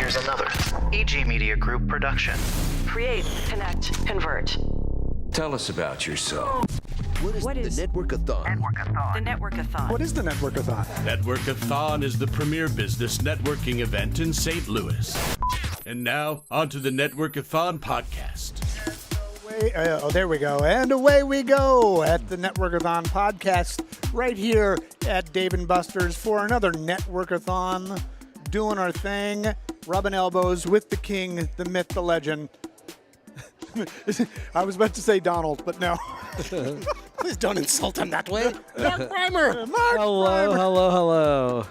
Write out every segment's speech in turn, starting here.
Here's another EG Media Group production. Create, connect, convert. Tell us about yourself. What is the Network-A-Thon? The Network-A-Thon. What is the Network-A-Thon? Network-A-Thon is the premier business networking event in St. Louis. And now, on to the Network-A-Thon podcast. There we go. And away we go at the Network-A-Thon podcast right here at Dave & Buster's for another Network-A-Thon, doing our thing, rubbing elbows with the king, the myth, the legend. I was about to say Donald, but no. Please don't insult him that way. Mark Primer. Hello.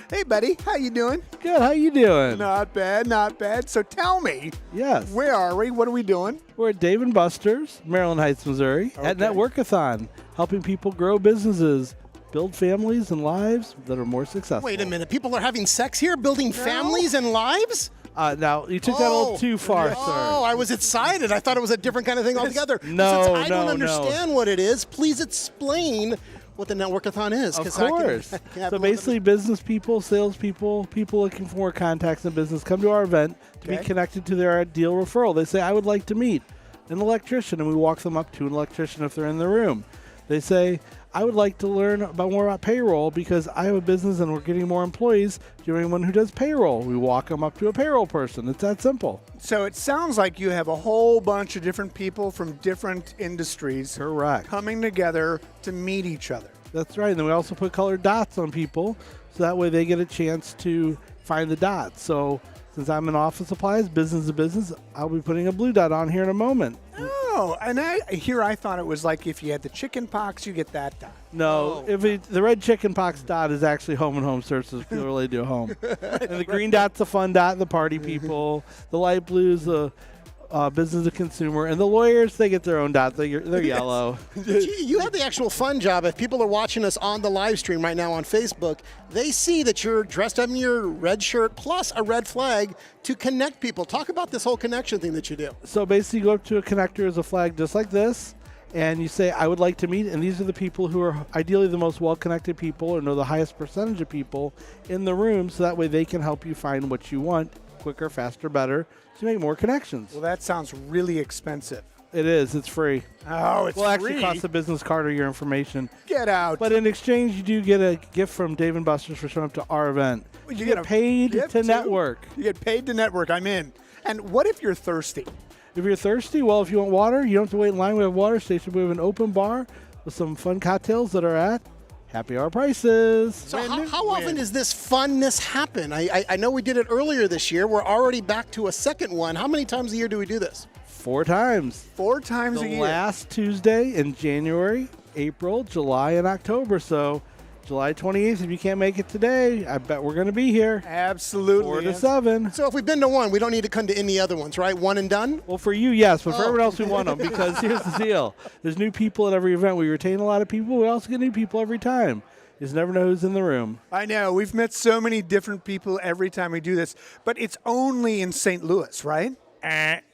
Hey, buddy. How you doing? Good. How you doing? Not bad. So tell me. Yes. Where are we? What are we doing? We're at Dave & Buster's, Maryland Heights, Missouri, at Network-A-Thon, helping people grow businesses, build families and lives that are more successful. Wait a minute. People are having sex here, building families and lives? Now, you took that a little too far, sir. Oh, I was excited. I thought it was a different kind of thing altogether. No, Since I don't understand what it is, please explain what the Network-A-Thon is. Of course. So basically, business people, salespeople, people looking for more contacts in business come to our event to be connected to their ideal referral. They say, I would like to meet an electrician, and we walk them up to an electrician if they're in the room. They say, I would like to learn more about payroll because I have a business and we're getting more employees. Do you know anyone who does payroll? We walk them up to a payroll person. It's that simple. So it sounds like you have a whole bunch of different people from different industries. Correct. Coming together to meet each other. That's right. And then we also put colored dots on people so that way they get a chance to find the dots. So since I'm in office supplies, business to business, I'll be putting a blue dot on here in a moment. Oh, and I thought it was like if you had the chicken pox, you get that dot. No, the red chicken pox dot is actually home and home services. People really do home. And the green dot's the fun dot, the party people. The light blue's the business to consumer. And the lawyers, they get their own dot. They're yellow. You have the actual fun job. If people are watching us on the live stream right now on Facebook, they see that you're dressed up in your red shirt plus a red flag to connect people. Talk about this whole connection thing that you do. So basically, you go up to a connector as a flag just like this, and you say, I would like to meet, and these are the people who are ideally the most well-connected people or know the highest percentage of people in the room, so that way they can help you find what you want quicker, faster, better, to make more connections. Well, that sounds really expensive. It is. It's free. Oh, it's free? Well, actually cost a business card or your information. Get out. But in exchange, you do get a gift from Dave & Buster's for showing up to our event. You get paid to network. You get paid to network. I'm in. And what if you're thirsty? If you're thirsty, well, if you want water, you don't have to wait in line. We have a water station. We have an open bar with some fun cocktails that are at happy hour prices. So how often does this funness happen? I know we did it earlier this year. We're already back to a second one. How many times a year do we do this? 4 times. 4 times a year. The last Tuesday in January, April, July, and October. So July 28th, if you can't make it today, I bet we're going to be here. Absolutely. 4 to 7. So if we've been to one, we don't need to come to any other ones, right? One and done? Well, for you, yes. But for everyone else, we want them because here's the deal. There's new people at every event. We retain a lot of people. We also get new people every time. You just never know who's in the room. I know. We've met so many different people every time we do this. But it's only in St. Louis, right?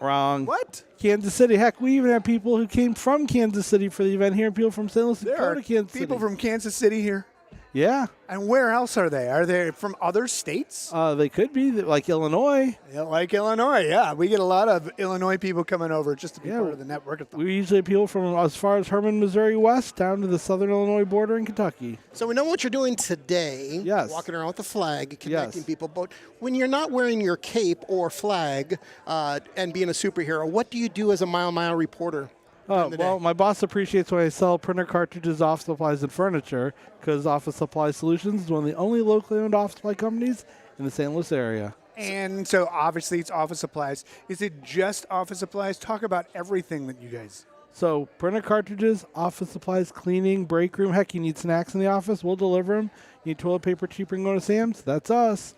Wrong. What? Kansas City. Heck, we even have people who came from Kansas City for the event here, and people from St. Louis There go are to Kansas City. people from Kansas City here. Yeah. And where else are they? Are they from other states? They could be, like Illinois. Yeah, like Illinois, yeah. We get a lot of Illinois people coming over just to be part of the Network-A-Thon. We usually have people from as far as Herman, Missouri West down to the southern Illinois border in Kentucky. So we know what you're doing today. Yes. Walking around with the flag, connecting people. But when you're not wearing your cape or flag and being a superhero, what do you do as a mile reporter? Well, my boss appreciates when I sell printer cartridges, office supplies, and furniture because Office Supply Solutions is one of the only locally owned office supply companies in the St. Louis area. And so obviously it's office supplies. Is it just office supplies? Talk about everything that you guys. So printer cartridges, office supplies, cleaning, break room. Heck, you need snacks in the office, we'll deliver them. You need toilet paper cheaper than going to Sam's? That's us.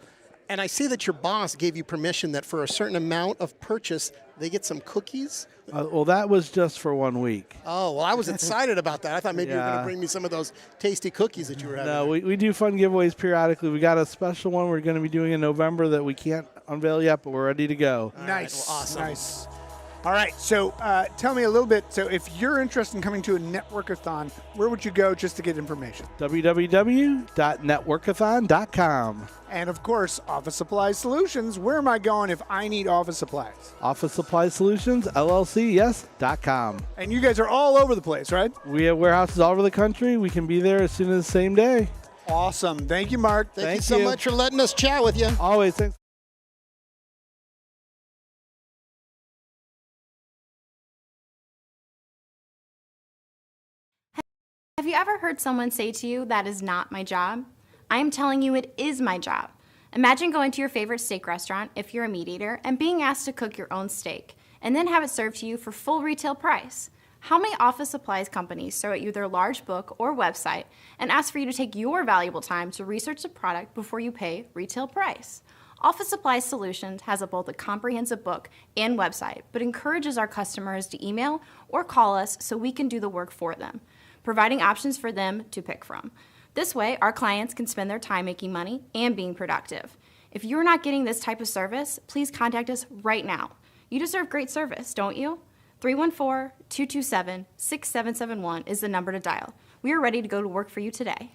And I see that your boss gave you permission that for a certain amount of purchase, they get some cookies. Well, that was just for 1 week. Oh, well, I was excited about that. I thought maybe you were going to bring me some of those tasty cookies that you were having. No, we do fun giveaways periodically. We got a special one we're going to be doing in November that we can't unveil yet, but we're ready to go. Nice. Well, awesome. Nice. All right, so tell me a little bit. So if you're interested in coming to a Network-A-Thon, where would you go just to get information? www.networkathon.com. And of course, Office Supply Solutions. Where am I going if I need office supplies? Office Supply Solutions, LLC, yes.com. And you guys are all over the place, right? We have warehouses all over the country. We can be there as soon as the same day. Awesome. Thank you, Mark. Thank you so much for letting us chat with you. Always. Thanks. Have you ever heard someone say to you, "That is not my job"? I am telling you it is my job. Imagine going to your favorite steak restaurant, if you're a meat eater, and being asked to cook your own steak, and then have it served to you for full retail price. How many office supplies companies throw at you their large book or website and ask for you to take your valuable time to research the product before you pay retail price? Office Supply Solutions has both a comprehensive book and website, but encourages our customers to email or call us so we can do the work for them, providing options for them to pick from. This way, our clients can spend their time making money and being productive. If you're not getting this type of service, please contact us right now. You deserve great service, don't you? 314-227-6771 is the number to dial. We are ready to go to work for you today.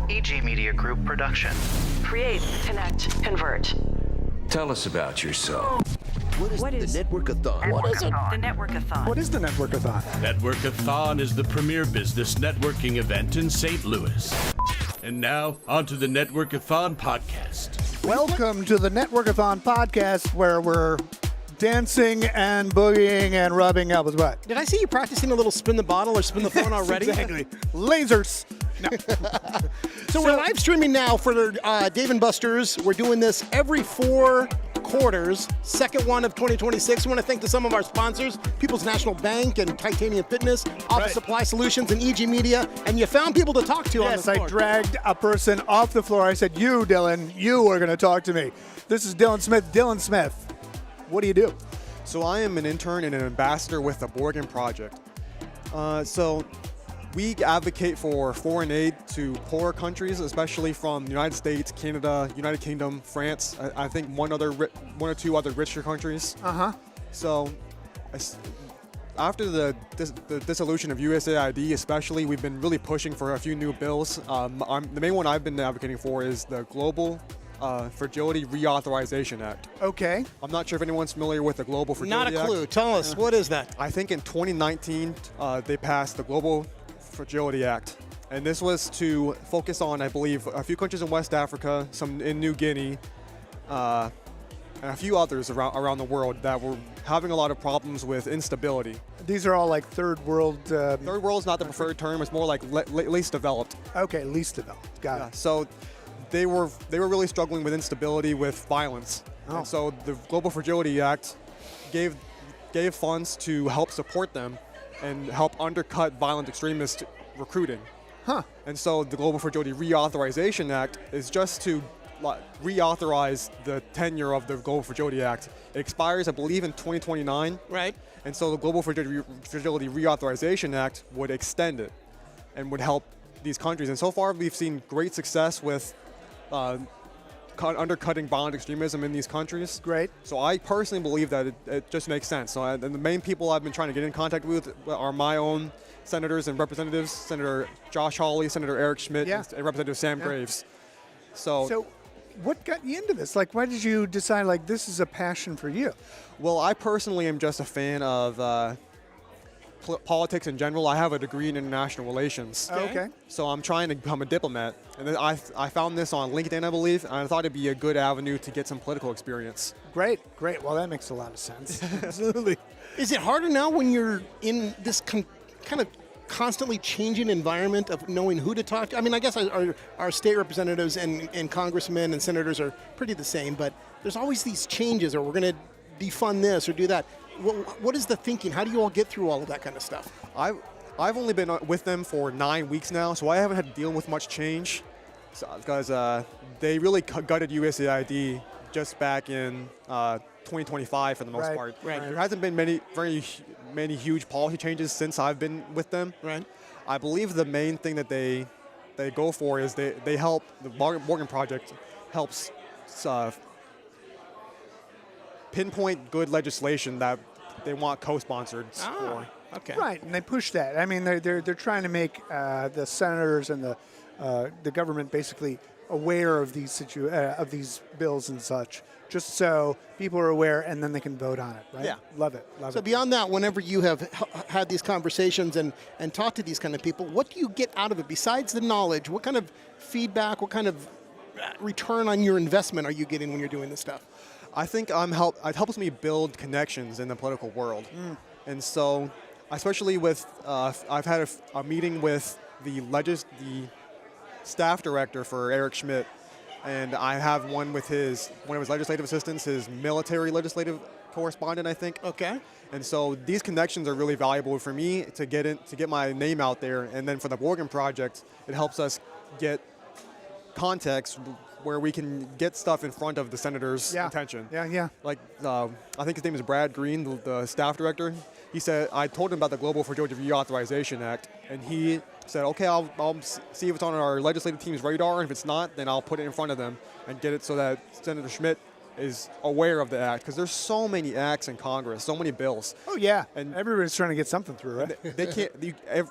AG Media Group production. Create, connect, convert. Tell us about yourself. What is the Network-A-Thon? What is it? The Network-A-Thon. What is the Network-A-Thon? Network-A-Thon is the premier business networking event in St. Louis. And now, on to the Network-A-Thon podcast. Welcome to the Network-A-Thon podcast, where we're dancing and boogieing and rubbing elbows. What? Did I see you practicing a little spin the bottle or spin the phone already? Exactly. Lasers. No. So we're live streaming now for Dave & Buster's. We're doing this every 4 quarters, second one of 2026. We want to thank some of our sponsors, People's National Bank and Titanium Fitness, Office Supply Solutions, and EG Media. And you found people to talk to on Yes, the floor. I dragged a person off the floor. I said, you, Dylan, you are going to talk to me. This is Dylan Smith. Dylan Smith, what do you do? So I am an intern and an ambassador with the Borgen Project. So we advocate for foreign aid to poorer countries, especially from the United States, Canada, United Kingdom, France. I think one or two other richer countries. So after the dissolution of USAID, especially, we've been really pushing for a few new bills. The main one I've been advocating for is the Global Fragility Reauthorization Act. Okay. I'm not sure if anyone's familiar with the Global Fragility Not a clue. Act. Tell us, what is that? I think in 2019, they passed the Global Fragility Act. And this was to focus on, I believe, a few countries in West Africa, some in New Guinea, and a few others around the world that were having a lot of problems with instability. These are all like third world. Third world is not the preferred term. It's more like least developed. Okay, least developed. Got it. So they were really struggling with instability, with violence. And so the Global Fragility Act gave funds to help support them and help undercut violent extremist recruiting. And so the Global Fragility Reauthorization Act is just to reauthorize the tenure of the Global Fragility Act. It expires, I believe, in 2029. Right. And so the Global Fragility Reauthorization Act would extend it and would help these countries. And so far, we've seen great success with undercutting violent extremism in these countries. Great. So I personally believe that it just makes sense. So and the main people I've been trying to get in contact with are my own senators and representatives, Senator Josh Hawley, Senator Eric Schmidt, and Representative Sam Graves. So what got you into this? Like, why did you decide, like, this is a passion for you? Well, I personally am just a fan of politics in general. I have a degree in international relations. Okay. So I'm trying to become a diplomat. And then I found this on LinkedIn, I believe, and I thought it'd be a good avenue to get some political experience. Great. Well, that makes a lot of sense. Absolutely. Is it harder now when you're in this kind of constantly changing environment of knowing who to talk to? I mean, I guess our state representatives and congressmen and senators are pretty the same, but there's always these changes, or we're going to defund this or do that. What is the thinking? How do you all get through all of that kind of stuff? I've only been with them for 9 weeks now, so I haven't had to deal with much change, because they really gutted USAID just back in 2025 for the most part. Right. There hasn't been very many huge policy changes since I've been with them. Right. I believe the main thing that they go for is they help, the Borgen Project helps pinpoint good legislation that they want co-sponsored for. Okay. Right, and they push that. I mean, they're trying to make the senators and the government basically aware of these bills and such, just so people are aware, and then they can vote on it. Right? Yeah. Love it. So beyond that, whenever you have had these conversations and talked to these kind of people, what do you get out of it besides the knowledge? What kind of feedback, what kind of return on your investment are you getting when you're doing this stuff? I think it helps me build connections in the political world. And so, especially with, I've had a meeting with the staff director for Eric Schmidt, and I have one with one of his legislative assistants, his military legislative correspondent, I think. Okay. And so these connections are really valuable for me to get my name out there, and then for the Borgen Project, it helps us get context where we can get stuff in front of the senator's attention. Yeah. Like, I think his name is Brad Green, the staff director. He said, I told him about the Global Fragility Reauthorization Act, and he said, okay, I'll see if it's on our legislative team's radar, and if it's not, then I'll put it in front of them and get it so that Senator Schmidt is aware of the act, because there's so many acts in Congress, so many bills. Oh yeah, and everybody's trying to get something through, right? They can't.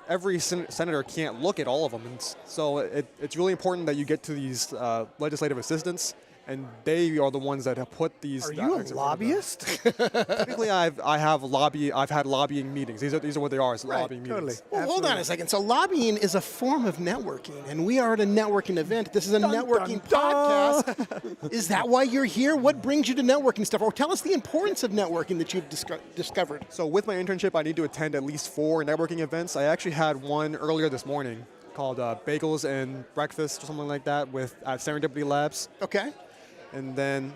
Every senator can't look at all of them, and so it's really important that you get to these legislative assistants and they are the ones that have put these. Are you a lobbyist? Typically, I've had lobbying meetings. These are what they are. It's lobbying meetings. Well, hold on a second. So lobbying is a form of networking, and we are at a networking event. This is a networking podcast. Is that why you're here? What brings you to networking stuff? Or tell us the importance of networking that you've discovered. So with my internship, I need to attend at least 4 networking events. I actually had one earlier this morning called Bagels and Breakfast or something like that at Serendipity Labs. Okay. And then,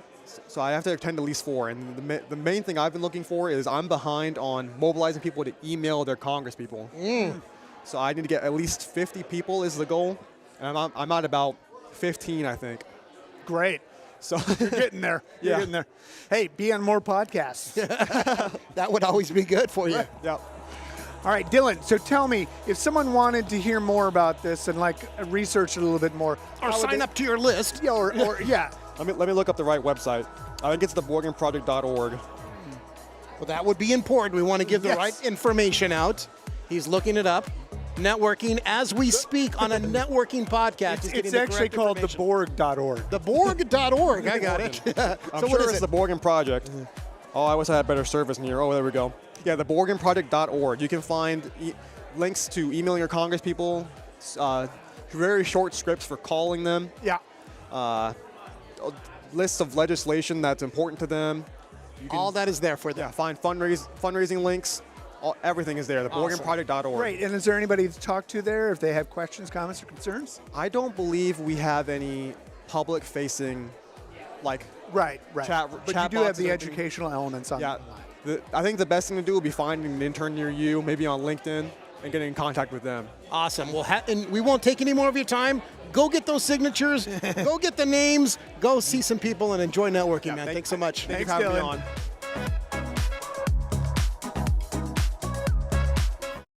so I have to attend at least 4. And the main thing I've been looking for is I'm behind on mobilizing people to email their Congress people. So I need to get at least 50 people is the goal. And I'm at about 15, I think. Great. So you're getting there. You're getting there. Hey, be on more podcasts. That would always be good for you. Right. Yeah. All right, Dylan, so tell me, if someone wanted to hear more about this and research it a little bit more. Or sign up to your list. Yeah, or yeah. Let me look up the right website. I think it's theborgenproject.org. Well, that would be important. We want to give the right information out. He's looking it up. Networking as we speak on a networking podcast. It's actually called theborg.org. Theborg.org, I got it. I'm sure it's the Borgen Project. Oh, I wish I had better service near. Oh, there we go. Yeah, theborgenproject.org. You can find links to emailing your Congress people, very short scripts for calling them. Yeah. Lists of legislation that's important to them. All that is there for them. Yeah, find fundraising links. Everything is there, theborgenproject.org. Great. And is there anybody to talk to there if they have questions, comments, or concerns? I don't believe we have any public-facing, Right. chat But you do have the educational elements on Yeah. I think the best thing to do would be finding an intern near you, maybe on LinkedIn, and getting in contact with them. Awesome. Well, and we won't take any more of your time. Go get those signatures. Go get the names. Go see some people and enjoy networking, man. Thanks so much. Thanks for having me on.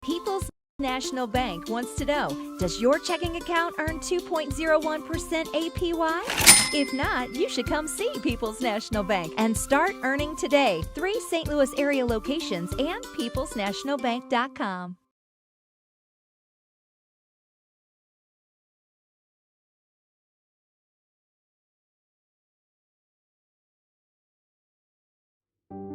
People's National Bank wants to know, does your checking account earn 2.01% APY? If not, you should come see People's National Bank and start earning today. 3 St. Louis area locations and peoplesnationalbank.com.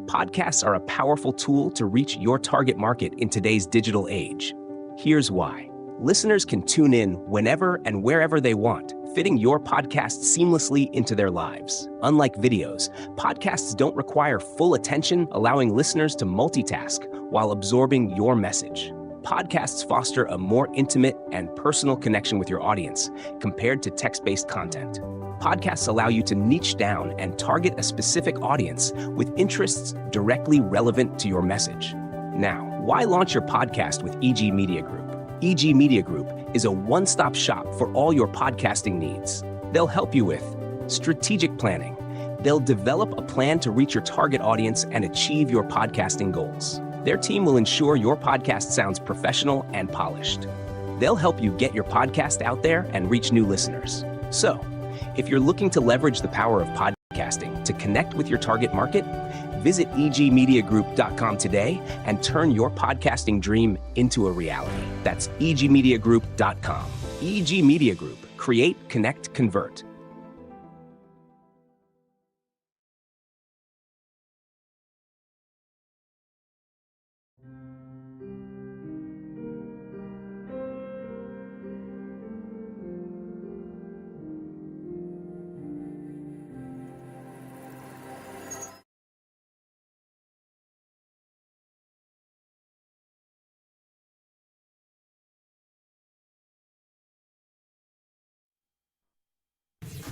Podcasts are a powerful tool to reach your target market in today's digital age. Here's why. Listeners can tune in whenever and wherever they want, fitting your podcast seamlessly into their lives. Unlike videos, podcasts don't require full attention, allowing listeners to multitask while absorbing your message. Podcasts foster a more intimate and personal connection with your audience compared to text-based content. Podcasts allow you to niche down and target a specific audience with interests directly relevant to your message. Now, why launch your podcast with EG Media Group? EG Media Group is a one-stop shop for all your podcasting needs. They'll help you with strategic planning. They'll develop a plan to reach your target audience and achieve your podcasting goals. Their team will ensure your podcast sounds professional and polished. They'll help you get your podcast out there and reach new listeners. So, if you're looking to leverage the power of podcasting to connect with your target market, visit egmediagroup.com today and turn your podcasting dream into a reality. That's egmediagroup.com. EG Media Group. Create, connect, convert.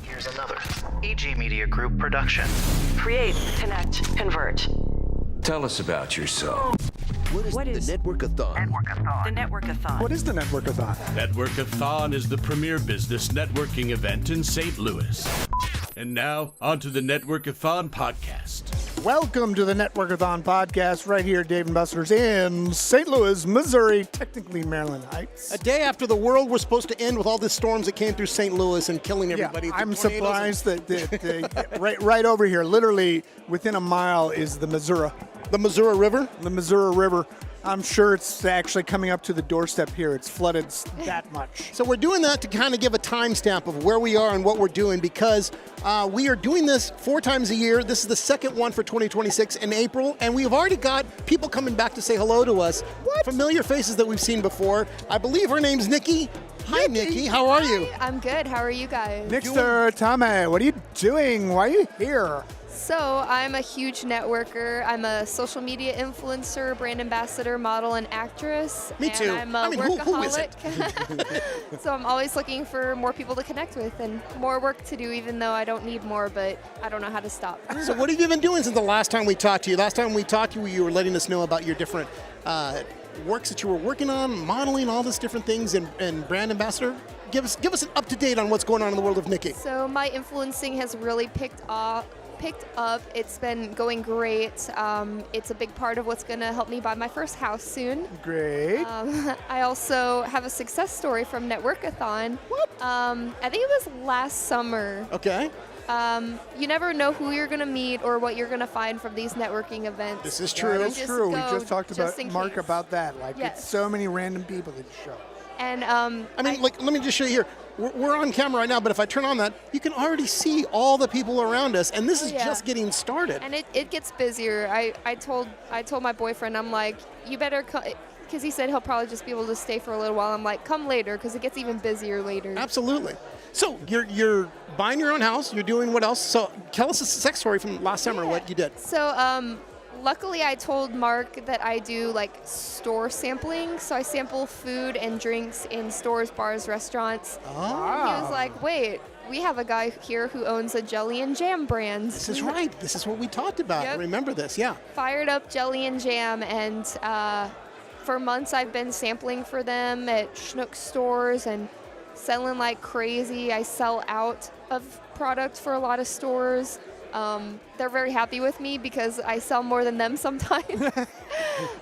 Here's another EG Media Group production. Create, connect, convert. Tell us about yourself. What is the Network-A-Thon? The Network-A-Thon. What is the Network-A-Thon? Network-A-Thon is the premier business networking event in St. Louis. And now, onto the Network-A-Thon podcast. Welcome to the Network-A-Thon podcast right here at Dave & Buster's in St. Louis, Missouri, technically Maryland Heights. A day after the world was supposed to end with all the storms that came through St. Louis and killing everybody. Yeah, I'm surprised that right over here, literally within a mile, is the Missouri. The Missouri River? The Missouri River. I'm sure it's actually coming up to the doorstep here. It's flooded that much. So we're doing that to kind of give a timestamp of where we are and what we're doing because we are doing this 4 times a year. This is the second one for 2026 in April, and we've already got people coming back to say hello to us. What? Familiar faces that we've seen before. I believe her name's Nikki. Hi, Nikki. How are you? I'm good. How are you guys? Nixter Tame, what are you doing? Why are you here? So I'm a huge networker. I'm a social media influencer, brand ambassador, model, and actress. Me too. And I'm a who is it? So I'm always looking for more people to connect with and more work to do, even though I don't need more, but I don't know how to stop. So what have you been doing since the last time we talked to you? Last time we talked to you, you were letting us know about your different works that you were working on, modeling, all these different things, and brand ambassador. Give us an up-to-date on what's going on in the world of Nikki. So my influencing has really picked up. It's been going great. It's a big part of what's going to help me buy my first house soon. Great. I also have a success story from Network-A-Thon. What? I think it was last summer. Okay. You never know who you're going to meet or what you're going to find from these networking events. This is true. That's true. We just talked about Mark case. about that. Like, Yes. it's so many random people that show. And let me just show you here. We're on camera right now, but if I turn on that, you can already see all the people around us, and this is just getting started. And it gets busier. I told my boyfriend, I'm like, you better come, because he said he'll probably just be able to stay for a little while. I'm like, come later, because it gets even busier later. Absolutely. So you're buying your own house. You're doing what else? So tell us a sex story from last summer. What you did. So luckily, I told Mark that I do like store sampling. So I sample food and drinks in stores, bars, restaurants. Oh. He was like, wait, we have a guy here who owns a jelly and jam brand. This is right. This is what we talked about. Yep. Remember this, yeah. Fired up jelly and jam, and for months I've been sampling for them at Schnook stores and selling like crazy. I sell out of product for a lot of stores. They're very happy with me because I sell more than them sometimes.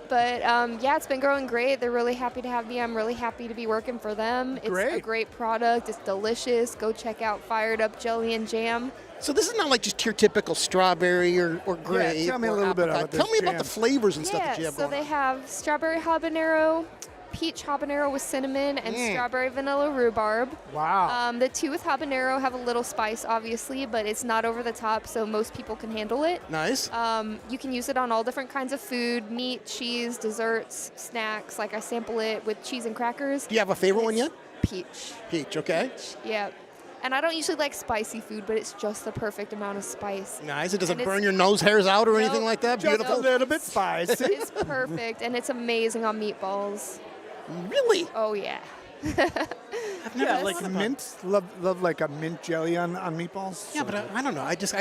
But yeah, it's been growing great. They're really happy to have me. I'm really happy to be working for them. It's a great product. It's delicious. Go check out Fired Up Jelly and Jam. So this is not like just your typical strawberry or grape. Yeah, tell me a little bit about this. Tell me about the flavors and stuff that you have so going they on. have strawberry habanero, peach habanero with cinnamon, and strawberry vanilla rhubarb. Wow. The two with habanero have a little spice, obviously, but it's not over the top, so most people can handle it. Nice. You can use it on all different kinds of food, meat, cheese, desserts, snacks. Like I sample it with cheese and crackers. Do you have a favorite one yet? Peach. Peach, okay. Yeah. And I don't usually like spicy food, but it's just the perfect amount of spice. Nice. It doesn't burn your nose hairs out or anything like that. Just Beautiful. a little bit spicy. It's perfect, and it's amazing on meatballs. Really? Oh, yeah. Yeah, like mint. Love like a mint jelly on meatballs. Yeah, but I don't know. I guess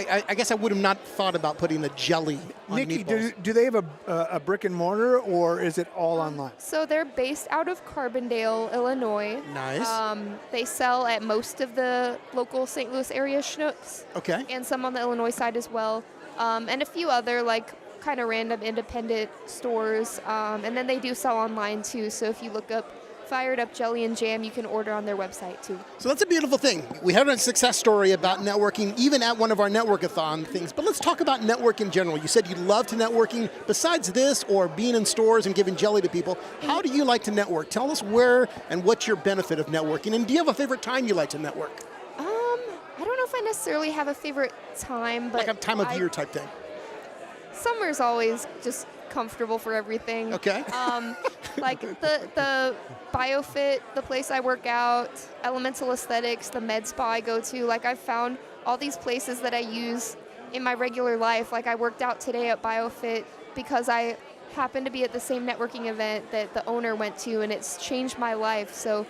I would have not thought about putting a jelly on Nikki, meatballs. do they have a brick and mortar, or is it all online? So they're based out of Carbondale, Illinois. Nice. They sell at most of the local St. Louis area Schnooks. Okay. And some on the Illinois side as well. And a few other like kind of random independent stores. And then they do sell online too. So if you look up Fired Up Jelly and Jam, you can order on their website too. So that's a beautiful thing. We had a success story about networking, even at one of our Network-A-Thon things. But let's talk about network in general. You said you love to networking. Besides this, or being in stores and giving jelly to people, how do you like to network? Tell us where and what's your benefit of networking. And do you have a favorite time you like to network? I don't know if I necessarily have a favorite time, but like a time of year type thing. Summer's always just comfortable for everything. Okay. Like the BioFit, the place I work out, Elemental Aesthetics, the med spa I go to. Like I've found all these places that I use in my regular life. Like I worked out today at BioFit because I happened to be at the same networking event that the owner went to, and it's changed my life. So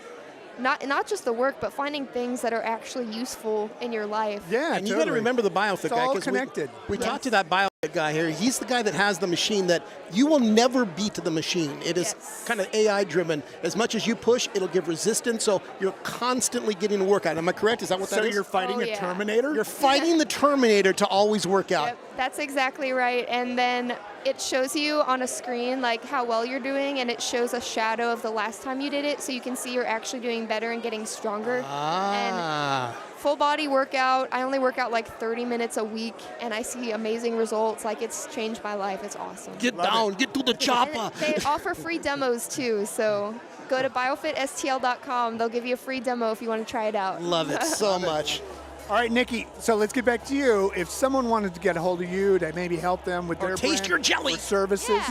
not just the work, but finding things that are actually useful in your life. Yeah, and you got to remember the BioFit guy. all 'cause connected. We talked to that BioFit guy here. He's the guy that has the machine that you will never beat the machine. It is kind of AI driven. As much as you push, it'll give resistance, so you're constantly getting a workout. Am I correct? Is that what that is? So you're fighting a Terminator? You're fighting the Terminator to always work out. Yep, that's exactly right. And then it shows you on a screen like how well you're doing, and it shows a shadow of the last time you did it, so you can see you're actually doing better and getting stronger. Ah. And full body workout. I only work out like 30 minutes a week, and I see amazing results. Like, it's changed my life. It's awesome. Get down, get to the chopper. And they offer free demos too, so go to biofitstl.com. They'll give you a free demo if you want to try it out. Love it so much. All right, Nikki, so let's get back to you. If someone wanted to get a hold of you to maybe help them with their taste brand your jelly. or services,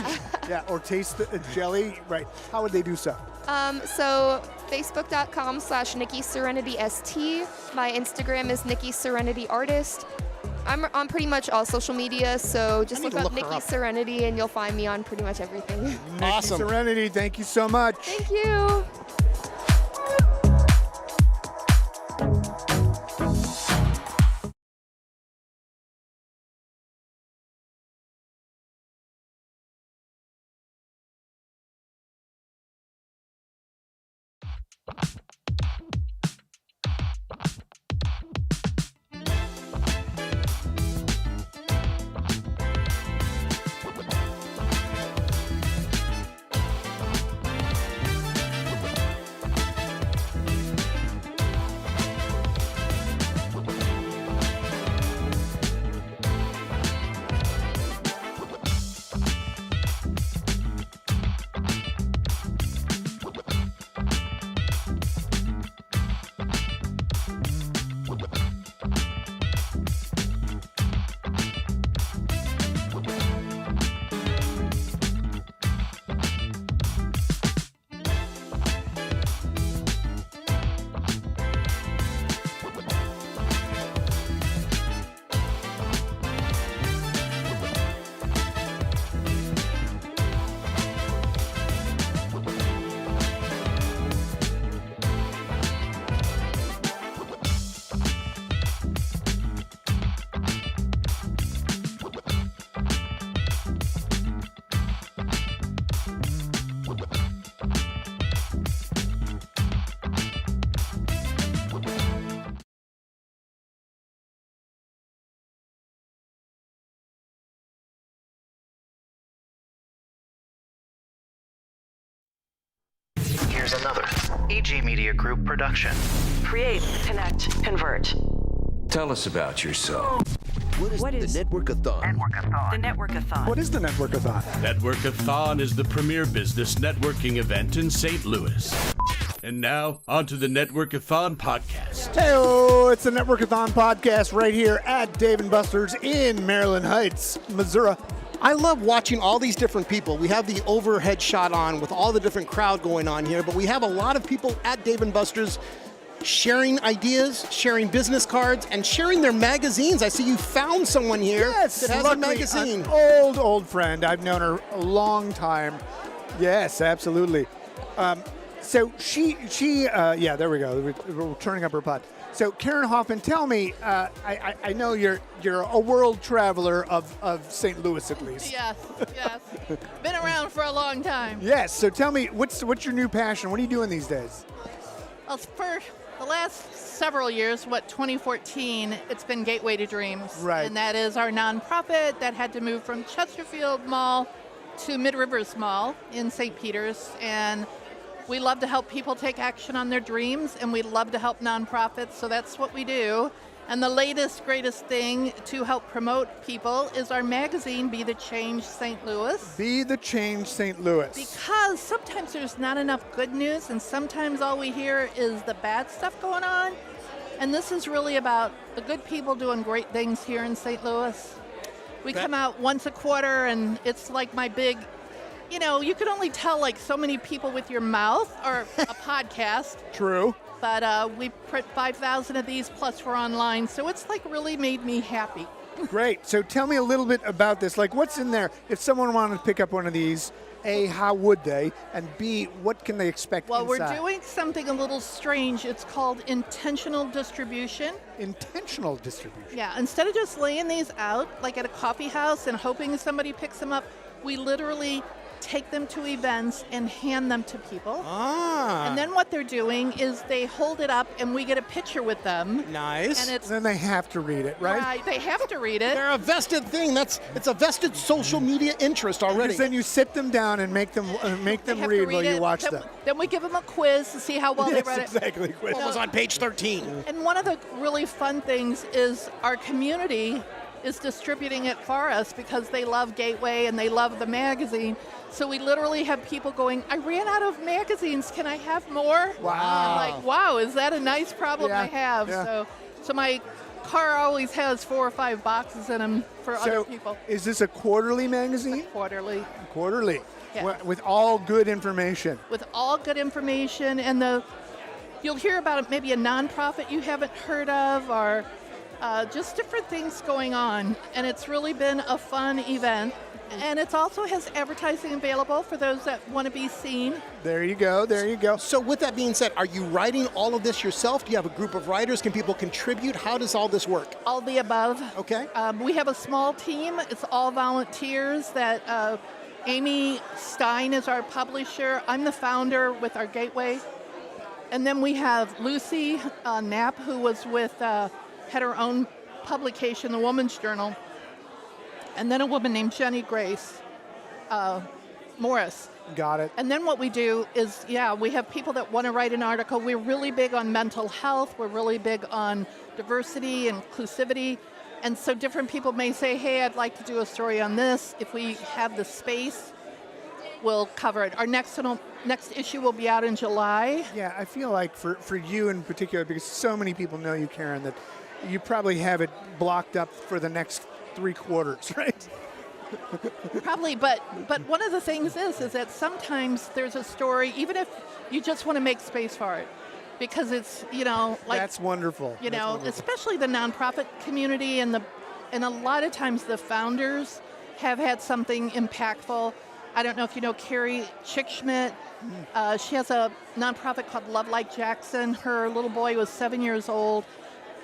Yeah. or taste the jelly, right, how would they do so? So facebook.com/Nikki Serenity ST. My Instagram is Nikki Serenity Artist. I'm on pretty much all social media, so just look up Nikki Serenity and you'll find me on pretty much everything. Nikki Serenity, thank you so much. Thank you. Here's another AG Media Group production. Create, connect, convert. Tell us about yourself. What is the Network-A-Thon? The Network-A-Thon. What is the Network-A-Thon? Network-A-Thon is the premier business networking event in St. Louis. And now, on to the Network-A-Thon podcast. Hey, it's the Network-A-Thon podcast right here at Dave & Buster's in Maryland Heights, Missouri. I love watching all these different people. We have the overhead shot on with all the different crowd going on here, but we have a lot of people at Dave & Buster's sharing ideas, sharing business cards, and sharing their magazines. I see you found someone here that has a magazine. An old friend. I've known her a long time. Yes, absolutely. So she, yeah, there we go. We're turning up her pot. So Karen Hoffman, tell me, I know you're a world traveler of St. Louis at least. Yes. Been around for a long time. Yes. So tell me, what's your new passion? What are you doing these days? Well, for the last several years, 2014, it's been Gateway to Dreams. Right. And that is our nonprofit that had to move from Chesterfield Mall to Mid Rivers Mall in St. Peters. And we love to help people take action on their dreams, and we love to help nonprofits, so that's what we do. And the latest, greatest thing to help promote people is our magazine, Be the Change St. Louis. Be the Change St. Louis. Because sometimes there's not enough good news, and sometimes all we hear is the bad stuff going on. And this is really about the good people doing great things here in St. Louis. We come out once a quarter, and it's like my big, you can only tell like so many people with your mouth or a podcast. True. But we print 5,000 of these, plus we're online, so it's like really made me happy. Great. So tell me a little bit about this. Like, what's in there? If someone wanted to pick up one of these, A, how would they? And B, what can they expect Well, inside? we're doing something a little strange. It's called intentional distribution. Intentional distribution? Yeah. Instead of just laying these out, like at a coffee house and hoping somebody picks them up, we literally take them to events and hand them to people. Ah. And then what they're doing is they hold it up and we get a picture with them. Nice. And it's then they have to read it, right? Right, they have to read it. They're a vested thing. It's a vested social media interest already. Because then you sit them down and make them read while you watch them. Then we give them a quiz to see how well they read it. Exactly. What was on page 13? And one of the really fun things is our community is distributing it for us because they love Gateway and they love the magazine. So we literally have people going, I ran out of magazines. Can I have more? Wow. I'm like, wow, is that a nice problem I have? Yeah. So my car always has 4 or 5 boxes in them for other people. Is this a quarterly magazine? Quarterly. Quarterly. Yeah. With all good information. With all good information, and you'll hear about maybe a nonprofit you haven't heard of, or just different things going on. And it's really been a fun event. And it also has advertising available for those that want to be seen. There you go. There you go. So with that being said, are you writing all of this yourself? Do you have a group of writers? Can people contribute? How does all this work? All the above. Okay. We have a small team. It's all volunteers. That Amy Stein is our publisher. I'm the founder with our Gateway. And then we have Lucy Knapp, who was had her own publication, the Woman's Journal. And then a woman named Jenny Grace Morris. Got it. And then what we do is, we have people that want to write an article. We're really big on mental health. We're really big on diversity and inclusivity. And so different people may say, hey, I'd like to do a story on this. If we have the space, we'll cover it. Our next issue will be out in July. Yeah, I feel like for you in particular, because so many people know you, Karen, that you probably have it blocked up for the next 3 quarters, right? Probably, but one of the things is that sometimes there's a story, even if you just want to make space for it, because it's, like... That's wonderful. Especially the nonprofit community and a lot of times the founders have had something impactful. I don't know if you know Carrie Chickschmidt. She has a nonprofit called Love Like Jackson. Her little boy was 7 years old,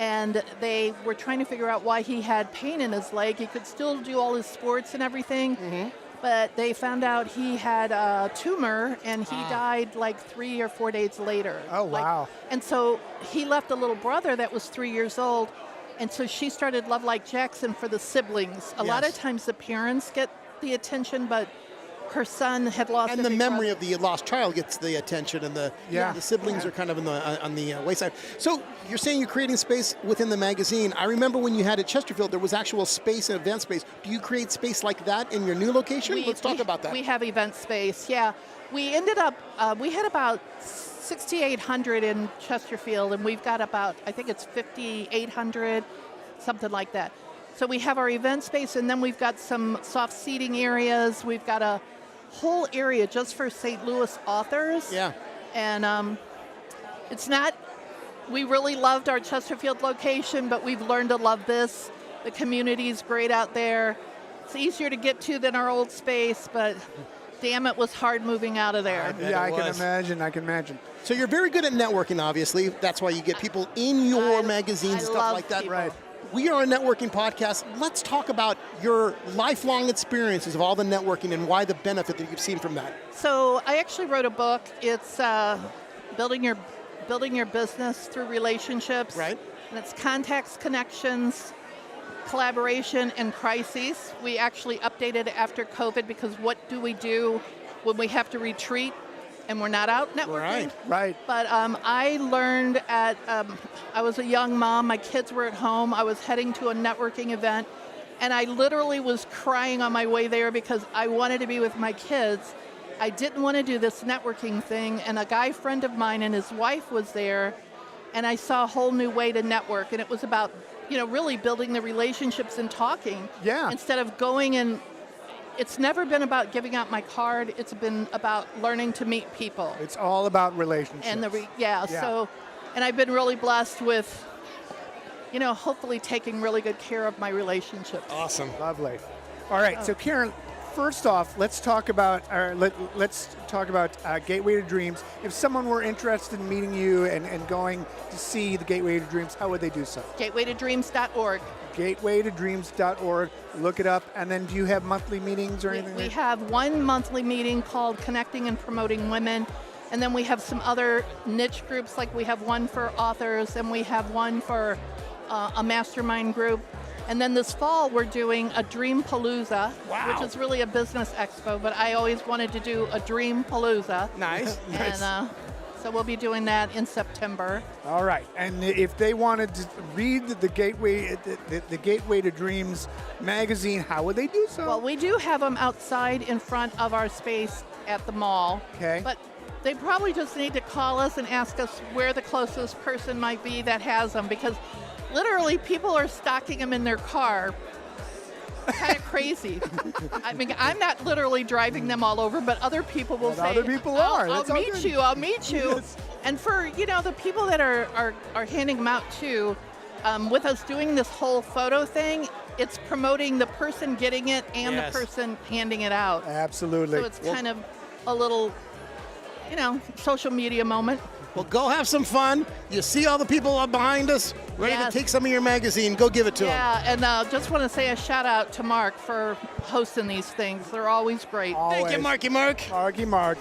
and they were trying to figure out why he had pain in his leg. He could still do all his sports and everything, but they found out he had a tumor, and he died like 3 or 4 days later. Oh, wow. And so he left a little brother that was 3 years old, and so she started Love Like Jackson for the siblings. A lot of times the parents get the attention, but her son had lost. And the memory of the lost child gets the attention, and the siblings are kind of on the wayside. So you're saying you're creating space within the magazine. I remember when you had at Chesterfield, there was actual space and event space. Do you create space like that in your new location? Let's talk about that. We have event space, yeah. We ended up, we had about 6,800 in Chesterfield, and we've got about, I think it's 5,800, something like that. So we have our event space, and then we've got some soft seating areas. We've got a whole area just for St. Louis authors. Yeah. And it's not, we really loved our Chesterfield location, but we've learned to love this. The community's great out there. It's easier to get to than our old space, but damn, it was hard moving out of there. I can imagine. So you're very good at networking, obviously. That's why you get people in your magazines, stuff like that. People. Right. We are a networking podcast. Let's talk about your lifelong experiences of all the networking and why the benefit that you've seen from that. So I actually wrote a book. It's building your business through relationships. Right. And it's contacts, connections, collaboration, and crises. We actually updated it after COVID because what do we do when we have to retreat and we're not out networking? Right. But I learned I was a young mom. My kids were at home. I was heading to a networking event, and I literally was crying on my way there because I wanted to be with my kids. I didn't want to do this networking thing, and a guy friend of mine and his wife was there, and I saw a whole new way to network, and it was about, really building the relationships and talking. Yeah. Instead of going and it's never been about giving out my card. It's been about learning to meet people. It's all about relationships. And so, and I've been really blessed with, hopefully taking really good care of my relationships. Awesome. Lovely. All right, so Karen, first off, let's talk about Gateway to Dreams. If someone were interested in meeting you and going to see the Gateway to Dreams, how would they do so? Gatewaytodreams.org. gatewaytodreams.org. Look it up. And then do you have monthly meetings or anything? We have one monthly meeting called Connecting and Promoting Women. And then we have some other niche groups, like we have one for authors and we have one for a mastermind group. And then this fall, we're doing a Dream Palooza, which is really a business expo, but I always wanted to do a Dream Palooza. Nice. And so we'll be doing that in September. All right. And if they wanted to read the Gateway to Dreams magazine, how would they do so? Well, we do have them outside in front of our space at the mall. Okay. But they probably just need to call us and ask us where the closest person might be that has them, because literally people are stocking them in their car. Kind of crazy. I mean, I'm not literally driving them all over, but other people will say, other people are. I'll meet you. Yes. And for, the people that are handing them out too, with us doing this whole photo thing, it's promoting the person getting it and the person handing it out. Absolutely. So it's kind of a little, social media moment. Well, go have some fun. You see all the people behind us ready to take some of your magazine. Go give it to them. Yeah, and just want to say a shout out to Mark for hosting these things. They're always great. Thank you, Marky Mark. Marky Mark.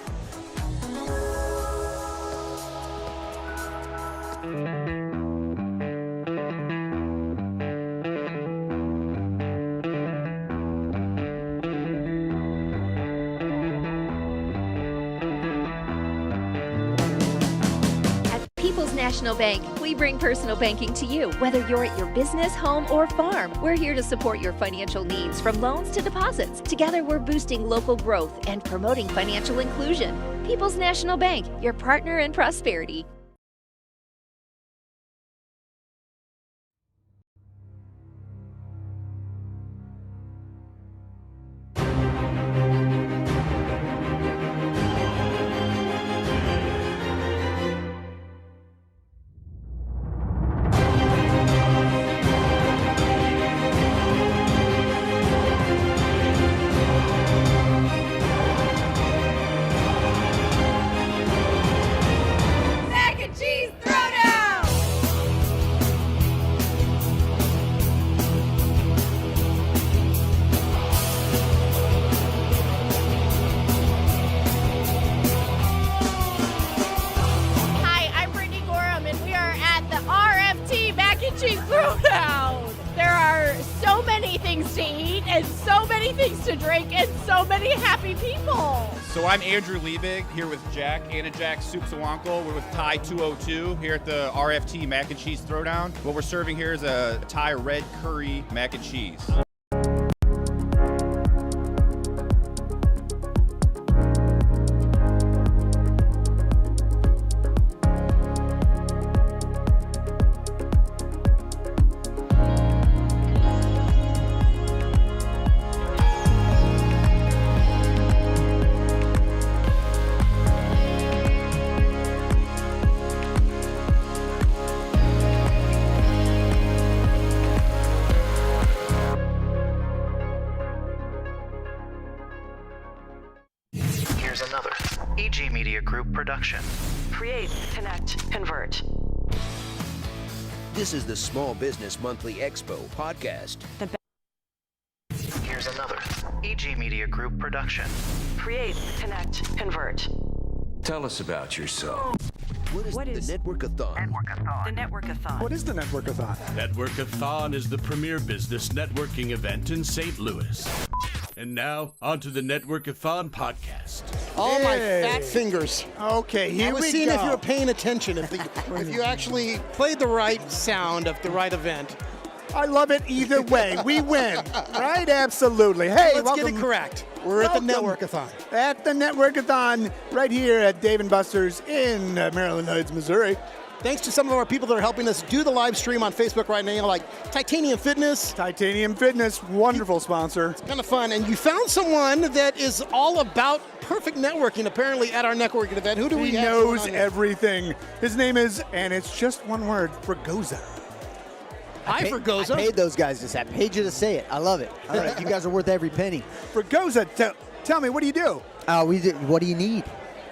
National Bank, we bring personal banking to you. Whether you're at your business, home, or farm, we're here to support your financial needs from loans to deposits. Together, we're boosting local growth and promoting financial inclusion. People's National Bank, your partner in prosperity. To drink and so many happy people. So I'm Andrew Liebig here with Jack, Anna Jack Soup Sawankle. We're with Thai 202 here at the RFT Mac and Cheese Throwdown. What we're serving here is a Thai red curry mac and cheese. Production. Create, connect, convert. This is the Small Business Monthly Expo podcast. Here's another EG Media Group production. Create, connect, convert. Tell us about yourself. What is the Network-A-Thon? The Network-A-Thon. What is the Network-A-Thon? Network-A-Thon is the premier business networking event in St. Louis. And now, on to the Network-A-Thon podcast. All my fat fingers. Okay, here we go. I was seeing if you were paying attention, if you actually played the right sound of the right event. I love it either way. We win, right? Absolutely. Hey, let's welcome. get it correct. We're at the Network-A-Thon. At the Network-A-Thon, right here at Dave & Buster's in Maryland Heights, Missouri. Thanks to some of our people that are helping us do the live stream on Facebook right now, like Titanium Fitness. Titanium Fitness, wonderful sponsor. It's kind of fun. And you found someone that is all about perfect networking, apparently, at our networking event. Who do we have? He knows everything. His name is, and it's just one word, Fregosa. Hi, Fregosa. I paid those guys this. I paid you to say it. I love it. All right, you guys are worth every penny. Fregosa, tell me, what do you do? What do you need?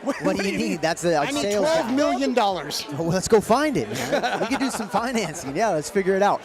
What do you need? That's the I need sales $12 guy. million. Well, let's go find it, man. We could do some financing. Yeah, let's figure it out.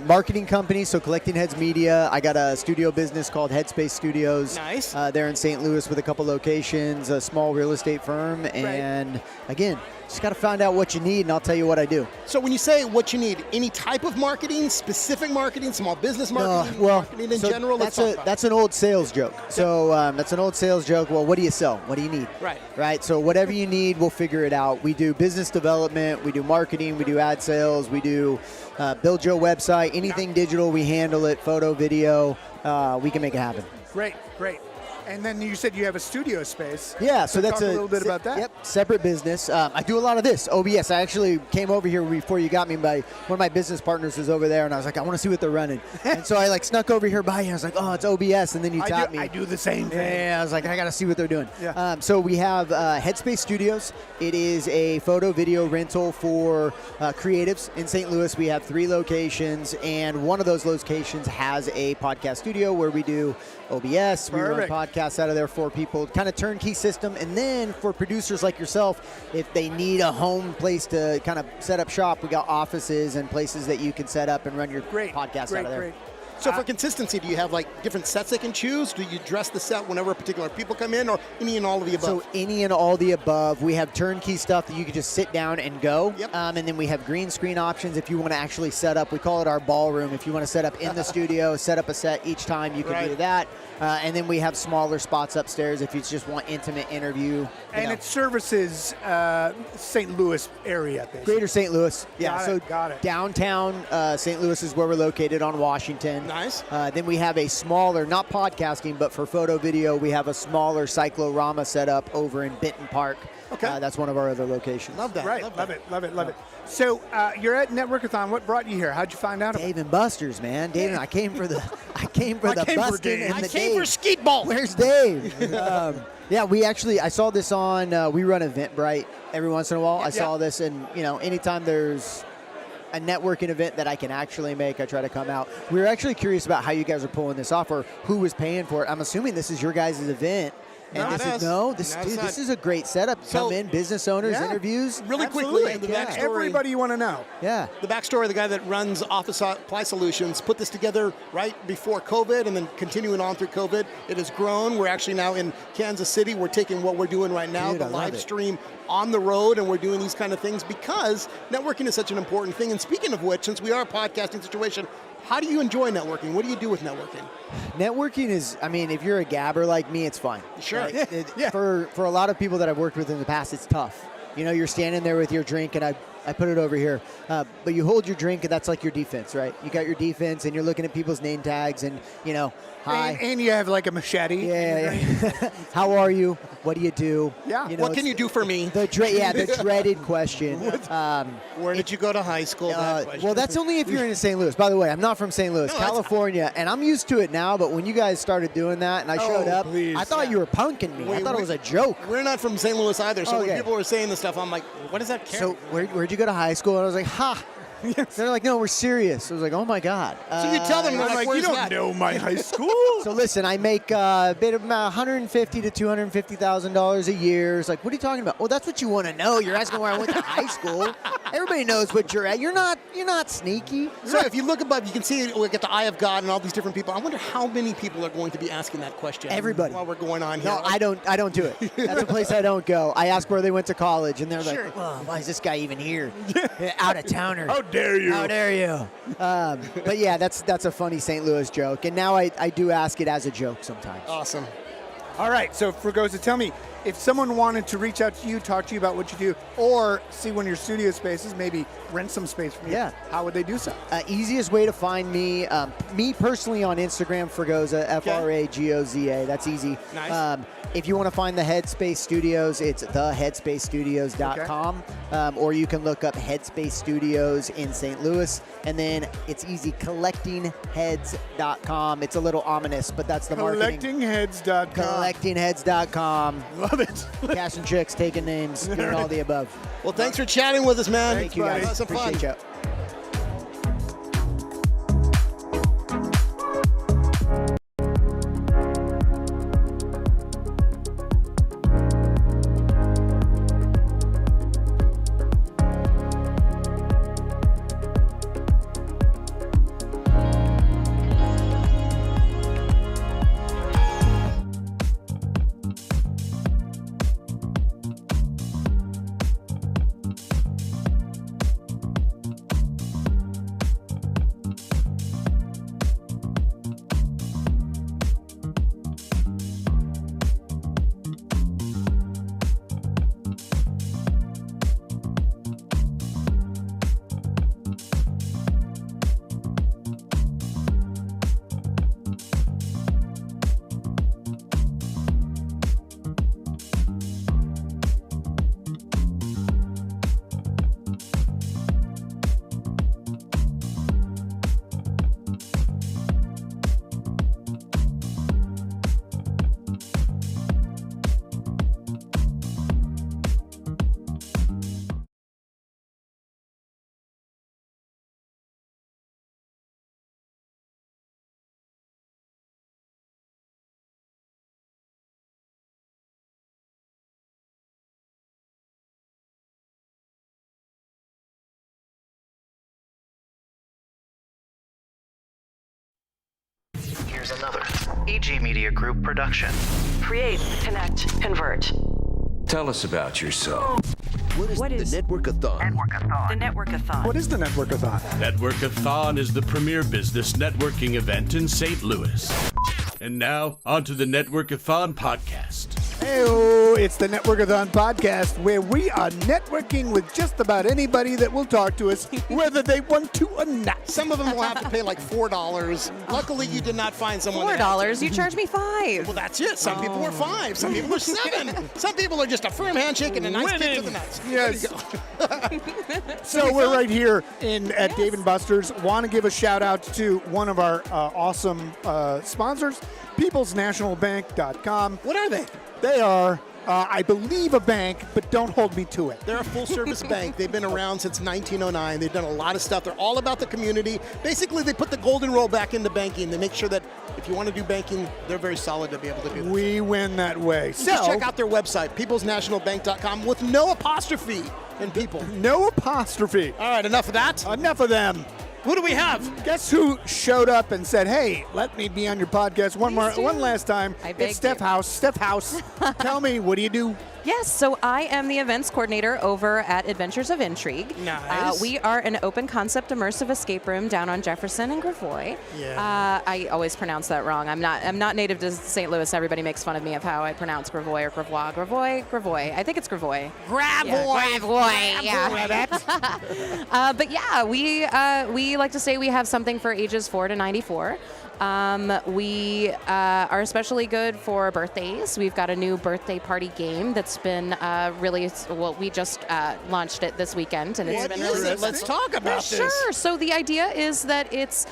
Marketing company, so Collecting Heads Media. I got a studio business called Headspace Studios. Nice. They're in St. Louis with a couple locations, a small real estate firm. And again, just got to find out what you need, and I'll tell you what I do. So when you say what you need, any type of marketing, specific marketing, small business marketing, marketing in so general? That's an old sales joke. So that's an old sales joke. Well, what do you sell? What do you need? Right. So whatever you need, we'll figure it out. We do business development. We do marketing. We do ad sales. We do build your website. Anything digital, we handle it. Photo, video. We can make it happen. Great. And then you said you have a studio space. Yeah, so that's talk a little bit about that. Yep, separate business. I do a lot of this. OBS. I actually came over here before you got me. One of my business partners is over there, and I was like, I want to see what they're running. And so I snuck over here by you. I was like, oh, it's OBS, and then you tapped me. I do the same thing. Yeah, I was like, I got to see what they're doing. Yeah. So we have Headspace Studios. It is a photo video rental for creatives in St. Louis. We have 3 locations, and one of those locations has a podcast studio where we do OBS. We run podcasts out of there for people, kind of turnkey system. And then for producers like yourself, if they need a home place to kind of set up shop, we got offices and places that you can set up and run your podcast out of there. So for consistency, do you have different sets they can choose? Do you dress the set whenever particular people come in, or any and all of the above? So any and all the above. We have turnkey stuff that you can just sit down and go. Yep. And then we have green screen options if you want to actually set up. We call it our ballroom. If you want to set up in the studio, set up a set each time, you can do that. And then we have smaller spots upstairs if you just want intimate interview. And it services St. Louis area, basically. Greater St. Louis. Yeah, Got it. Downtown St. Louis is where we're located on Washington. Nice. Then we have a smaller, not podcasting, but for photo video, we have a smaller cyclorama set up over in Benton Park. Okay. That's one of our other locations. Love that. Right. Love it. So you're at Network-A-Thon. What brought you here? How'd you find out about it? Dave and Buster's, man. Dave and I came for the busting and the came for skeet ball. Where's Dave? Yeah, I saw this on. We run Eventbrite every once in a while. I saw this, and anytime there's a networking event that I can actually make, I try to come out. We were actually curious about how you guys are pulling this off, or who was paying for it. I'm assuming this is your guys' event. And this is a great setup. Come in, business owners, interviews. Really quickly, the backstory. Everybody you want to know. Yeah. The backstory, the guy that runs Office Supply Solutions put this together right before COVID, and then continuing on through COVID. It has grown. We're actually now in Kansas City. We're taking what we're doing right now, the live stream on the road, and we're doing these kind of things because networking is such an important thing. And speaking of which, since we are a podcasting situation, how do you enjoy networking? What do you do with networking? Networking is, if you're a gabber like me, it's fun. Sure. Right? For a lot of people that I've worked with in the past, it's tough. You're standing there with your drink, and I put it over here. But you hold your drink, and that's like your defense, right? You got your defense, and you're looking at people's name tags, and, hi. And you have a machete. Yeah. How are you? What do you do? Yeah. What can you do for me? The dreaded question. Where did you go to high school? Well, that's only if you're in St. Louis. By the way, I'm not from St. Louis, California, and I'm used to it now, but when you guys started doing that and I showed up, I thought you were punking me. I thought it was a joke. We're not from St. Louis either, so when people were saying this stuff, I'm like, what does that care? So where'd you go to high school? And I was like, ha. They're like, no, we're serious. I was like, oh my God. So you tell them, they're like, you don't know my high school. So listen, I make a bit of about $150,000 to $250,000 a year. It's like, what are you talking about? Well, that's what you want to know. You're asking where I went to high school. Everybody knows what you're at. You're not sneaky. So if you look above, you can see we get the eye of God and all these different people. I wonder how many people are going to be asking that question. Everybody. While we're going on here. No, I don't do it. That's a place I don't go. I ask where they went to college, and they're like, well, why is this guy even here? Out of towner. How dare you? How dare you? But yeah, that's a funny St. Louis joke, and now I do ask it as a joke sometimes. Awesome. All right, so Fregosa, tell me, if someone wanted to reach out to you, talk to you about what you do, or see one of your studio spaces, maybe rent some space from you, how would they do so? Easiest way to find me, me personally on Instagram, Fregosa, Fragoza. That's easy. Nice. If you want to find the Headspace Studios, it's theheadspacestudios.com, or you can look up Headspace Studios in St. Louis, and then it's easy, collectingheads.com. It's a little ominous, but that's the marketing. Collectingheads.com. Collectingheads.com. Love it. Cash and chicks, taking names, doing all the above. Well, thanks for chatting with us, man. Thank you, guys. Some fun. Appreciate you. Another EG Media Group production. Create, connect, convert. Tell us about yourself. What is the Network-A-Thon? The Network-A-Thon. What is the Network-A-Thon? Network-A-Thon is the premier business networking event in St. Louis. And now, on to the Network-A-Thon podcast. Hey, it's the Network-A-Thon podcast, where we are networking with just about anybody that will talk to us, whether they want to or not. Some of them will have to pay like $4. Luckily, you did not find someone. $4? You charge me $5. Well, that's it. Some people are $5. Some people are $7. Some people are just a firm handshake and a nice kick to the nuts. Yes. So we're right here at Dave & Buster's. Want to give a shout out to one of our awesome sponsors, peoplesnationalbank.com. What are they? They are, I believe, a bank, but don't hold me to it. They're a full-service bank. They've been around since 1909. They've done a lot of stuff. They're all about the community. Basically, they put the golden rule back into banking. They make sure that if you want to do banking, they're very solid to be able to do that. We win that way. So just check out their website, peoplesnationalbank.com, with no apostrophe in people. No apostrophe. All right, enough of that. Enough of them. Who do we have? Guess who showed up and said, "Hey, let me be on your podcast one last time." It's Steph House. Steph House, tell me, what do you do? Yes, so I am the events coordinator over at Adventures of Intrigue. Nice. We are an open concept immersive escape room down on Jefferson and Gravois. Yeah. I always pronounce that wrong. I'm not native to St. Louis. Everybody makes fun of me of how I pronounce Gravois or Gravois. Gravois. I think it's Gravois. Gravois. Yeah. But yeah, we like to say we have something for ages 4 to 94. We are especially good for birthdays. We've got a new birthday party game that's been we just launched it this weekend, and it's been really good. Let's talk about this. Sure. So the idea is that it's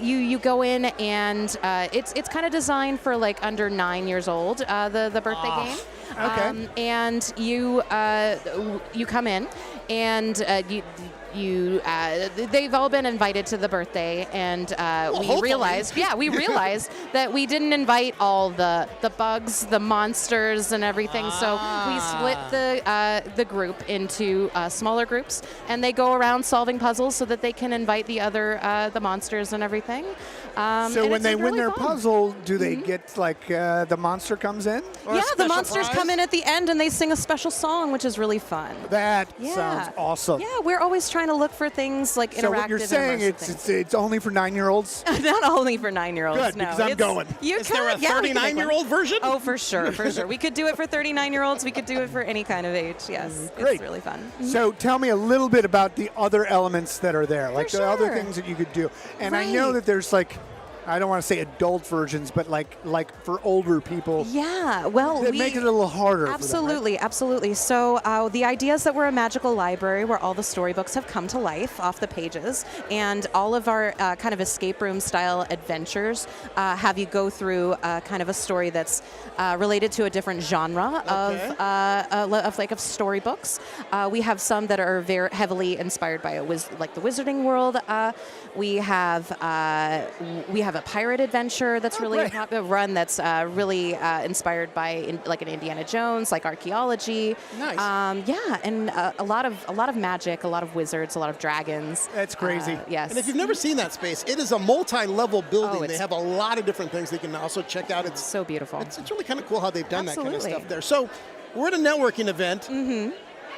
you go in and it's kind of designed for like under 9 years old. The birthday game. Okay. And you come in and they've all been invited to the birthday, and we realized that we didn't invite all the bugs, the monsters, and everything. So we split the group into smaller groups, and they go around solving puzzles so that they can invite the other the monsters and everything. So when they win their puzzle, do they get like the monster comes in? Yeah, the monsters come in at the end and they sing a special song, which is really fun. That sounds awesome. Yeah, we're always trying to look for things like interactive. So what you're saying, it's only for 9-year-olds? Not only for 9-year-olds. Good, no. because I'm going. Is there a 39-year-old version? Oh, for sure. We could do it for 39-year-olds. We could do it for any kind of age. Yes, Great. It's really fun. So tell me a little bit about the other elements that are there, like the other things that you could do. And I know that there's like, I don't want to say adult versions, but like for older people. Yeah, well, that make it a little harder. Absolutely, for them, right? Absolutely. So the idea is that we're a magical library where all the storybooks have come to life off the pages, and all of our kind of escape room style adventures have you go through kind of a story that's related to a different genre of storybooks. We have some that are very heavily inspired by like the Wizarding World. We have a pirate adventure that's really a run that's really inspired by like an Indiana Jones, like archaeology. Nice. And a lot of magic, a lot of wizards, a lot of dragons. That's crazy. Yes. And if you've never seen that space, it is a multi-level building. They have a lot of different things they can also check out. It's so beautiful. It's really kind of cool how they've done that kind of stuff there. So we're at a networking event. Mm-hmm.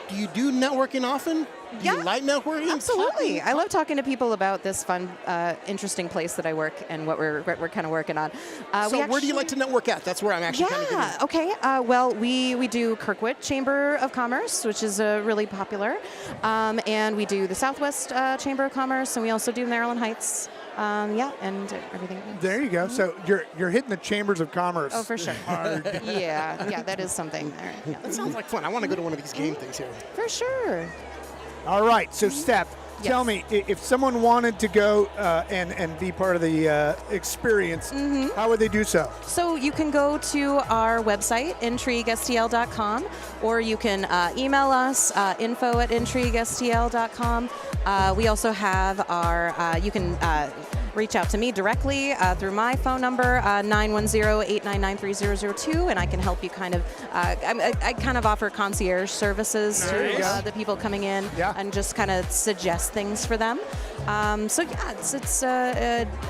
Do you do networking often? Do you like networking? Absolutely. I love talking to people about this fun, interesting place that I work and what we're kind of working on. Where do you like to network at? That's where I'm actually kind of getting. Okay. Well, we do Kirkwood Chamber of Commerce, which is really popular. And we do the Southwest Chamber of Commerce, and we also do Maryland Heights. And everything. There you go. So you're hitting the chambers of commerce. Oh, for sure. Yeah, that is something there. Yeah. That sounds like fun. I want to go to one of these game things here. For sure. All right. So, Steph, tell me, if someone wanted to go and be part of the experience, how would they do so? So you can go to our website, intriguestl.com, or you can email us, info@intriguestl.com. We also have our, you can reach out to me directly through my phone number, 910-899-3002, and I can help you kind of, I kind of offer concierge services to the people coming in and just kind of suggest things for them. So yeah, it's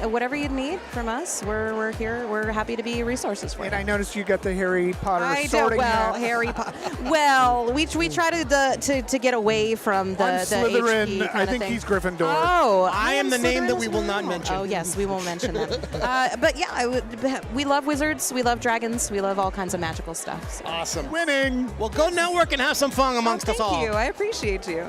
whatever you need from us, we're here. We're happy to be resources for you. And I noticed you got the Harry Potter I do. sorting Well, hat. Harry Potter. Well, we try to get away from the I'm Slytherin. HP I think thing. he's Gryffindor. Oh, I am the name that we Slytherin will as not well. mention. Oh yes, we won't mention that. But yeah, we love wizards. We love dragons. We love all kinds of magical stuff. So. Awesome. Winning. Well, go network and have some fun amongst us all. Thank you. I appreciate you.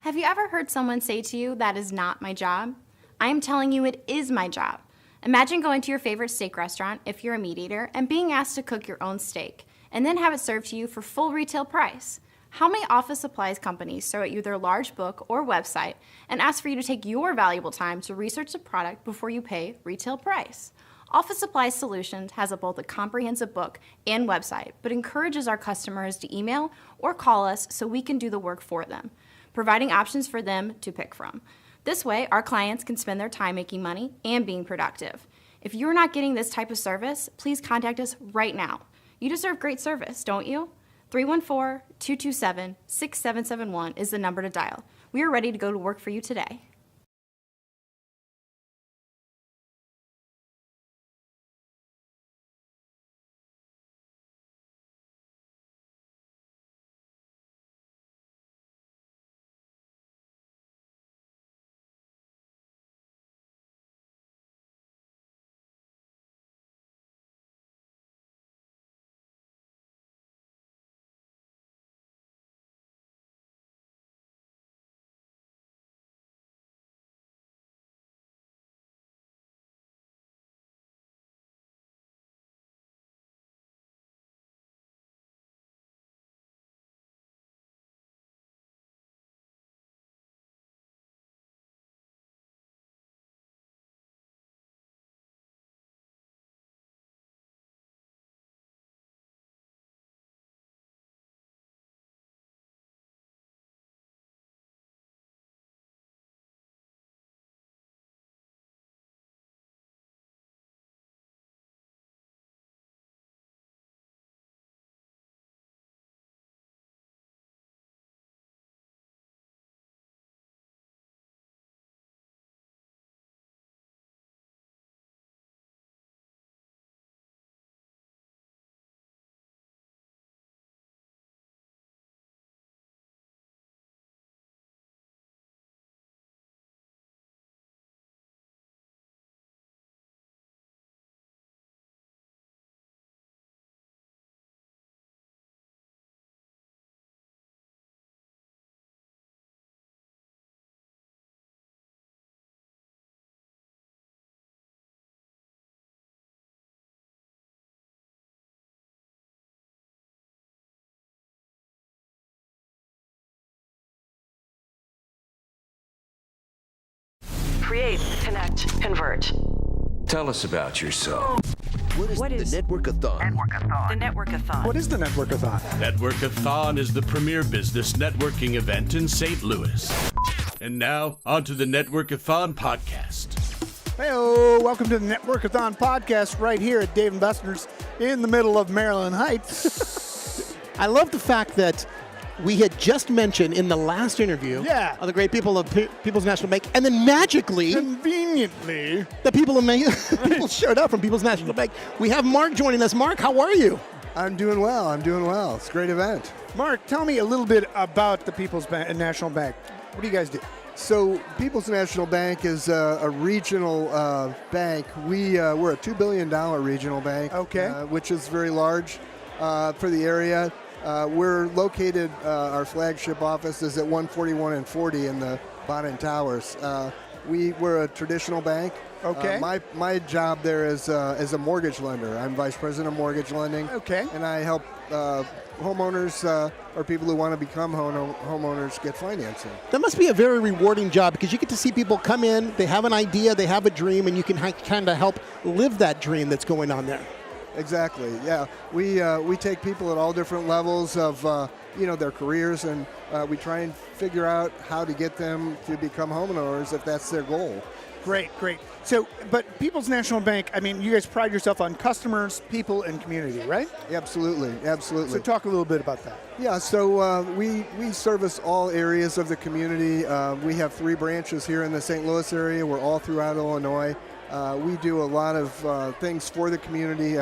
Have you ever heard someone say to you, "That is not my job"? I am telling you it is my job. Imagine going to your favorite steak restaurant, if you're a meat eater, and being asked to cook your own steak, and then have it served to you for full retail price. How many office supplies companies throw at you their large book or website and ask for you to take your valuable time to research the product before you pay retail price? Office Supply Solutions has both a comprehensive book and website, but encourages our customers to email or call us so we can do the work for them, providing options for them to pick from. This way, our clients can spend their time making money and being productive. If you're not getting this type of service, please contact us right now. You deserve great service, don't you? 314-227-6771 is the number to dial. We are ready to go to work for you today. Create, connect, convert. Tell us about yourself. What is the Network-A-Thon? The Network-A-Thon. What is the Network-A-Thon? Network-A-Thon is the premier business networking event in St. Louis. And now, on to the Network-A-Thon podcast. Hey-o, welcome to the Network-A-Thon podcast right here at Dave & Buster's in the middle of Maryland Heights. I love the fact that we had just mentioned in the last interview of the great people of People's National Bank, and then magically, conveniently, the people showed up from People's National Bank. We have Mark joining us. Mark, how are you? I'm doing well. It's a great event. Mark, tell me a little bit about the People's National Bank. What do you guys do? So People's National Bank is a regional bank. We're a $2 billion regional bank, which is very large for the area. We're located, our flagship office is at 141 and 40 in the Bonnet Towers. We're a traditional bank. Okay. My job there is as a mortgage lender. I'm vice president of mortgage lending. Okay. And I help homeowners or people who want to become homeowners get financing. That must be a very rewarding job because you get to see people come in, they have an idea, they have a dream, and you can kind of help live that dream that's going on there. Exactly. Yeah, we take people at all different levels of their careers, and we try and figure out how to get them to become homeowners if that's their goal. Great. So, but People's National Bank, I mean, you guys pride yourself on customers, people, and community, right? Absolutely. So talk a little bit about that. Yeah, so we service all areas of the community. We have 3 branches here in the St. Louis area. We're all throughout Illinois. We do a lot of things for the community,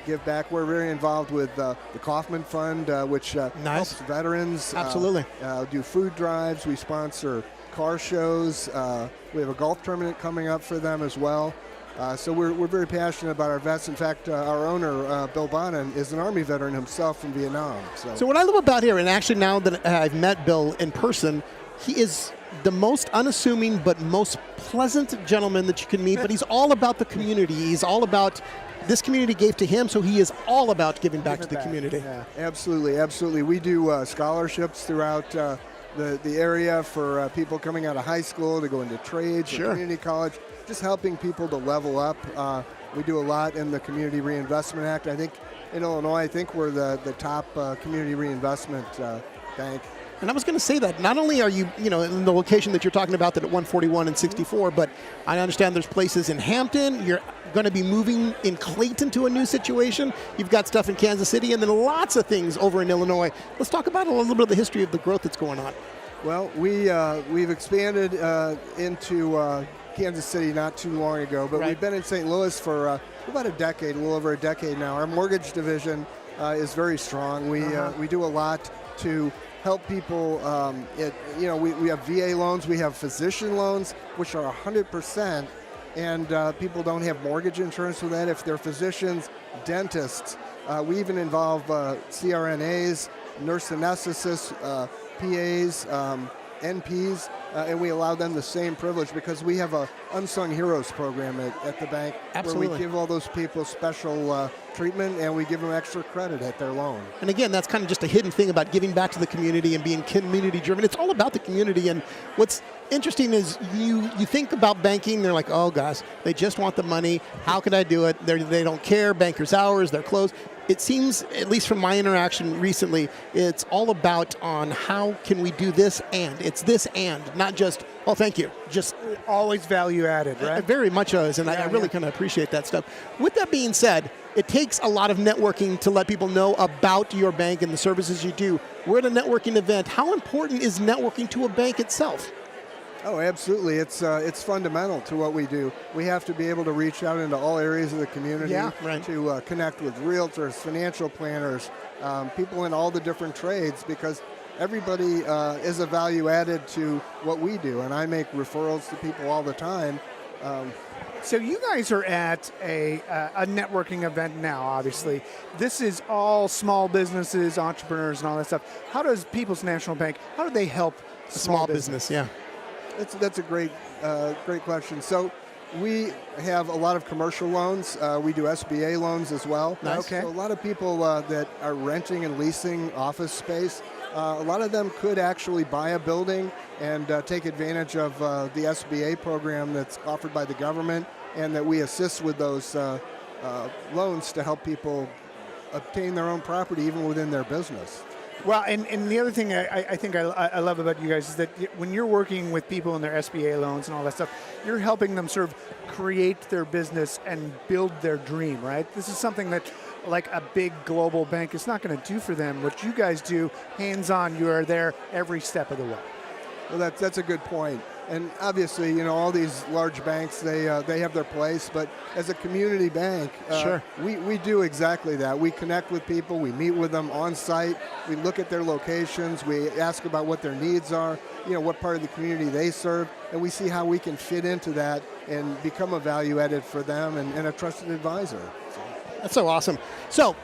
give back. We're very involved with the Kaufman Fund, which helps veterans. Absolutely. Do food drives. We sponsor car shows. We have a golf tournament coming up for them as well. So we're very passionate about our vets. In fact, our owner, Bill Bonin, is an Army veteran himself from Vietnam. So what I love about here, and actually now that I've met Bill in person, he is the most unassuming but most pleasant gentleman that you can meet, but he's all about the community. He's all about this community gave to him, so he is all about giving back to the community. Yeah, absolutely. We do scholarships throughout the area for people coming out of high school to go into trades or community college, just helping people to level up. We do a lot in the Community Reinvestment Act. I think in Illinois, we're the top community reinvestment bank. And I was going to say that not only are you, in the location that you're talking about, that at 141 and 64, but I understand there's places in Hampton. You're going to be moving in Clayton to a new situation. You've got stuff in Kansas City, and then lots of things over in Illinois. Let's talk about a little bit of the history of the growth that's going on. Well, we've expanded into Kansas City not too long ago, but we've been in St. Louis for about a little over a decade now. Our mortgage division is very strong. We do a lot to help people. We have VA loans, we have physician loans, which are 100%, and people don't have mortgage insurance for that. If they're physicians, dentists, we even involve CRNAs, nurse anesthetists, PAs, NPs, and we allow them the same privilege because we have a Unsung Heroes program at the bank. Absolutely. Where we give all those people special treatment and we give them extra credit at their loan. And again, that's kind of just a hidden thing about giving back to the community and being community driven. It's all about the community. And what's interesting is you think about banking, they're like, oh gosh, they just want the money. How could I do it? They don't care. Bankers' hours, they're closed. It seems, at least from my interaction recently, it's all about on how can we do this and. It's this and, not just, oh, thank you. Just always value added, right? Very much is, and I really kind of appreciate that stuff. With that being said, it takes a lot of networking to let people know about your bank and the services you do. We're at a networking event. How important is networking to a bank itself? Oh, absolutely. It's fundamental to what we do. We have to be able to reach out into all areas of the community to connect with realtors, financial planners, people in all the different trades, because everybody is a value added to what we do, and I make referrals to people all the time. So you guys are at a networking event now, obviously. This is all small businesses, entrepreneurs, and all that stuff. How does People's National Bank, how do they help small business? Yeah. That's a great question. So we have a lot of commercial loans. We do SBA loans as well. Nice. Okay. So a lot of people that are renting and leasing office space, a lot of them could actually buy a building and take advantage of the SBA program that's offered by the government, and that we assist with those loans to help people obtain their own property even within their business. Well, and the other thing I think I love about you guys is that when you're working with people in their SBA loans and all that stuff, you're helping them sort of create their business and build their dream, right? This is something that like a big global bank is not going to do for them. What you guys do, hands-on, you are there every step of the way. Well, that's a good point. And obviously, all these large banks, they have their place. But as a community bank, we do exactly that. We connect with people. We meet with them on site. We look at their locations. We ask about what their needs are, what part of the community they serve. And we see how we can fit into that and become a value added for them and a trusted advisor. That's so awesome. So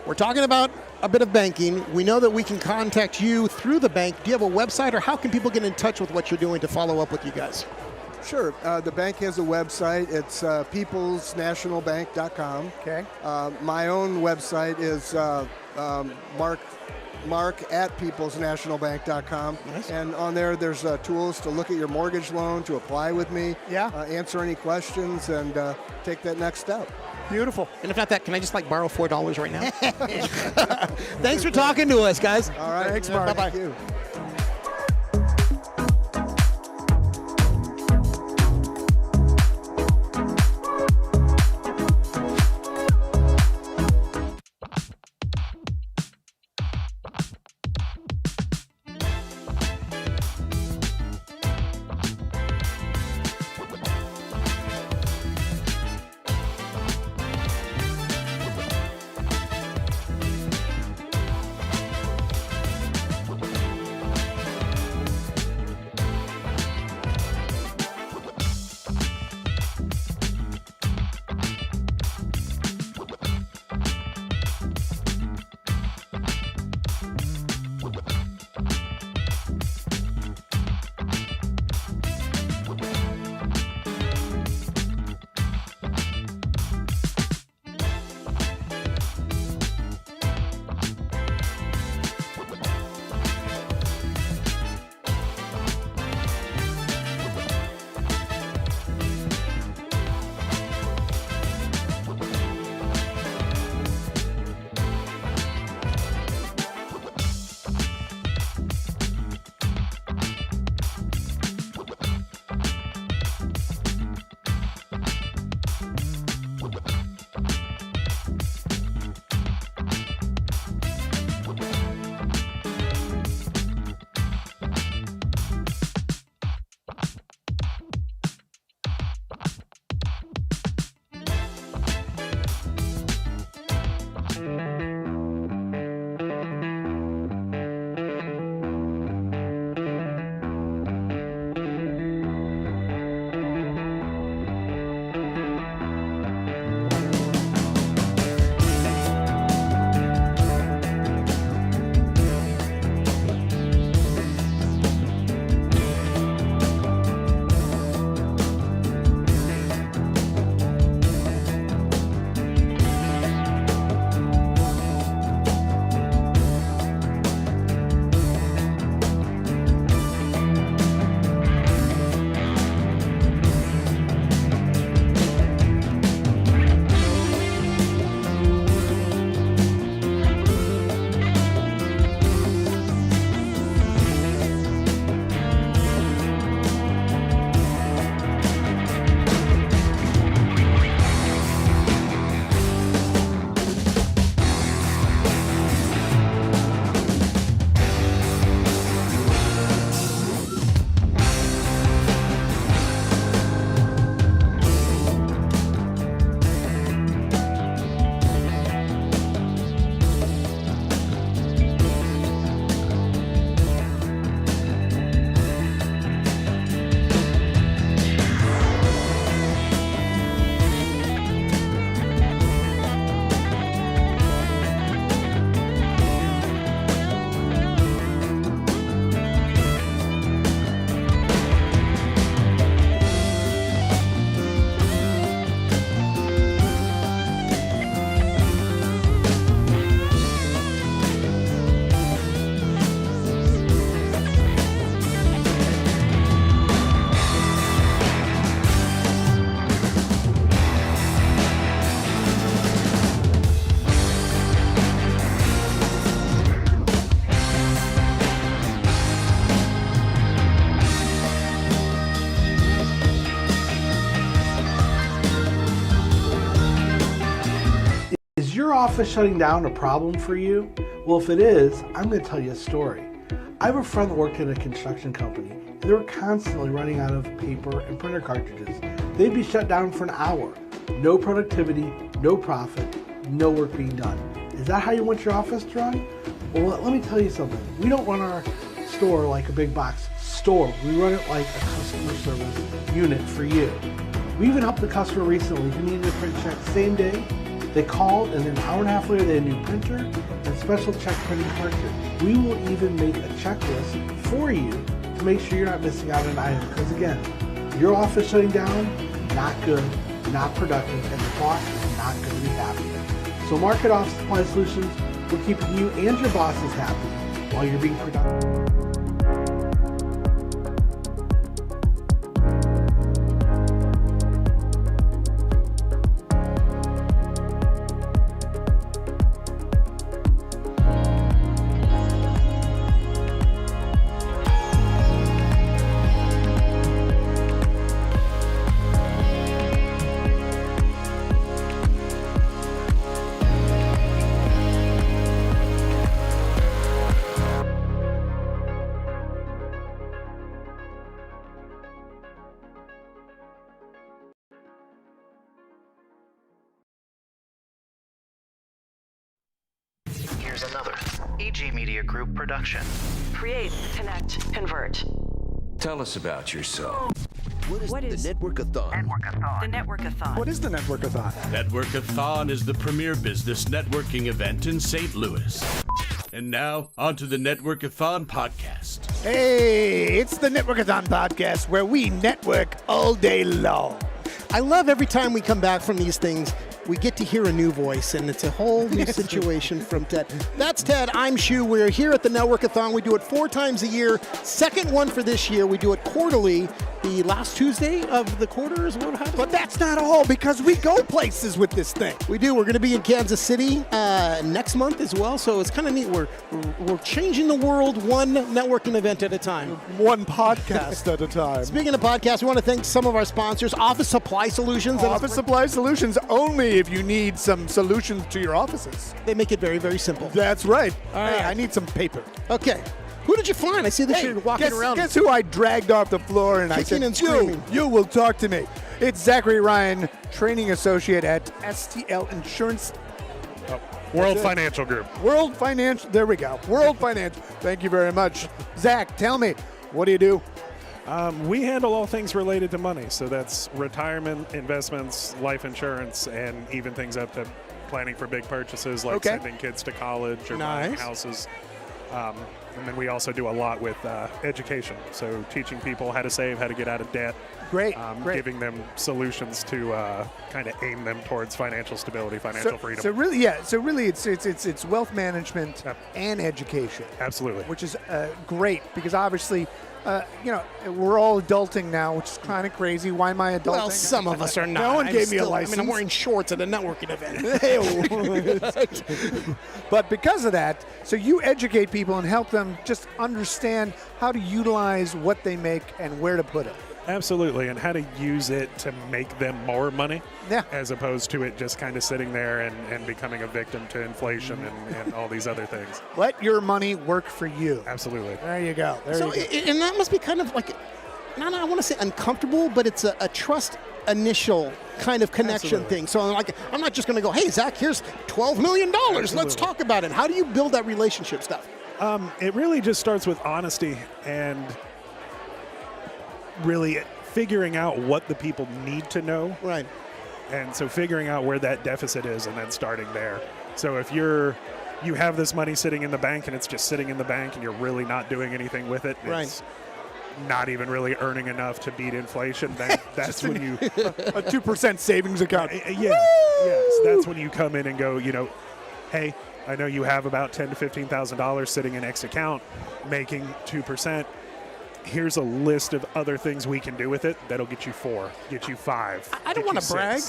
we're talking about a bit of banking. We know that we can contact you through the bank. Do you have a website, or how can people get in touch with what you're doing to follow up with you guys? Sure. The bank has a website. It's peoplesnationalbank.com. Okay. My own website is Mark at peoplesnationalbank.com. Nice. And on there's tools to look at your mortgage loan, to apply with me, yeah, answer any questions, and take that next step. Beautiful. And if not that, can I just borrow $4 right now? Thanks for talking to us, guys. All right. Thanks, Mark. Bye-bye. Thank you. your office shutting down a problem for you? Well, if it is, I'm going to tell you a story. I have a friend that worked in a construction company, and they were constantly running out of paper and printer cartridges. They'd be shut down for an hour. No productivity, no profit, no work being done. Is that how you want your office to run? Well, let me tell you something. We don't run our store like a big box store. We run it like a customer service unit for you. We even helped a customer recently who needed a print check same day. They called, and then an hour and a half later, they had a new printer and special check printing cartridge. We will even make a checklist for you to make sure you're not missing out on an item. Because again, your office shutting down, not good, not productive, and the boss is not going to be happy. So Market Office Supply Solutions will keep you and your bosses happy while you're being productive. AG Media Group production. Create, connect, convert. Tell us about yourself. What is the Network-A-Thon? The Network-A-Thon. What is the Network-A-Thon? Network-A-Thon is the premier business networking event in St. Louis. And now, on to the Network-A-Thon podcast. Hey, it's the Network-A-Thon podcast where we network all day long. I love every time we come back from these things, we get to hear a new voice, and it's a whole new situation from Ted. That's Ted. I'm Shu. We're here at the Network-A-Thon. We do it 4 times a year. Second one for this year. We do it quarterly. The last Tuesday of the quarter is what happens. But that's not all, because we go places with this thing. We do. We're going to be in Kansas City next month as well, so it's kind of neat. We're changing the world one networking event at a time. One podcast at a time. Speaking of podcasts, we want to thank some of our sponsors, Office Supply Solutions. Office Supply Solutions, only if you need some solutions to your offices. They make it very, very simple. That's right. All Hey, right. I need some paper. Okay. Who did you find? I see that you're walking around. Guess who I dragged off the floor and I Kicking said, and screaming. you will talk to me. It's Zachary Ryan, training associate at STL Insurance. World Financial Group. World Financial, there we go. World Financial. Thank you very much. Zach, tell me, what do you do? We handle all things related to money. So that's retirement, investments, life insurance, and even things up to planning for big purchases like sending kids to college or buying houses. And then we also do a lot with education. So teaching people how to save, how to get out of debt. Great. Giving them solutions to kind of aim them towards financial stability, financial freedom. So really, it's wealth management and education. Absolutely. Which is great because obviously, we're all adulting now, which is kind of crazy. Why am I adulting? Well, some of us are not. No one gave me a license. I'm wearing shorts at a networking event. But because of that, so you educate people and help them just understand how to utilize what they make and where to put it. Absolutely, and how to use it to make them more money, yeah, as opposed to it just kind of sitting there and becoming a victim to inflation and all these other things. Let your money work for you. Absolutely. There you go. And that must be kind of like, I want to say uncomfortable, but it's a trust initial kind of connection thing. So I'm not just going to go, hey, Zach, here's $12 million. Let's talk about it. How do you build that relationship stuff? It really just starts with honesty and really figuring out what the people need to know. Right. And so figuring out where that deficit is and then starting there. So if you have this money sitting in the bank and it's just sitting in the bank and you're really not doing anything with it, it's not even really earning enough to beat inflation, then that's when you... a 2% savings account. So that's when you come in and go, hey, I know you have about $10,000 to $15,000 sitting in X account making 2%. Here's a list of other things we can do with it that'll get you 4, get you 5. I don't want to brag,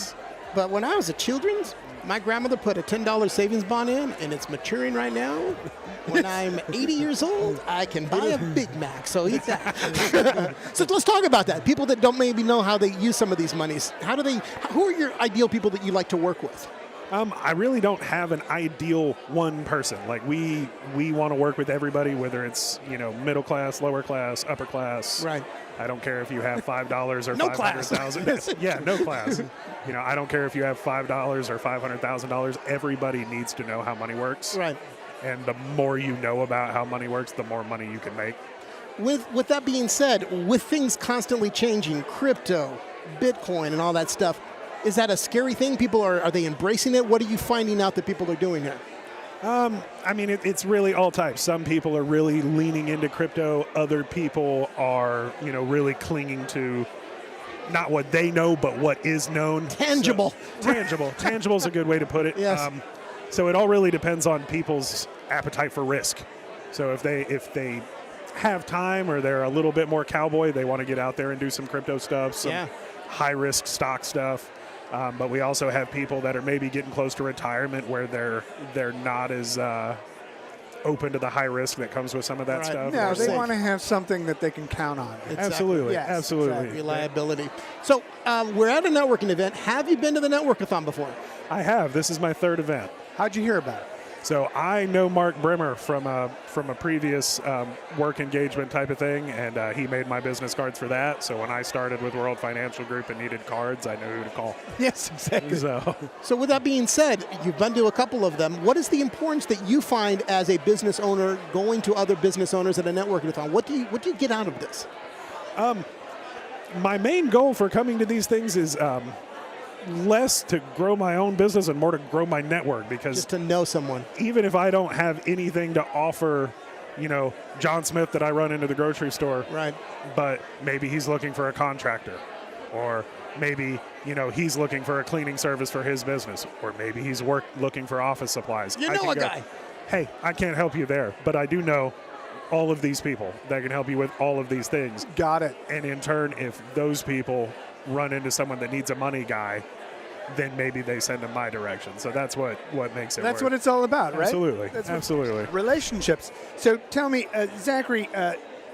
but when I was a children's, my grandmother put a $10 savings bond in, and it's maturing right now. When I'm 80 years old, I can buy a Big Mac. So eat that. So let's talk about that. People that don't maybe know how they use some of these monies. Who are your ideal people that you like to work with? I really don't have an ideal one person. Like we want to work with everybody, whether it's middle class, lower class, upper class. Right. I don't care if you have $5 or No $500,000. Yeah, no class. I don't care if you have $5 or $500,000. Everybody needs to know how money works. Right. And the more you know about how money works, the more money you can make. With that being said, with things constantly changing, crypto, Bitcoin, and all that stuff. Is that a scary thing? People are they embracing it? What are you finding out that people are doing here? It's really all types. Some people are really leaning into crypto. Other people are, really clinging to not what they know, but what is known. Tangible. So, tangible. Tangible is a good way to put it. Yes. So it all really depends on people's appetite for risk. So if they have time or they're a little bit more cowboy, they want to get out there and do some crypto stuff, some high-risk stock stuff. But we also have people that are maybe getting close to retirement where they're not as open to the high risk that comes with some of that stuff. Yeah, they want to have something that they can count on. Exactly. Absolutely, yes, absolutely. Exactly. Reliability. So we're at a networking event. Have you been to the Network-A-Thon before? I have. This is my 3rd event. How'd you hear about it? So I know Mark Brimmer from a previous work engagement type of thing, and he made my business cards for that. So when I started with World Financial Group and needed cards, I knew who to call. Yes, exactly. So with that being said, you've been to a couple of them. What is the importance that you find as a business owner going to other business owners at a network-a-thon? What do you get out of this? My main goal for coming to these things is less to grow my own business and more to grow my network, because just to know someone. Even if I don't have anything to offer, John Smith that I run into the grocery store, right? But maybe he's looking for a contractor, or maybe he's looking for a cleaning service for his business, or maybe he's looking for office supplies. You know a guy. Hey, I can't help you there, but I do know all of these people that can help you with all of these things. Got it. And in turn, if those people run into someone that needs a money guy, then maybe they send them my direction. So that's what makes it That's work. what it's all about, right? Absolutely. That's Absolutely. Relationships. So tell me, Zachary,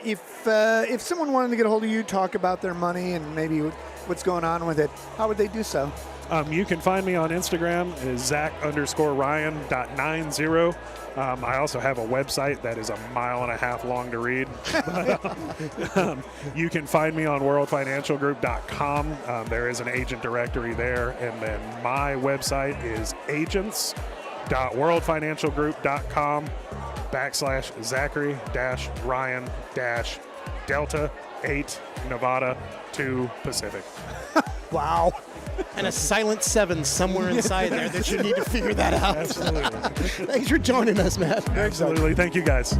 if someone wanted to get a hold of you, talk about their money and maybe what's going on with it, how would they do so? You can find me on Instagram as Zach_Ryan.90. I also have a website that is 1.5 miles long to read. You can find me on worldfinancialgroup.com. There is an agent directory there. And then my website is agents.worldfinancialgroup.com/Zachary-Ryan-Delta 8 Nevada 2 Pacific. Wow. And a silent 7 somewhere inside there that you need to figure that out. Absolutely. Thanks for joining us, Matt. Absolutely. Thank you, guys.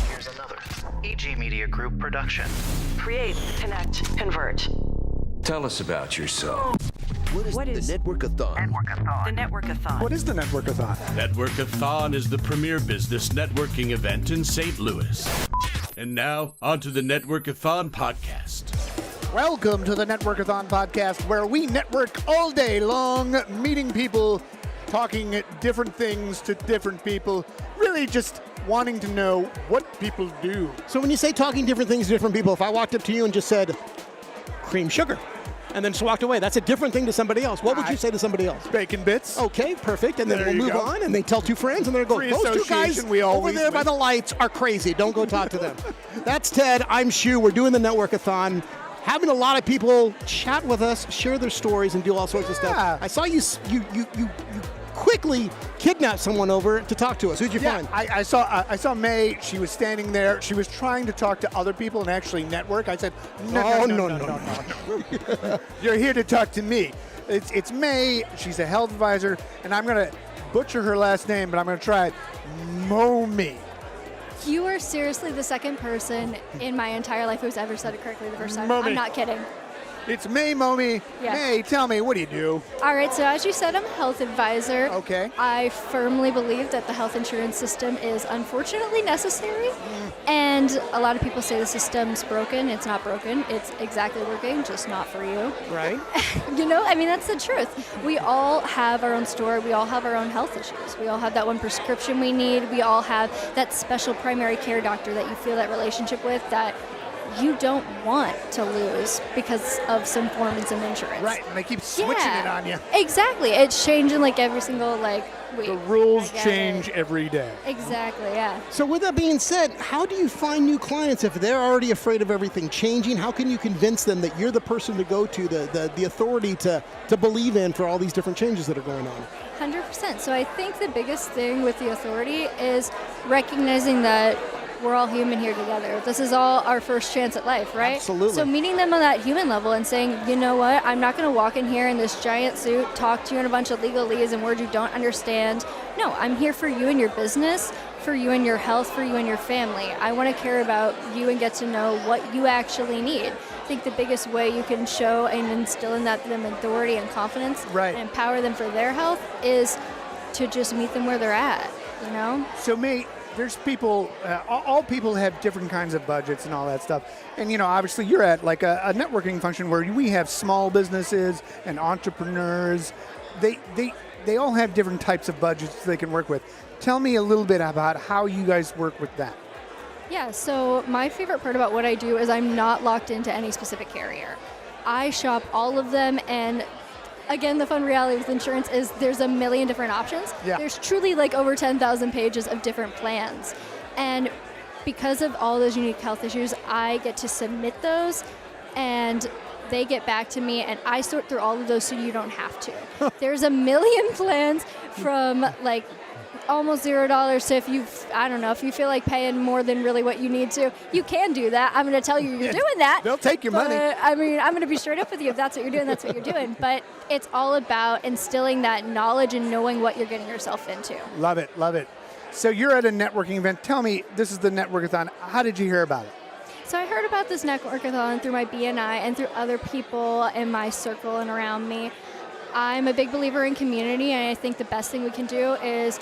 Here's another AG Media Group production. Create, connect, convert. Tell us about yourself. What is the Network-A-Thon? The Network-A-Thon. What is the Network-A-Thon? Network-A-Thon is the premier business networking event in St. Louis. And now, on to the Network-A-Thon podcast. Welcome to the Network-A-Thon podcast, where we network all day long, meeting people, talking different things to different people, really just wanting to know what people do. So when you say talking different things to different people, if I walked up to you and just said, cream sugar, and then just walked away, that's a different thing to somebody else. What would you say to somebody else? Bacon bits. Okay, perfect. And then There we'll you move go. on, and they tell two friends, and they're going, Free those two guys association we over always there by win. the lights are crazy. Don't go talk to them. That's Ted. I'm Shu. We're doing the Network-A-Thon. Having a lot of people chat with us, share their stories, and do all sorts of stuff. I saw you quickly kidnap someone over to talk to us. Who'd you find? I saw May. She was standing there. She was trying to talk to other people and actually network. I said, no. You're here to talk to me. It's May. She's a health advisor, and I'm going to butcher her last name, but I'm going to try it. Momi. You are seriously the second person in my entire life who's ever said it correctly the first time. Momi. I'm not kidding. It's May, Momi. Yeah. May, tell me, what do you do? All right, so as you said, I'm a health advisor. Okay. I firmly believe that the health insurance system is unfortunately necessary. And a lot of people say the system's broken. It's not broken. It's exactly working, just not for you. Right. That's the truth. We all have our own story. We all have our own health issues. We all have that one prescription we need. We all have that special primary care doctor that you feel that relationship with that you don't want to lose because of some form of some insurance. Right, and they keep switching it on you. Exactly. It's changing like every single week. The rules change every day. Exactly, yeah. So with that being said, how do you find new clients if they're already afraid of everything changing? How can you convince them that you're the person to go to, the authority to believe in for all these different changes that are going on? 100%. So I think the biggest thing with the authority is recognizing that we're all human here together. This is all our first chance at life, right? Absolutely. So meeting them on that human level and saying, you know what, I'm not going to walk in here in this giant suit, talk to you in a bunch of legalese and words you don't understand. No, I'm here for you and your business, for you and your health, for you and your family. I want to care about you and get to know what you actually need. I think the biggest way you can show and instill in them authority and confidence and empower them for their health is to just meet them where they're at, you know? So, May, there's people, all people have different kinds of budgets and all that stuff. And, obviously you're at like a networking function where we have small businesses and entrepreneurs. They all have different types of budgets they can work with. Tell me a little bit about how you guys work with that. Yeah, so my favorite part about what I do is I'm not locked into any specific carrier. I shop all of them, and again, the fun reality with insurance is there's a million different options. Yeah. There's truly like over 10,000 pages of different plans. And because of all those unique health issues, I get to submit those, and they get back to me, and I sort through all of those so you don't have to. There's a million plans from like almost $0 to if you feel like paying more than really what you need to, you can do that. I'm going to tell you you're doing that. They'll take your money. I'm going to be straight up with you. If that's what you're doing, that's what you're doing. But it's all about instilling that knowledge and knowing what you're getting yourself into. Love it, love it. So you're at a networking event. Tell me, this is the Network-A-Thon. How did you hear about it? So I heard about this Network-A-Thon through my BNI and through other people in my circle and around me. I'm a big believer in community, and I think the best thing we can do is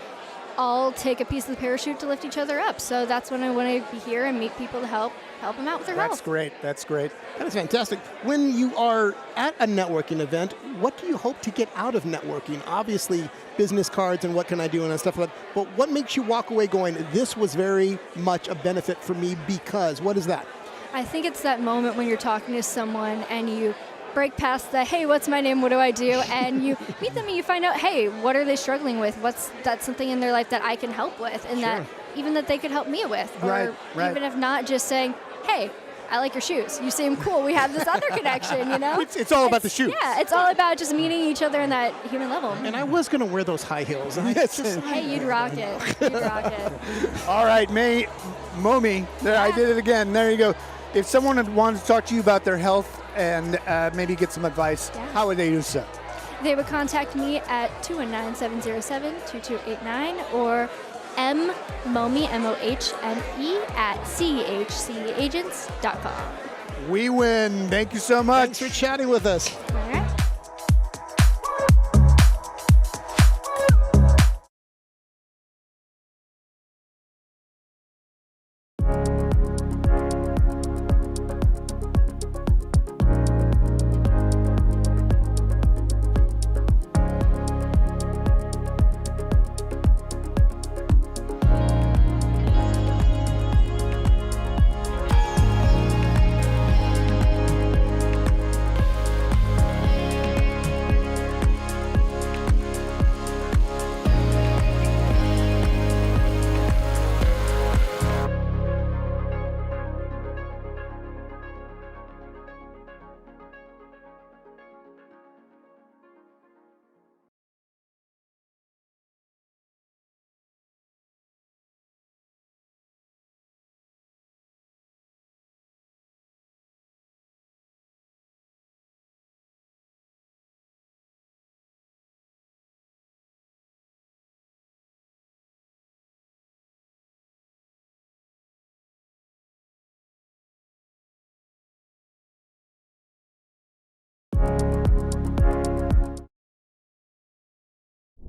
all take a piece of the parachute to lift each other up. So that's when I want to be here and meet people to help them out with their health. That's great. That's great. That is fantastic. When you are at a networking event, what do you hope to get out of networking? Obviously, business cards and what can I do and stuff like that. But what makes you walk away going, this was very much a benefit for me because? What is that? I think it's that moment when you're talking to someone and you break past the, hey, what's my name, what do I do? And you meet them and you find out, hey, what are they struggling with? That's something in their life that I can help with, and that even that they could help me with. Or even if not, just saying, hey, I like your shoes. You seem cool. We have this other connection, you know? It's all about the shoes. Yeah, it's all about just meeting each other in that human level. And I was going to wear those high heels. Hey, you'd rock it. You'd rock it. All right, Momi, there, I did it again. There you go. If someone had wanted to talk to you about their health and maybe get some advice, how would they do so? They would contact me at 219-707-2289 or mmohme, M-O-H-M-E, at chcagents.com. We win. Thank you so much. Thanks for chatting with us. All right.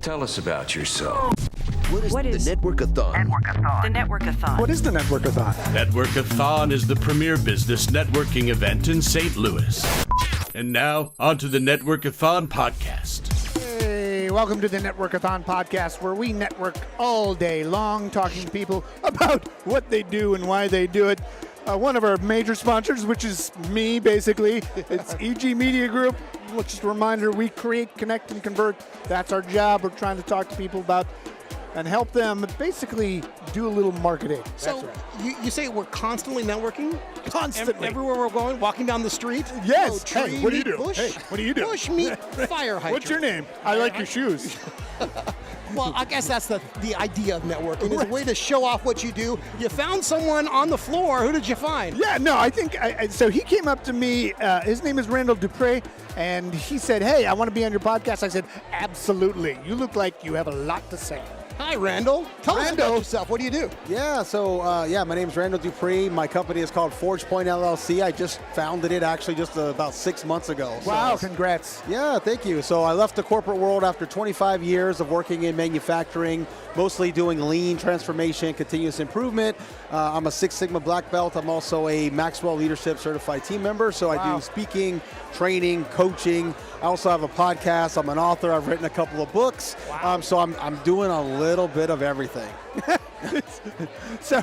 Tell us about yourself. What is the Network-A-Thon? The Network-A-Thon. What is the Network-A-Thon? Network-A-Thon is the premier business networking event in St. Louis. And now, on to the Network-A-Thon podcast. Hey, welcome to the Network-A-Thon podcast, where we network all day long, talking to people about what they do and why they do it. One of our major sponsors, which is me, basically, it's EG Media Group. Just a reminder, we create, connect, and convert. That's our job. We're trying to talk to people about and help them basically do a little marketing. So you say we're constantly networking? Constantly. Everywhere we're going, walking down the street? Yes. Tree, Hey, what do you do? Bush, Hey, what do you do? Bush meet fire hydrant. What's your name? I like your shoes. Well, I guess that's the idea of networking. It's a way to show off what you do. You found someone on the floor. Who did you find? Yeah, no, I think, so he came up to me, his name is Randall Dupre, and he said, hey, I want to be on your podcast. I said, absolutely. You look like you have a lot to say. Hi, Randall. Tell us about yourself. What do you do? Yeah, so my name's Randall Dupree. My company is called Forge Point LLC. I just founded it actually just about 6 months ago. Wow, so, congrats. Yeah, thank you. So I left the corporate world after 25 years of working in manufacturing, mostly doing lean transformation, continuous improvement. I'm a Six Sigma black belt. I'm also a Maxwell Leadership Certified team member. So I do speaking, training, coaching. I also have a podcast. I'm an author. I've written a couple of books. So I'm doing a little bit of everything. So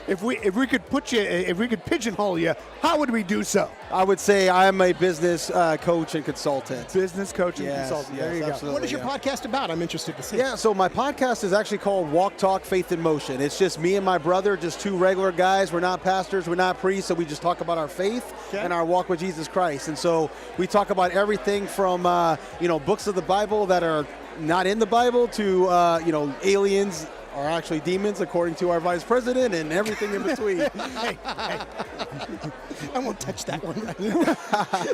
if we could pigeonhole you, how would we do so? I would say I'm a business coach and consultant. Business coach and consultant. There you go. Absolutely, What is your podcast about? I'm interested to see. Yeah, so my podcast is actually called Walk, Talk, Faith in Motion. It's just me and my brother, just two regular guys. We're not pastors, we're not priests, so we just talk about our faith and our walk with Jesus Christ. And so we talk about everything from books of the Bible that are not in the Bible to aliens are actually demons, according to our vice president, and everything in between. hey. I won't touch that one.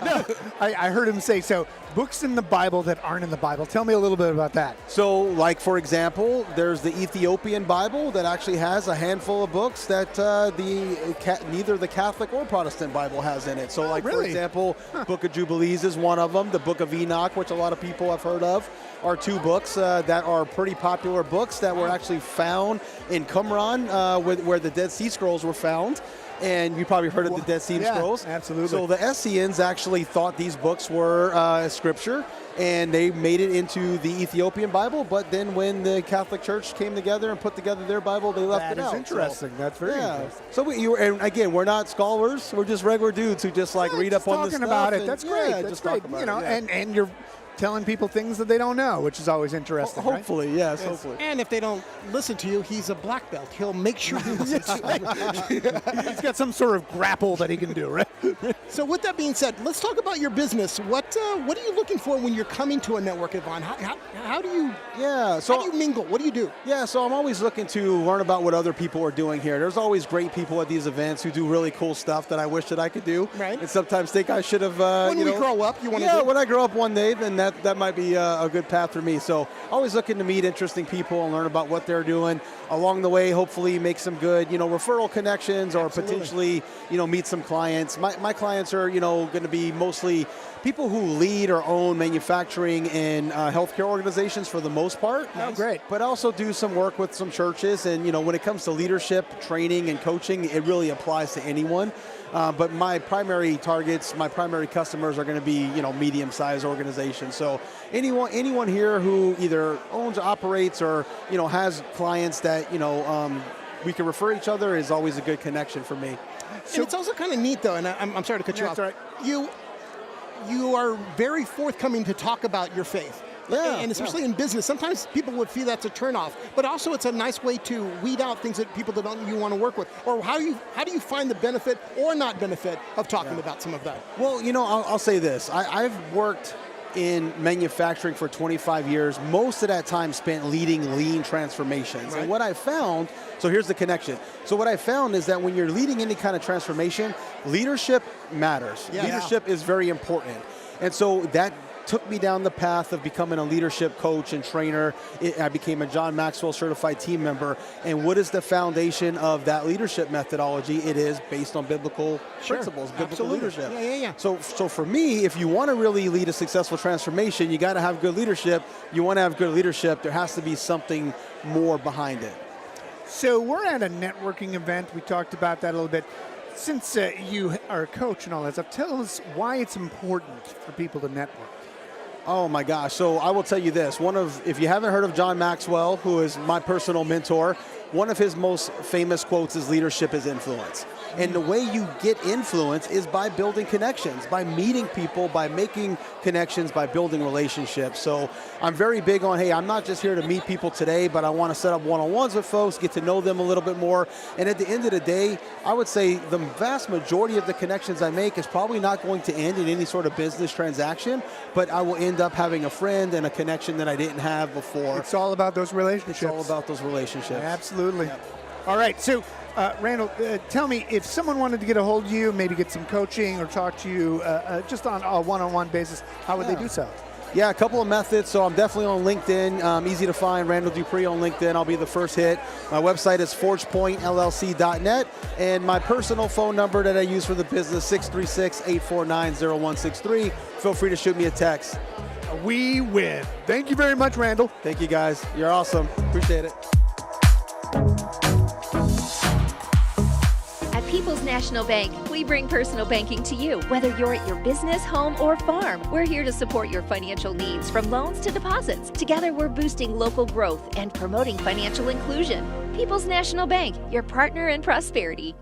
No, I heard him say, so books in the Bible that aren't in the Bible. Tell me a little bit about that. So, like, for example, there's the Ethiopian Bible that actually has a handful of books that neither the Catholic or Protestant Bible has in it. So, for example, Book of Jubilees is one of them. The Book of Enoch, which a lot of people have heard of, are two books that are pretty popular books that were actually found in Qumran, where the Dead Sea Scrolls were found. And you probably heard of the Dead Sea Scrolls. Absolutely. So the Essenes actually thought these books were scripture, and they made it into the Ethiopian Bible. But then when the Catholic Church came together and put together their Bible, they left it out. That is interesting. That's very interesting. So and again, we're not scholars. We're just regular dudes who just read up on this stuff. Talking about it. That's great. Yeah, That's great. And you're telling people things that they don't know, which is always interesting. Hopefully, right? yes, hopefully. And if they don't listen to you, he's a black belt. He'll make sure he listens to you. He's got some sort of grapple that he can do, right? So with that being said, let's talk about your business. What are you looking for when you're coming to a Network-A-Thon? How do you how do you mingle? What do you do? Yeah, so I'm always looking to learn about what other people are doing here. There's always great people at these events who do really cool stuff that I wish that I could do. Right. And sometimes think I should have. When we grow up, you want to do? Yeah, when I grow up one day, then that might be a good path for me. So always looking to meet interesting people and learn about what they're doing. Along the way, hopefully make some good, referral connections or potentially, meet some clients. My clients are, going to be mostly people who lead or own manufacturing and healthcare organizations for the most part. Oh, great. But also do some work with some churches. And, when it comes to leadership, training, and coaching, it really applies to anyone. But my primary targets, my primary customers are going to be, medium-sized organizations. So anyone here who either owns, operates, or, has clients that, we can refer each other is always a good connection for me. And it's also kind of neat, though, and I'm sorry to cut you off. Right. You are very forthcoming to talk about your faith. Yeah, and especially in business, sometimes people would feel that's a turnoff. But also, it's a nice way to weed out things that people don't you want to work with. Or how do you find the benefit or not benefit of talking about some of that? Well, I'll say this: I've worked in manufacturing for 25 years. Most of that time spent leading lean transformations. Right. And what I found, so here's the connection. So what I found is that when you're leading any kind of transformation, leadership matters. Yeah. Leadership is very important. And so that took me down the path of becoming a leadership coach and trainer. I became a John Maxwell certified team member. And what is the foundation of that leadership methodology? It is based on biblical principles, biblical leadership. Yeah. So for me, if you want to really lead a successful transformation, you got to have good leadership. You want to have good leadership, there has to be something more behind it. So we're at a networking event. We talked about that a little bit. Since you are a coach and all that stuff, tell us why it's important for people to network. Oh my gosh. So I will tell you this. If you haven't heard of John Maxwell, who is my personal mentor, one of his most famous quotes is leadership is influence. And the way you get influence is by building connections, by meeting people, by making connections, by building relationships. So I'm very big on, hey, I'm not just here to meet people today, but I want to set up one-on-ones with folks, get to know them a little bit more. And at the end of the day, I would say the vast majority of the connections I make is probably not going to end in any sort of business transaction, but I will end up having a friend and a connection that I didn't have before. It's all about those relationships. It's all about those relationships. Absolutely. Yep. All right, so Randall, tell me, if someone wanted to get a hold of you, maybe get some coaching or talk to you just on a one-on-one basis, how would they do so? Yeah, a couple of methods. So I'm definitely on LinkedIn. Easy to find, Randall Dupree on LinkedIn. I'll be the first hit. My website is forgepointllc.net. And my personal phone number that I use for the business, 636-849-0163. Feel free to shoot me a text. We win. Thank you very much, Randall. Thank you, guys. You're awesome. Appreciate it. At People's National Bank, we bring personal banking to you. Whether you're at your business, home, or farm, we're here to support your financial needs from loans to deposits. Together, we're boosting local growth and promoting financial inclusion. People's National Bank, your partner in prosperity.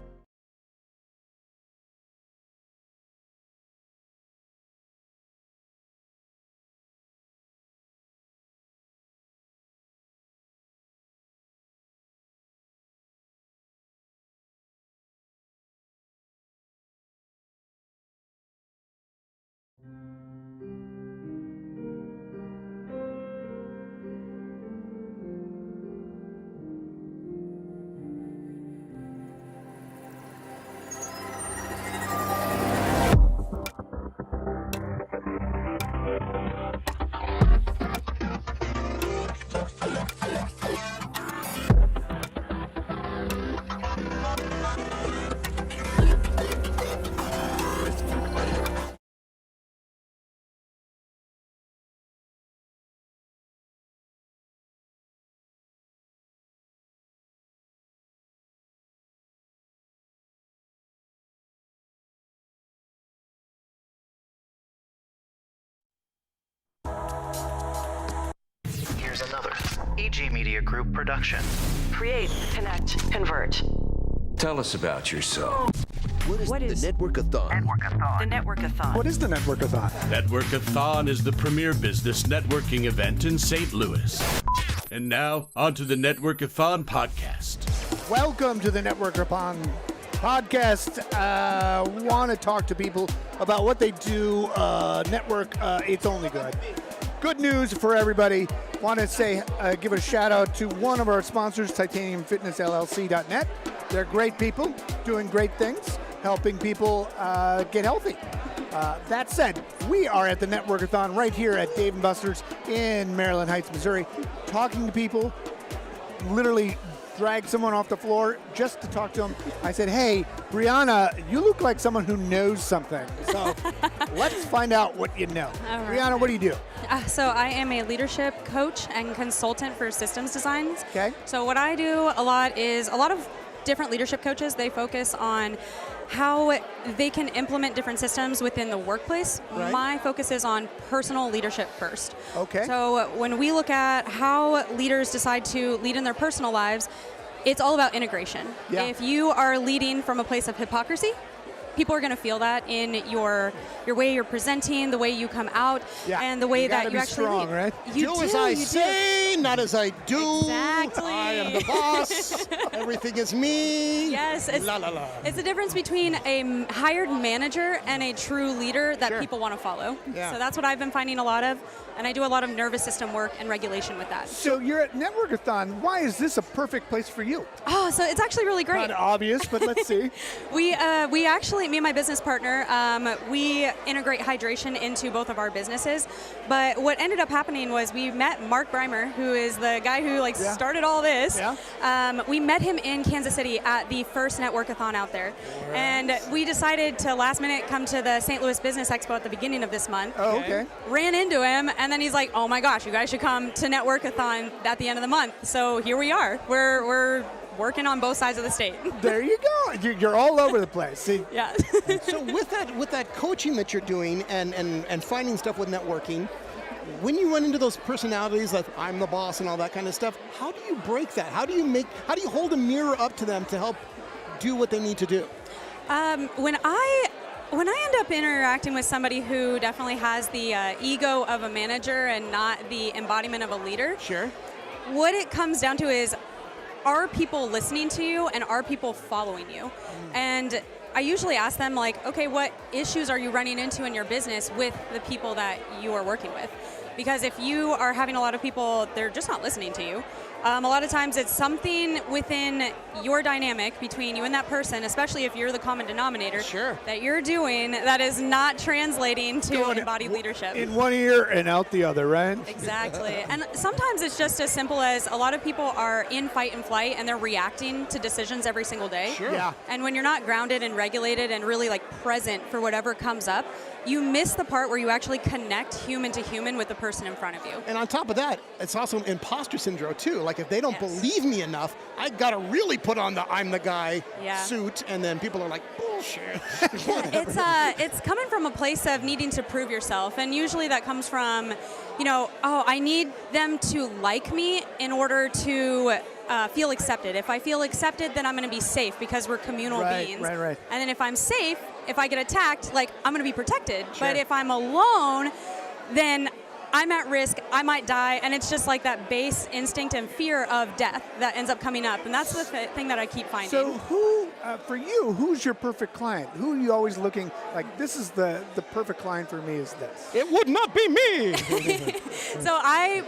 Here's another AG Media Group production. Create, connect, convert. Tell us about yourself. What is the Network-A-Thon? The Network-A-Thon. What is the Network-A-Thon? Network-A-Thon is the premier business networking event in St. Louis. And now, on to the Network-A-Thon podcast. Welcome to the Network-A-Thon podcast. Want to talk to people about what they do. Network, it's only good. Good news for everybody. Want to say, give a shout out to one of our sponsors, TitaniumFitnessLLC.net. They're great people doing great things, helping people get healthy. That said, we are at the Network-A-Thon right here at Dave & Buster's in Maryland Heights, Missouri, talking to people, literally drag someone off the floor just to talk to them. I said, hey, Brianna, you look like someone who knows something. So let's find out what you know. All right. Brianna, what do you do? So I am a leadership coach and consultant for systems designs. Okay. So what I do a lot of different leadership coaches, they focus on how they can implement different systems within the workplace. Right. My focus is on personal leadership first. Okay. So when we look at how leaders decide to lead in their personal lives, it's all about integration. Yeah. If you are leading from a place of hypocrisy, people are going to feel that in your way you're presenting, the way you come out, and the way that you actually strong, lead. right? You do as I say, not as I do. Exactly. I am the boss. Everything is me. Yes. La, la, la. It's the difference between a hired manager and a true leader that people want to follow. Yeah. So that's what I've been finding a lot of. And I do a lot of nervous system work and regulation with that. So you're at Network-A-Thon. Why is this a perfect place for you? Oh, so it's actually really great. Not obvious, but let's see. We actually, me and my business partner, we integrate hydration into both of our businesses. But what ended up happening was we met Mark Breimer, who is the guy who started all this. Yeah. We met him in Kansas City at the first Network-A-Thon out there. Right. And we decided to last minute come to the St. Louis Business Expo at the beginning of this month. Oh, okay. Ran into him, and then he's like, oh my gosh, you guys should come to Network-A-Thon at the end of the month. So here we are. We're working on both sides of the state. There you go. You're all over the place. See? Yeah. So with that coaching that you're doing and finding stuff with networking, when you run into those personalities like I'm the boss and all that kind of stuff, how do you break that? How do you hold a mirror up to them to help do what they need to do? When I end up interacting with somebody who definitely has the ego of a manager and not the embodiment of a leader, sure. What it comes down to is, are people listening to you and are people following you? And I usually ask them like, okay, what issues are you running into in your business with the people that you are working with? Because if you are having a lot of people, they're just not listening to you. A lot of times it's something within your dynamic between you and that person, especially if you're the common denominator, that you're doing that is not translating to embodied leadership. In one ear and out the other, right? Exactly. And sometimes it's just as simple as a lot of people are in fight and flight and they're reacting to decisions every single day. Sure. Yeah. And when you're not grounded and regulated and really present for whatever comes up, you miss the part where you actually connect human to human with the person in front of you. And on top of that, it's also imposter syndrome too. Like if they don't believe me enough, I gotta really put on the I'm the guy suit, and then people are like, bullshit. It's coming from a place of needing to prove yourself, and usually that comes from, I need them to like me in order to feel accepted. If I feel accepted, then I'm going to be safe because we're communal beings. Right. And then if I'm safe, if I get attacked, I'm going to be protected. Sure. But if I'm alone, then I'm at risk, I might die, and it's just like that base instinct and fear of death that ends up coming up, and that's the thing that I keep finding. So for you, who's your perfect client? Who are you always looking, this is the perfect client for me is this? It would not be me! So I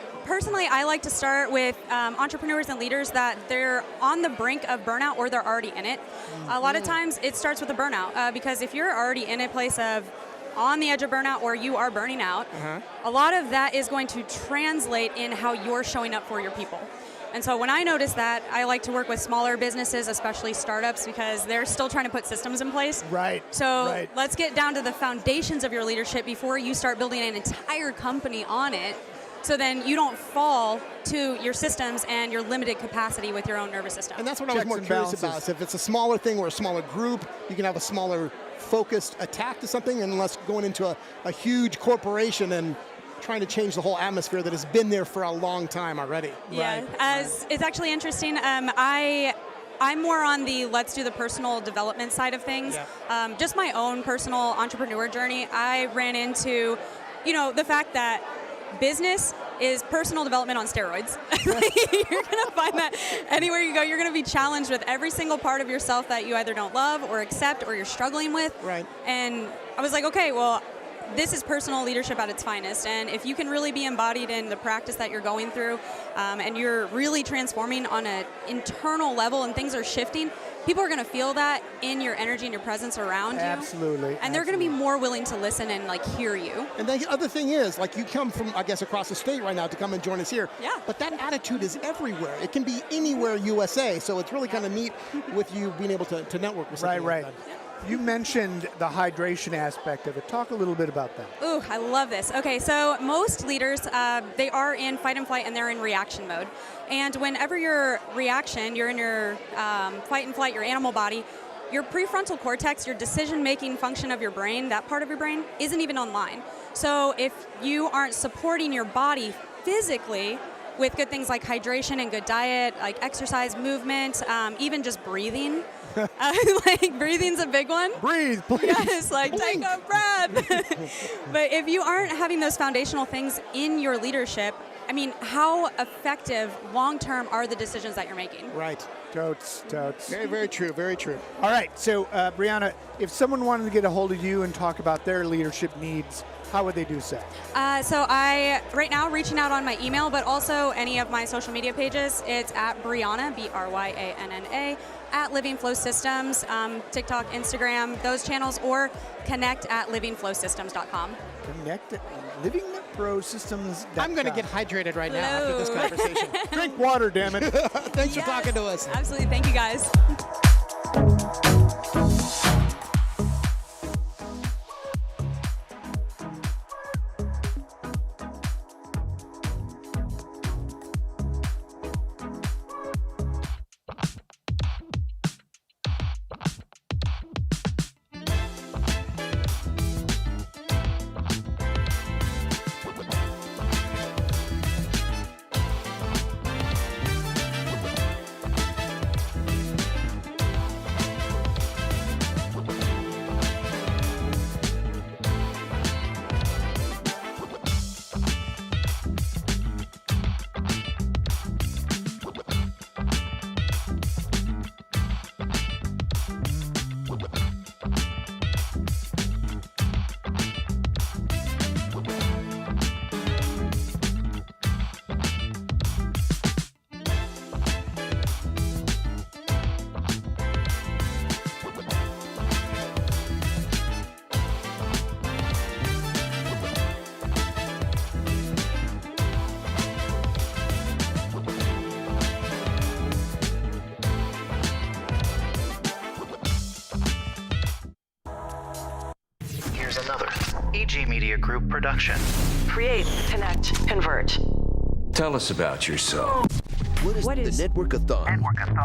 like to start with entrepreneurs and leaders that they're on the brink of burnout or they're already in it. Mm-hmm. A lot of times it starts with a burnout because if you're already in a place of on the edge of burnout or you are burning out, a lot of that is going to translate in how you're showing up for your people. And so when I notice that, I like to work with smaller businesses, especially startups, because they're still trying to put systems in place. Right. So let's get down to the foundations of your leadership before you start building an entire company on it. So then you don't fall to your systems and your limited capacity with your own nervous system. And that's what I was more curious about. So if it's a smaller thing or a smaller group, you can have a smaller focused attack to something, unless going into a huge corporation and trying to change the whole atmosphere that has been there for a long time already. Yeah, it's actually interesting. I'm more on the let's do the personal development side of things. Yeah. Just my own personal entrepreneur journey, I ran into, the fact that business is personal development on steroids. You're going to find that anywhere you go. You're going to be challenged with every single part of yourself that you either don't love or accept or you're struggling with. Right. And I was like, okay, well, this is personal leadership at its finest. And if you can really be embodied in the practice that you're going through and you're really transforming on an internal level and things are shifting, people are going to feel that in your energy and your presence around you. Absolutely. And they're going to be more willing to listen and hear you. And the other thing is, you come from, I guess, across the state right now to come and join us here. Yeah. But that attitude is everywhere. It can be anywhere USA. So it's really kind of neat with you being able to network with something like that. You mentioned the hydration aspect of it. Talk a little bit about that. Ooh, I love this. Okay, so most leaders, they are in fight and flight and they're in reaction mode. And whenever you're reaction, you're in your fight and flight, your animal body, your prefrontal cortex, your decision-making function of your brain, that part of your brain, isn't even online. So if you aren't supporting your body physically with good things like hydration and good diet, like exercise, movement, even just breathing, breathing's a big one. Breathe, please. Yes, take a breath. But if you aren't having those foundational things in your leadership, how effective long-term are the decisions that you're making? Right. Totes. Very, very true. Very true. All right. So, Brianna, if someone wanted to get a hold of you and talk about their leadership needs, how would they do so? So I, right now, reaching out on my email, but also any of my social media pages. It's at Brianna, Bryanna, at Living Flow Systems, TikTok, Instagram, those channels, or connect at livingflowsystems.com. Connect at livingflowsystems.com. I'm going to get hydrated right now after this conversation. Drink water, damn it. Thanks for talking to us. Absolutely. Thank you, guys. Here's another AG Media Group production. Create, connect, convert. Tell us about yourself. What is the Network-A-Thon?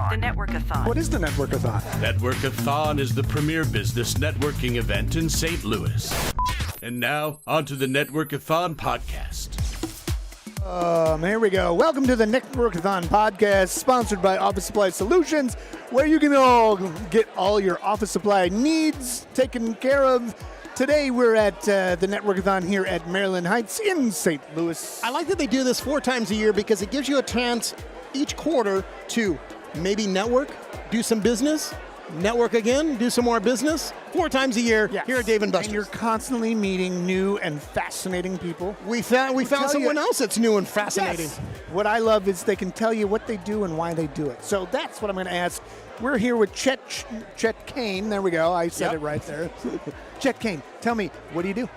The Network-A-Thon. What is the Network-A-Thon? Network-A-Thon is the premier business networking event in St. Louis. And now, on to the Network-A-Thon podcast. Here we go. Welcome to the Network-A-Thon podcast, sponsored by Office Supply Solutions, where you can all get all your office supply needs taken care of. Today we're at the Network-A-Thon here at Maryland Heights in St. Louis. I like that they do this 4 times a year because it gives you a chance each quarter to maybe network, do some business, network again, do some more business. 4 times a year here at Dave & Buster's. And you're constantly meeting new and fascinating people. We found someone else that's new and fascinating. Yes. What I love is they can tell you what they do and why they do it. So that's what I'm going to ask. We're here with Chet Kane. There we go. I said it right there. Chet Kane, tell me, what do you do?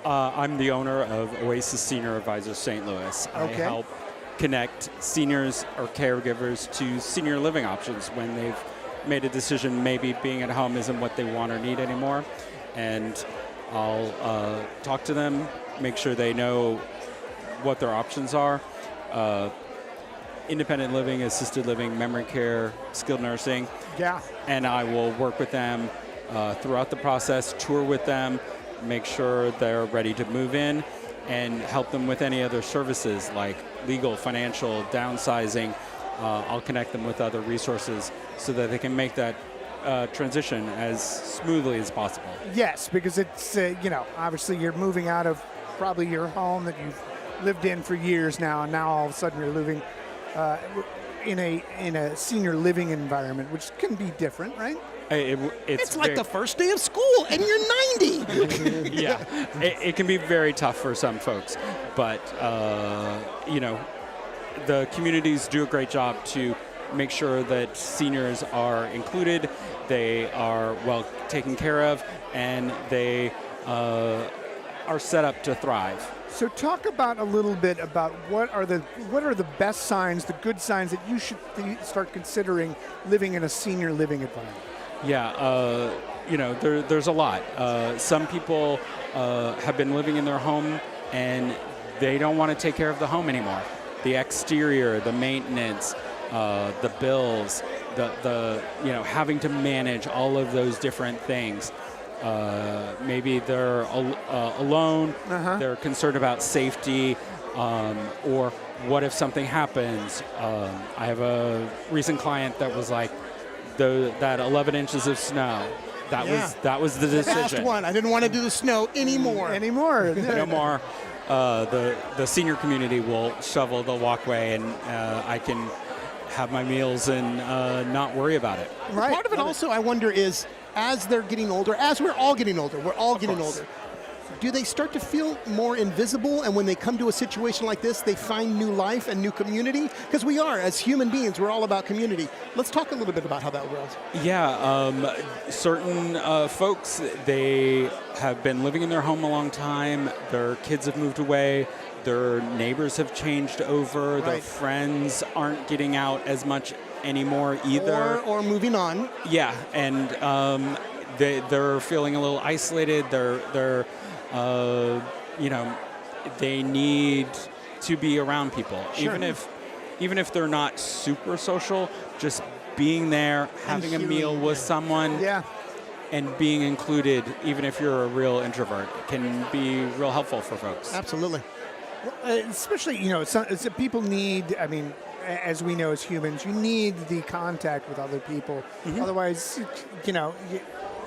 I'm the owner of Oasis Senior Advisors St. Louis. I help connect seniors or caregivers to senior living options when they've made a decision maybe being at home isn't what they want or need anymore. And I'll talk to them, make sure they know what their options are. Independent living, assisted living, memory care, skilled nursing. Yeah. And I will work with them throughout the process, tour with them, make sure they're ready to move in, and help them with any other services like legal, financial, downsizing. I'll connect them with other resources so that they can make that transition as smoothly as possible. Yes, because it's, obviously you're moving out of probably your home that you've lived in for years now, and now all of a sudden you're living in a senior living environment, which can be different, right? It's like the first day of school, and you're 90. Yeah, it can be very tough for some folks, but the communities do a great job to make sure that seniors are included, they are well taken care of, and they are set up to thrive. So talk about a little bit about what are the best signs, the good signs that you should start considering living in a senior living environment. Yeah, there's a lot. Some people have been living in their home and they don't want to take care of the home anymore. The exterior, the maintenance, the bills, the having to manage all of those different things. Maybe they're alone, they're concerned about safety, or what if something happens? I have a recent client that was like, that 11 inches of snow, that was the decision. Last one, I didn't want to do the snow anymore. No more. The senior community will shovel the walkway, and I can have my meals and not worry about it. Right. Part of it also, I wonder, is as they're getting older, as we're all getting older, do they start to feel more invisible? And when they come to a situation like this, they find new life and new community? Because we are, as human beings, we're all about community. Let's talk a little bit about how that works. Yeah, certain folks, they have been living in their home a long time. Their kids have moved away. Their neighbors have changed over. Their friends aren't getting out as much anymore either. Or moving on. Yeah, and they're feeling a little isolated. They're they need to be around people, Sure. even if they're not super social. Just being there, having a meal with someone, and being included, even if you're a real introvert, can be real helpful for folks. Absolutely. Especially, people need, I mean, as we know as humans, you need the contact with other people. Otherwise,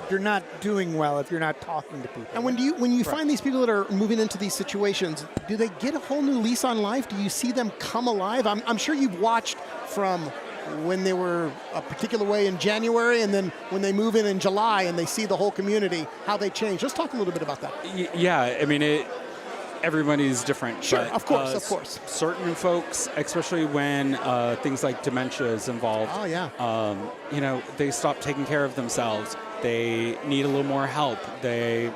you're not doing well if you're not talking to people. And when you find these people that are moving into these situations, do they get a whole new lease on life? Do you see them come alive? I'm sure you've watched from when they were a particular way in January, and then when they move in July and they see the whole community, how they change. Let's talk a little bit about that. Yeah, I mean, everybody's different. Sure, but, of course. Certain folks, especially when things like dementia is involved, they stop taking care of themselves. They need a little more help. They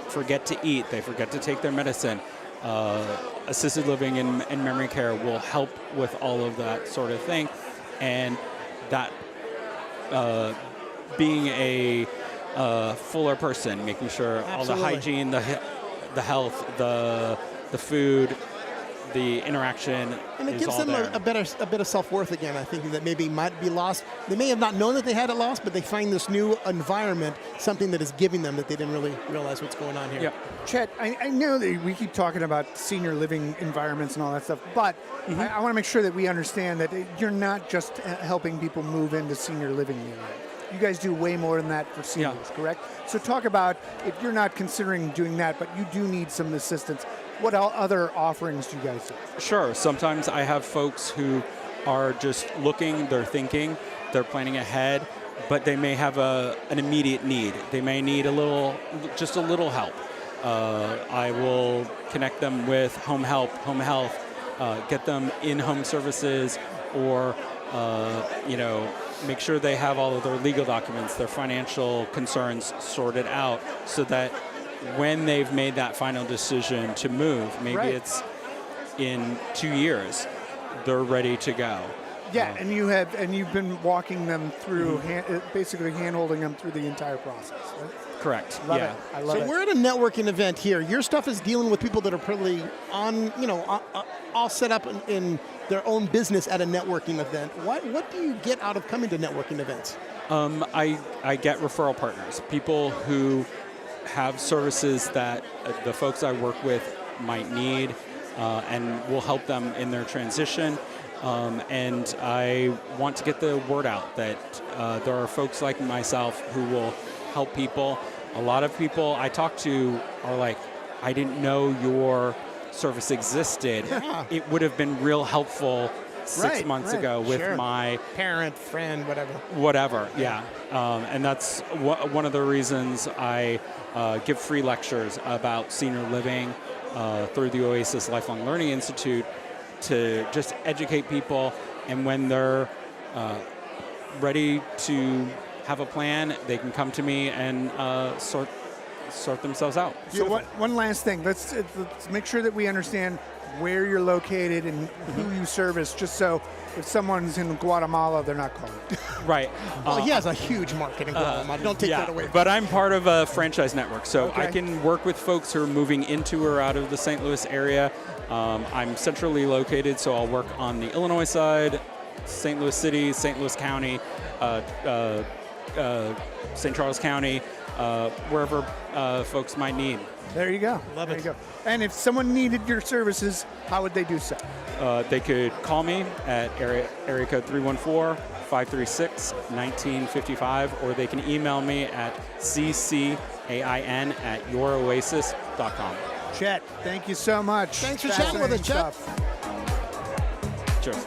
forget to eat. They forget to take their medicine. Assisted living and memory care will help with all of that sort of thing. And that being a fuller person, making sure all the hygiene, the health, the food, the interaction, and it is gives all them there. a bit of self-worth again. I think that maybe might be lost. They may have not known that they had it lost, but they find this new environment something that is giving them that they didn't really realize what's going on here. Yeah. Chet, I know that we keep talking about senior living environments and all that stuff, but I want to make sure that we understand that you're not just helping people move into senior living units. You guys do way more than that for seniors, correct? So talk about, if you're not considering doing that, but you do need some assistance, what other offerings do you guys do? Sure. Sometimes I have folks who are just looking, they're thinking, they're planning ahead, but they may have an immediate need. They may need just a little help. I will connect them with home health, get them in-home services, or make sure they have all of their legal documents, their financial concerns sorted out, so that when they've made that final decision to move, maybe it's in 2 years, they're ready to go. Yeah, and you've been walking them through, basically hand-holding them through the entire process, right? Correct. Love it. I love it. So we're at a networking event here. Your stuff is dealing with people that are probably all set up in their own business at a networking event. What do you get out of coming to networking events? I get referral partners, people who have services that the folks I work with might need, and will help them in their transition. And I want to get the word out that there are folks like myself who will help people. A lot of people I talk to are like, I didn't know your service existed. Yeah. It would have been real helpful 6 months ago with my parent, friend, whatever. Yeah. And that's one of the reasons I give free lectures about senior living through the Oasis Lifelong Learning Institute, to just educate people. And when they're ready to have a plan, they can come to me and sort themselves out. So one last thing. Let's make sure that we understand where you're located and who you service, just so if someone's in Guatemala, they're not calling. Right. Well, he has a huge market in Guatemala. Don't take that away. But I'm part of a franchise network, so Okay. I can work with folks who are moving into or out of the St. Louis area. I'm centrally located, so I'll work on the Illinois side, St. Louis City, St. Louis County, St. Charles County, wherever folks might need. There you go. Love there it. you go. And if someone needed your services, how would they do so? They could call me at area code 314-536-1955, or they can email me at ccain@youroasis.com. Chet, thank you so much. Thanks for chatting with us, Chet. Cheers.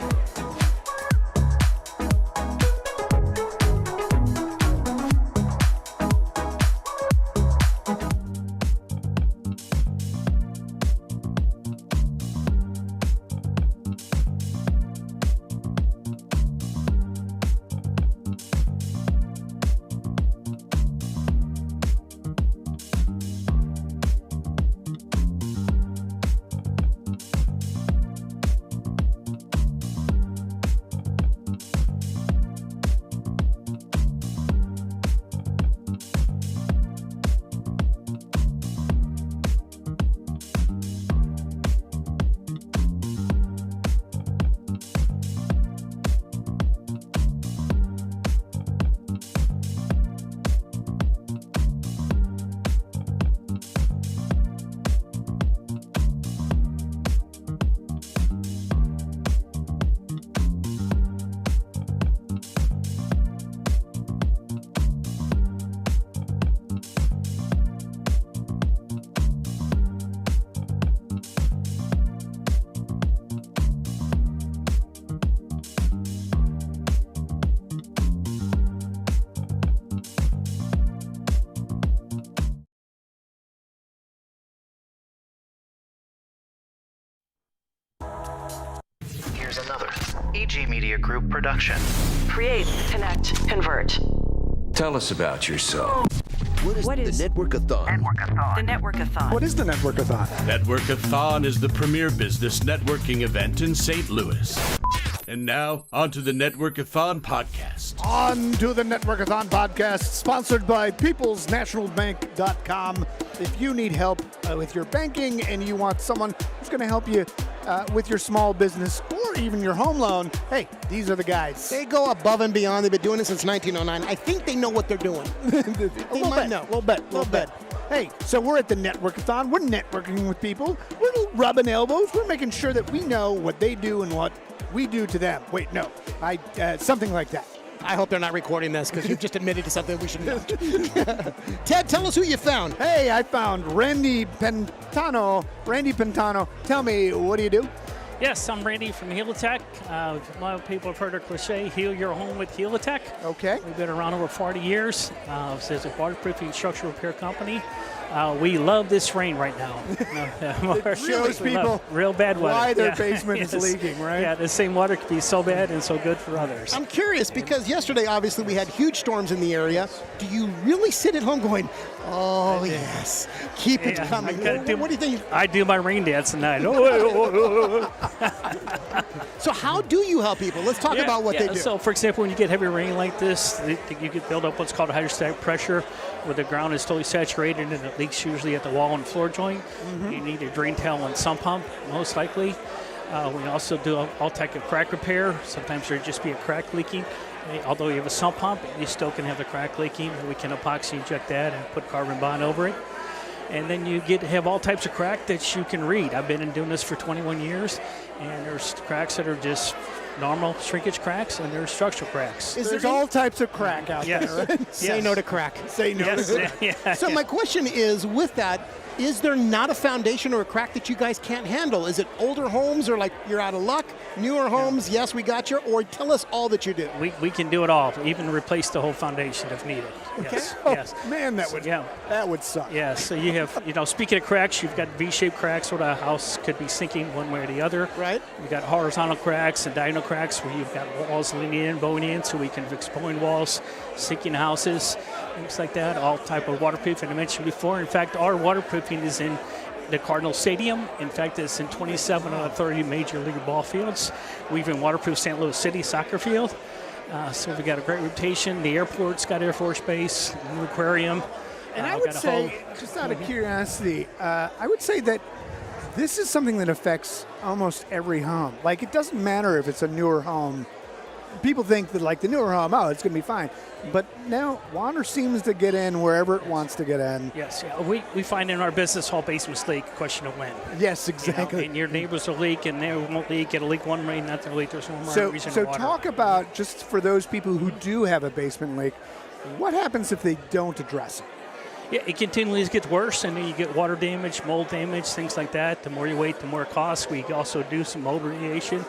Here's another EG Media Group production. Create, connect, convert. Tell us about yourself. What is the Network-A-Thon? The Network-A-Thon. What is the Network-A-Thon? Network-A-Thon is the premier business networking event in St. Louis. And now, on to the Network-A-Thon podcast. On to the Network-A-Thon podcast, sponsored by peoplesnationalbank.com. If you need help with your banking and you want someone who's going to help you with your small business or even your home loan, hey, these are the guys. They go above and beyond. They've been doing it since 1909. I think they know what they're doing. A little bit. Hey, so we're at the Network-A-Thon. We're networking with people. We're rubbing elbows. We're making sure that we know what they do and what we do to them. Wait, no, something like that. I hope they're not recording this because you've just admitted to something we should know. Ted, tell us who you found. Hey, I found Randy Pentano. Randy Pentano, tell me, what do you do? Yes, I'm Randy from Helitech. A lot of people have heard our cliche, heal your home with Helitech. Okay. We've been around over 40 years. It's a waterproofing structural repair company. We love this rain right now. It shows people real bad weather. Why their basement is leaking, right? Yeah, the same water can be so bad and so good for others. I'm curious because yesterday, obviously, we had huge storms in the area. Do you really sit at home going, oh, yes, keep it coming? What do you think? I do my rain dance tonight. So how do you help people? Let's talk about what they do. So, for example, when you get heavy rain like this, you get build up what's called hydrostatic pressure, where the ground is totally saturated and it leaks usually at the wall and floor joint. Mm-hmm. You need a drain towel and sump pump, most likely. We also do all type of crack repair. Sometimes there just be a crack leaking. Although you have a sump pump, you still can have the crack leaking. We can epoxy inject that and put carbon bond over it. And then you have all types of crack that you can read. I've been doing this for 21 years, and there's cracks that are just normal shrinkage cracks, and there's structural cracks. There's all types of crack out there. Right? Say no to crack. Say no to crack. So my question is, with that, is there not a foundation or a crack that you guys can't handle? Is it older homes or like you're out of luck? Newer homes, yes, we got you. Or tell us all that you do. We can do it all, even replace the whole foundation if needed. Okay. Yes. Oh, yes. Man, that would suck. Yeah, so you have, speaking of cracks, you've got V-shaped cracks where the house could be sinking one way or the other. Right. You've got horizontal cracks and diagonal cracks where you've got walls leaning in, bowing in, so we can fix bowing walls, sinking houses, things like that, all type of waterproofing I mentioned before. In fact, our waterproofing is in the Cardinal Stadium. In fact, it's in 27 out of 30 major league ball fields. We even waterproofed St. Louis City soccer field. So we got a great reputation. The airport's got Air Force Base, new aquarium. And I would say, just out of curiosity, I would say that this is something that affects almost every home. Like, it doesn't matter if it's a newer home. People think that, like, the newer home, it's going to be fine. But now water seems to get in wherever it wants to get in. Yes, yeah. We find in our business all basements leak, question of when. Yes, exactly. And your neighbors will leak, and they won't leak. It'll leak one way, not to leak. There's one more reason So water. talk about, just for those people who do have a basement leak, what happens if they don't address it? Yeah, it continually gets worse, and then you get water damage, mold damage, things like that. The more you wait, the more it costs. We also do some mold remediation.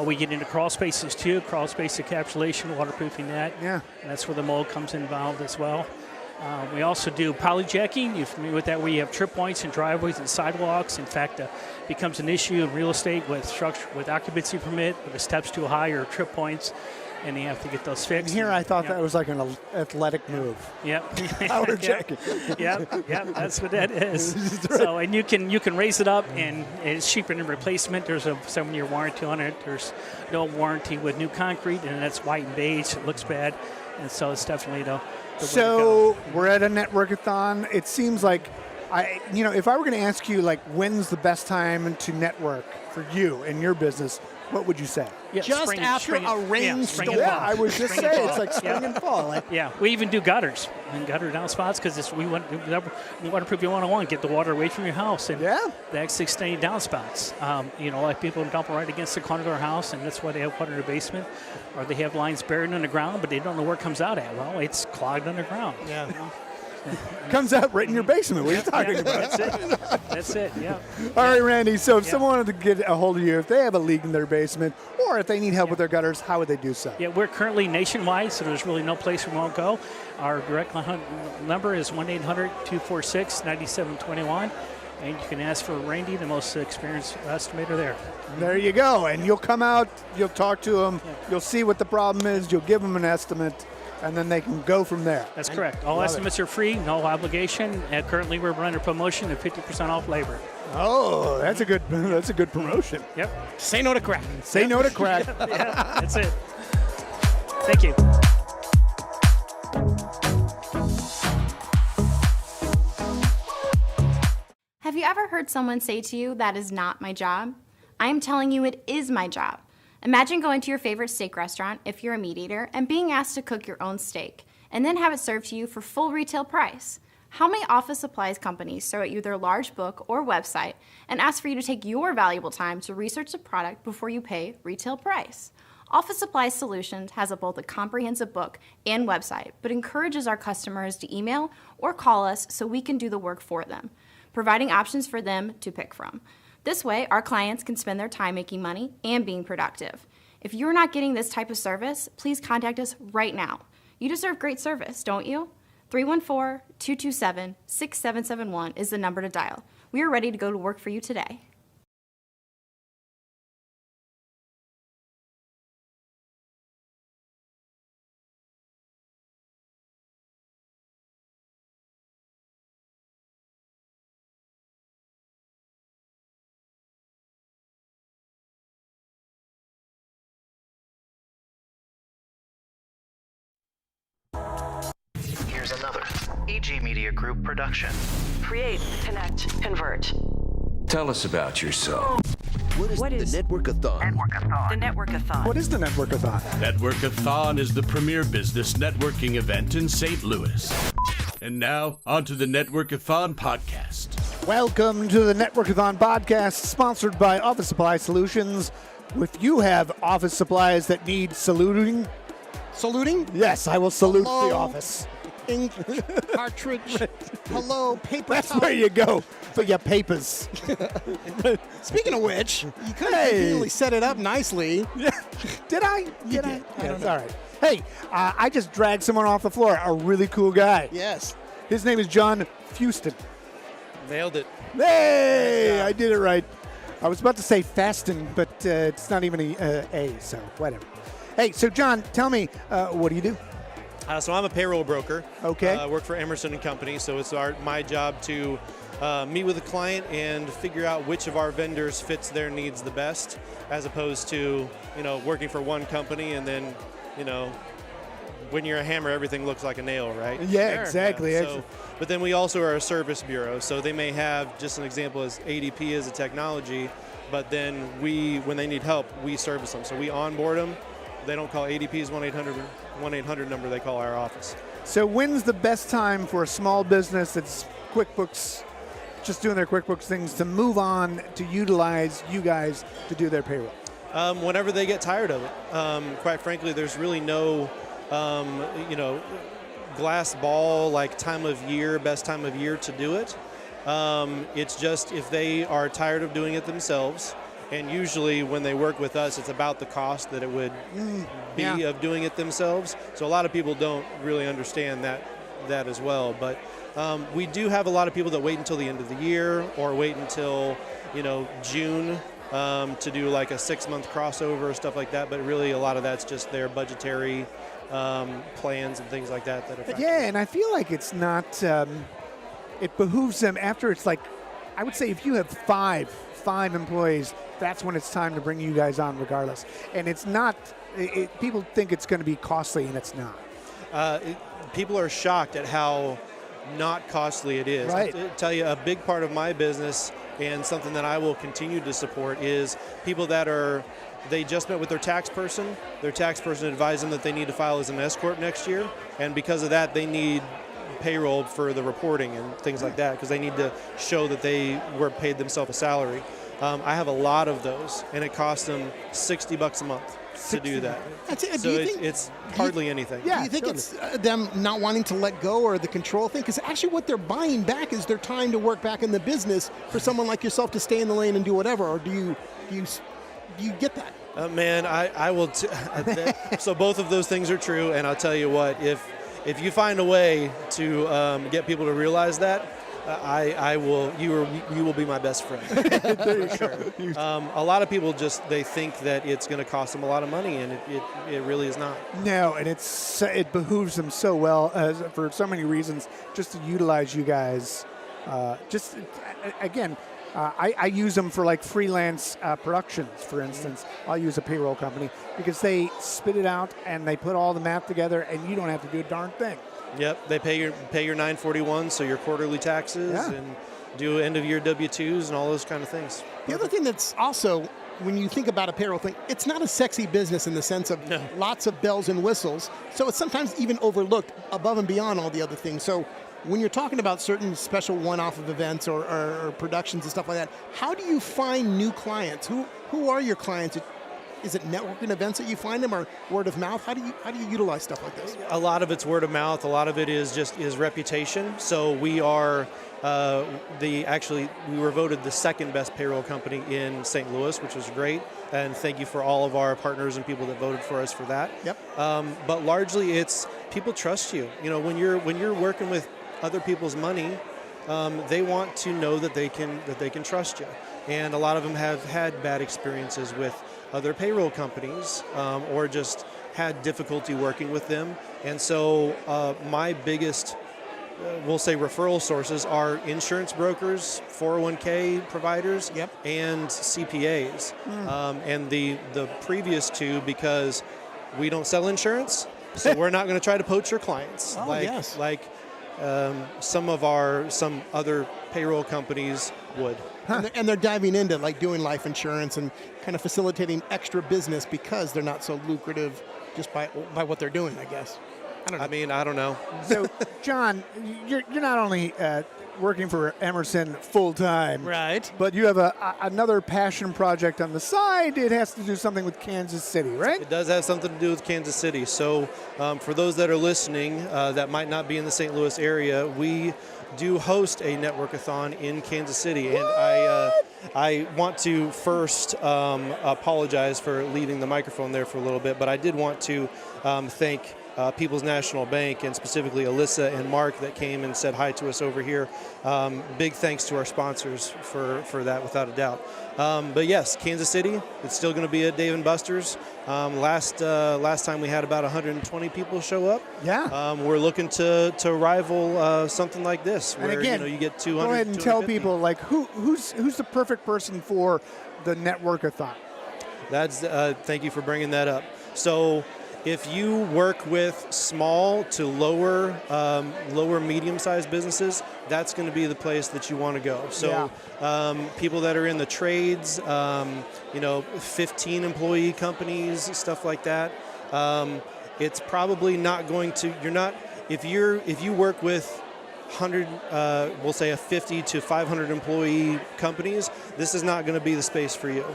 We get into crawl spaces too, crawl space encapsulation, waterproofing that. Yeah. And that's where the mold comes involved as well. We also do polyjacking. You're familiar with that, where you have trip points and driveways and sidewalks. In fact, becomes an issue in real estate with structure, with occupancy permit, with the steps too high or trip points, and you have to get those fixed. And here I thought that was like an athletic move. Yep. Polyjacking. Yep, that's what that is. So, and you can raise it up, and it's cheaper than replacement. There's a 7-year warranty on it. There's no warranty with new concrete, and that's white and beige. It looks bad, and so it's definitely the way to go. We're at a Network-A-Thon. It seems like, if I were going to ask you, like, when's the best time to network for you and your business, what would you say? Yeah, just after a rainstorm. Yeah, I was just saying, it's like spring and fall. Yeah, we even do gutters and gutter downspots because we want waterproofing 101, get the water away from your house. And the X690 downspouts. Like people dump right against the corner of their house, and that's why they have water in their basement. Or they have lines buried underground, but they don't know where it comes out at. Well, it's clogged underground. Yeah. Comes out right in your basement. What are you talking about? That's it, yeah. All right, Randy, so if someone wanted to get a hold of you, if they have a leak in their basement, or if they need help with their gutters, how would they do so? Yeah, we're currently nationwide, so there's really no place we won't go. Our direct number is 1-800-246-9721. and you can ask for Randy, the most experienced estimator there. There you go. And you'll come out, you'll talk to them, you'll see what the problem is, you'll give them an estimate, and then they can go from there. That's correct. All estimates are free, no obligation. And currently, we're running a promotion of 50% off labor. Oh, that's a good promotion. Yep. Say no to crack. Say no to crack. Yeah, that's it. Thank you. Have you ever heard someone say to you, "That is not my job"? I am telling you it is my job. Imagine going to your favorite steak restaurant, if you're a meat eater, and being asked to cook your own steak, and then have it served to you for full retail price. How many office supplies companies throw at you their large book or website and ask for you to take your valuable time to research the product before you pay retail price? Office Supply Solutions has both a comprehensive book and website, but encourages our customers to email or call us so we can do the work for them, providing options for them to pick from. This way, our clients can spend their time making money and being productive. If you're not getting this type of service, please contact us right now. You deserve great service, don't you? 314-227-6771 is the number to dial. We are ready to go to work for you today. Here's another AG Media Group production. Create, connect, convert. Tell us about yourself. What is the Network-A-Thon? The Network-A-Thon. What is the Network-A-Thon? Network-A-Thon is the premier business networking event in St. Louis. And now, on to the Network-A-Thon podcast. Welcome to the Network-A-Thon podcast, sponsored by Office Supply Solutions. If you have office supplies that need saluting, yes, I will salute the office. Ink, cartridge, hello, paper. That's towel. where you go for your papers. Speaking of which, you could have conveniently set it up nicely. Did I? You did. It's all right. Hey, I just dragged someone off the floor, a really cool guy. Yes. His name is John Fuston. Nailed it. Hey, I did it right. I was about to say Fasten, but it's not even a, so whatever. Hey, so John, tell me, what do you do? So I'm a payroll broker. Okay. I work for Emerson & Company, so it's my job to meet with a client and figure out which of our vendors fits their needs the best, as opposed to, working for one company and then, when you're a hammer, everything looks like a nail, right? Yeah, sure. Exactly. So, but then we also are a service bureau, so they may have, just an example is ADP as a technology, but then when they need help, we service them. So we onboard them. They don't call ADP's 1-800 number, they call our office. So when's the best time for a small business that's QuickBooks, just doing their QuickBooks things, to move on to utilize you guys to do their payroll? Whenever they get tired of it. Quite frankly, there's really no, glass ball, like best time of year to do it. It's just if they are tired of doing it themselves, and usually when they work with us, it's about the cost that it would be of doing it themselves. So a lot of people don't really understand that as well. But we do have a lot of people that wait until the end of the year or wait until June to do like a 6-month crossover or stuff like that. But really a lot of that's just their budgetary plans and things like that affect Yeah, and I feel like it's not, it behooves them after it's like, I would say if you have five employees, that's when it's time to bring you guys on regardless. And it's not, people think it's going to be costly, and it's not. People are shocked at how not costly it is. Right. I tell you, a big part of my business and something that I will continue to support is people that they just met with their tax person. Their tax person advised them that they need to file as an S Corp next year, and because of that, they need payroll for the reporting and things like that, because they need to show that they were paid themselves a salary. I have a lot of those, and it costs them $60 a month to do that. So it's hardly anything. Yeah, do you think it's them not wanting to let go or the control thing? Because actually what they're buying back is their time to work back in the business for someone like yourself to stay in the lane and do whatever, or do you get that? Man, I will. So both of those things are true, and I'll tell you what, if you find a way to get people to realize that, I will. You will be my best friend. For sure. A lot of people they think that it's going to cost them a lot of money, and it really is not. No, and it behooves them so well for so many reasons just to utilize you guys. I use them for like freelance productions, for instance. I'll use a payroll company because they spit it out and they put all the math together, and you don't have to do a darn thing. Yep, they pay your 941, so your quarterly taxes, and do end of year W-2s and all those kind of things. The other thing that's also, when you think about a payroll thing, it's not a sexy business in the sense of lots of bells and whistles. So it's sometimes even overlooked above and beyond all the other things. So when you're talking about certain special one-off of events or productions and stuff like that, how do you find new clients? Who are your clients? Is it networking events that you find them, or word of mouth? How do you utilize stuff like this? A lot of it's word of mouth. A lot of it is reputation. So we are we were voted the second best payroll company in St. Louis, which was great. And thank you for all of our partners and people that voted for us for that. Yep. But largely, it's people trust you. You know, when you're working with other people's money, they want to know that they can trust you. And a lot of them have had bad experiences with other payroll companies, or just had difficulty working with them. And so my biggest, we'll say, referral sources are insurance brokers, 401k providers, and CPAs. And the previous two, because we don't sell insurance, so we're not going to try to poach your clients. Some other payroll companies would. And they're diving into like doing life insurance and kind of facilitating extra business because they're not so lucrative just by what they're doing, I guess. I don't know. So, John, you're not only working for Emerson full time, right? But you have another passion project on the side. It has to do something with Kansas City, right? It does have something to do with Kansas City. So, for those that are listening that might not be in the St. Louis area, we do host a Network-A-Thon in Kansas City, and I want to first apologize for leaving the microphone there for a little bit, but I did want to thank People's National Bank, and specifically Alyssa and Mark that came and said hi to us over here. Big thanks to our sponsors for that, without a doubt. But yes, Kansas City, it's still going to be at Dave & Buster's. Last time we had about 120 people show up. Yeah. We're looking to rival something like this, where and again, you get 200. Go ahead and tell people like who's the perfect person for the Network-A-Thon. That's thank you for bringing that up. So, if you work with small to lower medium-sized businesses, that's going to be the place that you want to go. So people that are in the trades, 15 employee companies, stuff like that, it's probably not going to, if you work with 100, we'll say a 50 to 500 employee companies, this is not going to be the space for you,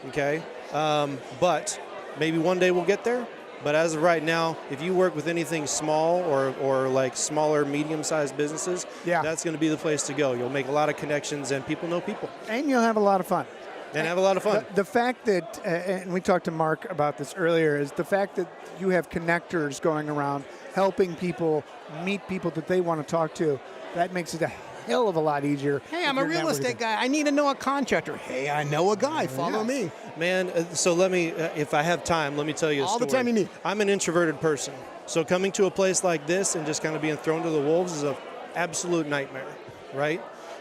okay? But maybe one day we'll get there. But as of right now, if you work with anything small or like smaller, medium-sized businesses, that's going to be the place to go. You'll make a lot of connections, and people know people. And you'll have a lot of fun. And have a lot of fun. The fact that, and we talked to Mark about this earlier, is the fact that you have connectors going around helping people meet people that they want to talk to, that makes it a hell of a lot easier. Hey, I'm a real estate guy. I need to know a contractor. Hey, I know a guy. Follow me. Man, so let me, if I have time, let me tell you a story. All the time you need. I'm an introverted person. So coming to a place like this and just kind of being thrown to the wolves is an absolute nightmare, right?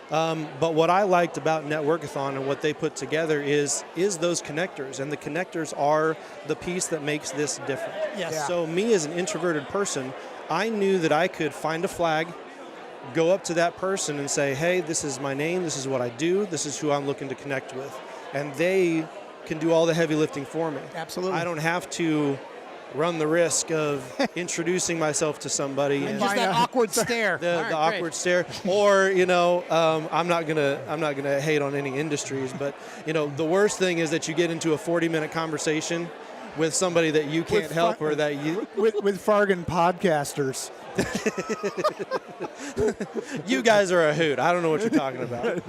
But what I liked about Network-A-Thon and what they put together is those connectors. And the connectors are the piece that makes this different. Yes. Yeah. So me as an introverted person, I knew that I could find a flag, go up to that person and say, hey, this is my name, this is what I do, this is who I'm looking to connect with. And they can do all the heavy lifting for me. Absolutely. I don't have to run the risk of introducing myself to somebody and just that awkward stare. The awkward stare. Or, I'm not gonna hate on any industries, but the worst thing is that you get into a 40-minute conversation with somebody that you can't help or that you with Fargan podcasters. You guys are a hoot. I don't know what you're talking about.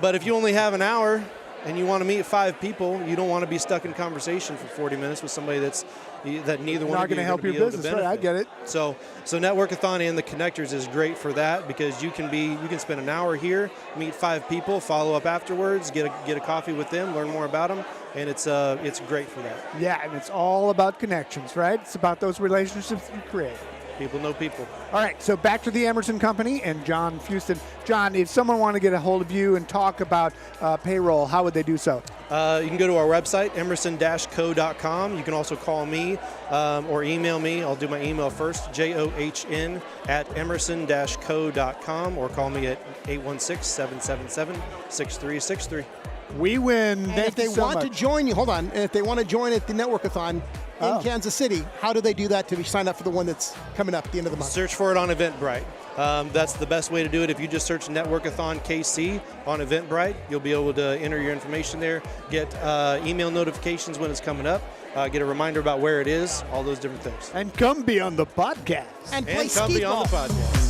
But if you only have an hour, and you want to meet 5 people, you don't want to be stuck in conversation for 40 minutes with somebody that neither one not of you going to are help gonna your be able to business, right? I benefit. get it. So Network-A-Thon and the connectors is great for that, because you can spend an hour here, meet 5 people, follow up afterwards, get a coffee with them, learn more about them, and it's great for that. Yeah, and it's all about connections, right? It's about those relationships you create. People know people. All right, so back to the Emerson Company and John Fuston. John, if someone wanted to get a hold of you and talk about payroll, how would they do so? You can go to our website, emerson-co.com. You can also call me or email me. I'll do my email first, john@emerson-co.com, or call me at 816-777-6363. We win. And if they want to join you, hold on. And if they want to join at the Network-A-Thon in Kansas City, how do they do that to sign up for the one that's coming up at the end of the month? Search for it on Eventbrite. That's the best way to do it. If you just search Network-A-Thon KC on Eventbrite, you'll be able to enter your information there, get email notifications when it's coming up, get a reminder about where it is, all those different things. And come be on the podcast. And play come be on the podcast.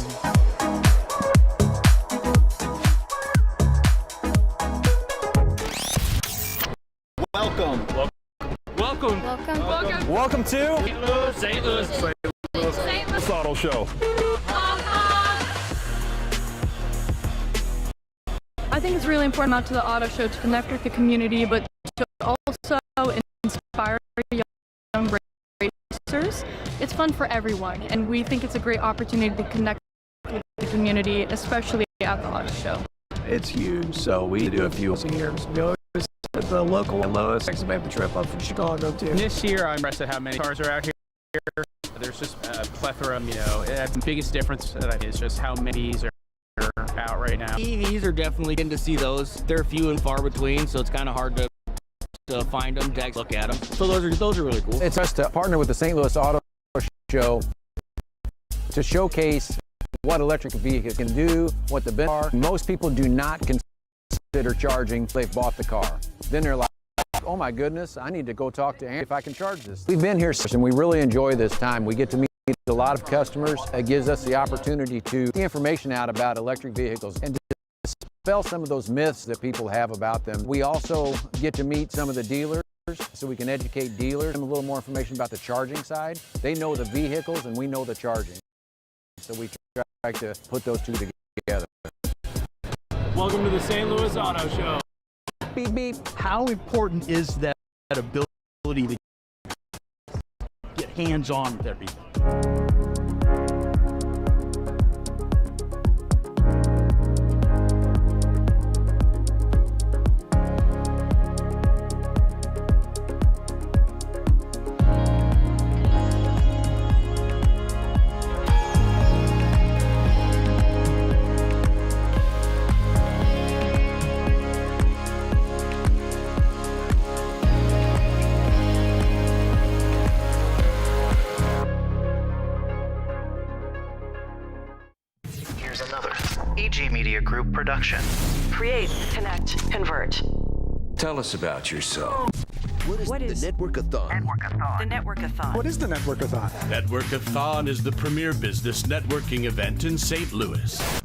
Welcome to St. Louis Auto Show. I think it's really important out to the auto show to connect with the community, but to also inspire young racers. It's fun for everyone, and we think it's a great opportunity to connect with the community, especially at the auto show. It's huge, so we do a few years. We always at the local lowest. Next, we have the trip up from Chicago too. This year, I'm impressed at how many cars are out here. There's just a plethora. The biggest difference is just how many are out right now. EVs are definitely getting to see those. They're few and far between, so it's kind of hard to find them, to look at them. So those are really cool. It's us to partner with the St. Louis Auto Show to showcase what electric vehicles can do, what the benefits are. Most people do not consider charging. They've bought the car. Then they're like, oh my goodness, I need to go talk to Andy if I can charge this. We've been here and we really enjoy this time. We get to meet a lot of customers. It gives us the opportunity to get information out about electric vehicles and to dispel some of those myths that people have about them. We also get to meet some of the dealers so we can educate dealers. A little more information about the charging side. They know the vehicles and we know the charging. So we try to put those two together. Welcome to the St. Louis Auto Show. Beep, beep. How important is that ability to get hands-on with everything? Group production. Create, connect, convert. Tell us about yourself. What is the Network-A-Thon? The Network-A-Thon. What is the Network-A-Thon? Network-A-Thon is the premier business networking event in St. Louis.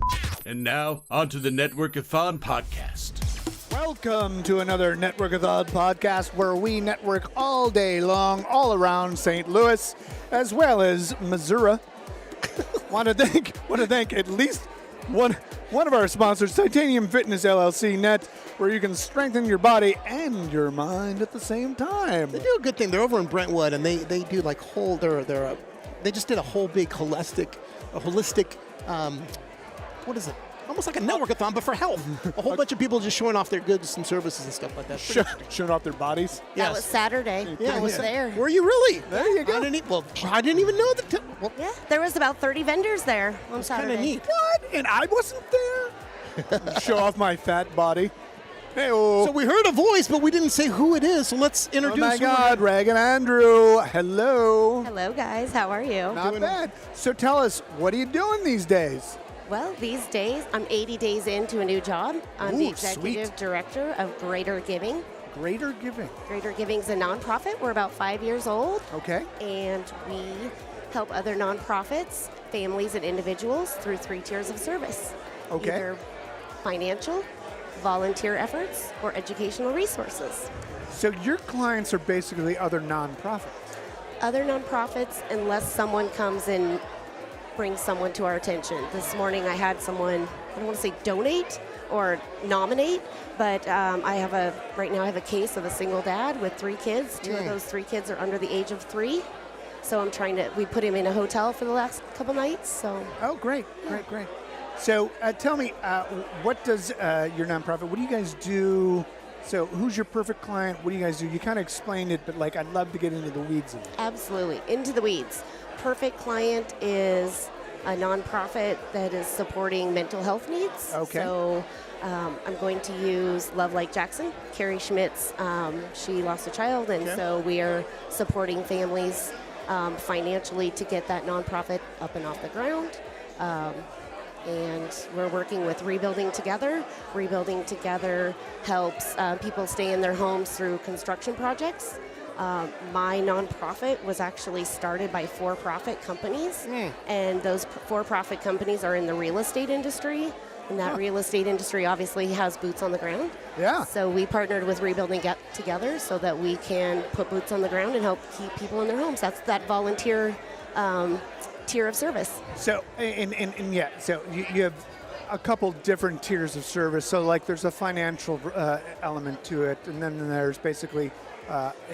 And now, on to the Network-A-Thon podcast. Welcome to another Network-A-Thon podcast where we network all day long, all around St. Louis, as well as Missouri. Want to thank at least one of our sponsors, Titanium Fitness LLC Net, where you can strengthen your body and your mind at the same time. They do a good thing. They're over in Brentwood, and they do like they just did a whole big holistic, what is it? Almost like a Network-A-Thon, but for health. A whole bunch of people just showing off their goods and services and stuff like that. Showing off their bodies? Yes. That was Saturday. Yeah, I was there. Were you really? There you go. I didn't even know that. Yeah, there was about 30 vendors there on Saturday. Kind of neat. What? And I wasn't there? Show off my fat body. Hey-oh. So we heard a voice, but we didn't say who it is. So let's introduce. Oh my God, Reagan Andrew. Hello. Hello, guys. How are you? Not bad. So tell us, what are you doing these days? Well, these days, I'm 80 days into a new job. I'm the executive director of Greater Giving. Greater Giving? Greater Giving's a nonprofit. We're about 5 years old. Okay. And we help other nonprofits, families, and individuals through 3 tiers of service. Okay. Either financial, volunteer efforts, or educational resources. So your clients are basically other nonprofits. Other nonprofits, unless someone comes and brings someone to our attention. This morning I had someone, I don't want to say donate or nominate, but right now I have a case of a single dad with 3 kids. 2 of those 3 kids are under the age of 3. So we put him in a hotel for the last couple nights. So. Oh, great. So tell me, what does your nonprofit, what do you guys do? So who's your perfect client? What do you guys do? You kind of explained it, but I'd love to get into the weeds of it. Absolutely, into the weeds. Perfect client is a nonprofit that is supporting mental health needs. Okay. So I'm going to use Love Like Jackson, Carrie Schmidt's. She lost a child, and so we are supporting families financially to get that nonprofit up and off the ground. And we're working with Rebuilding Together. Rebuilding Together helps people stay in their homes through construction projects. My nonprofit was actually started by for-profit companies, and those for-profit companies are in the real estate industry, and that real estate industry obviously has boots on the ground. Yeah. So we partnered with Rebuilding Together so that we can put boots on the ground and help keep people in their homes. That's that volunteer tier of service. So, so you have a couple different tiers of service. So there's a financial element to it, and then there's basically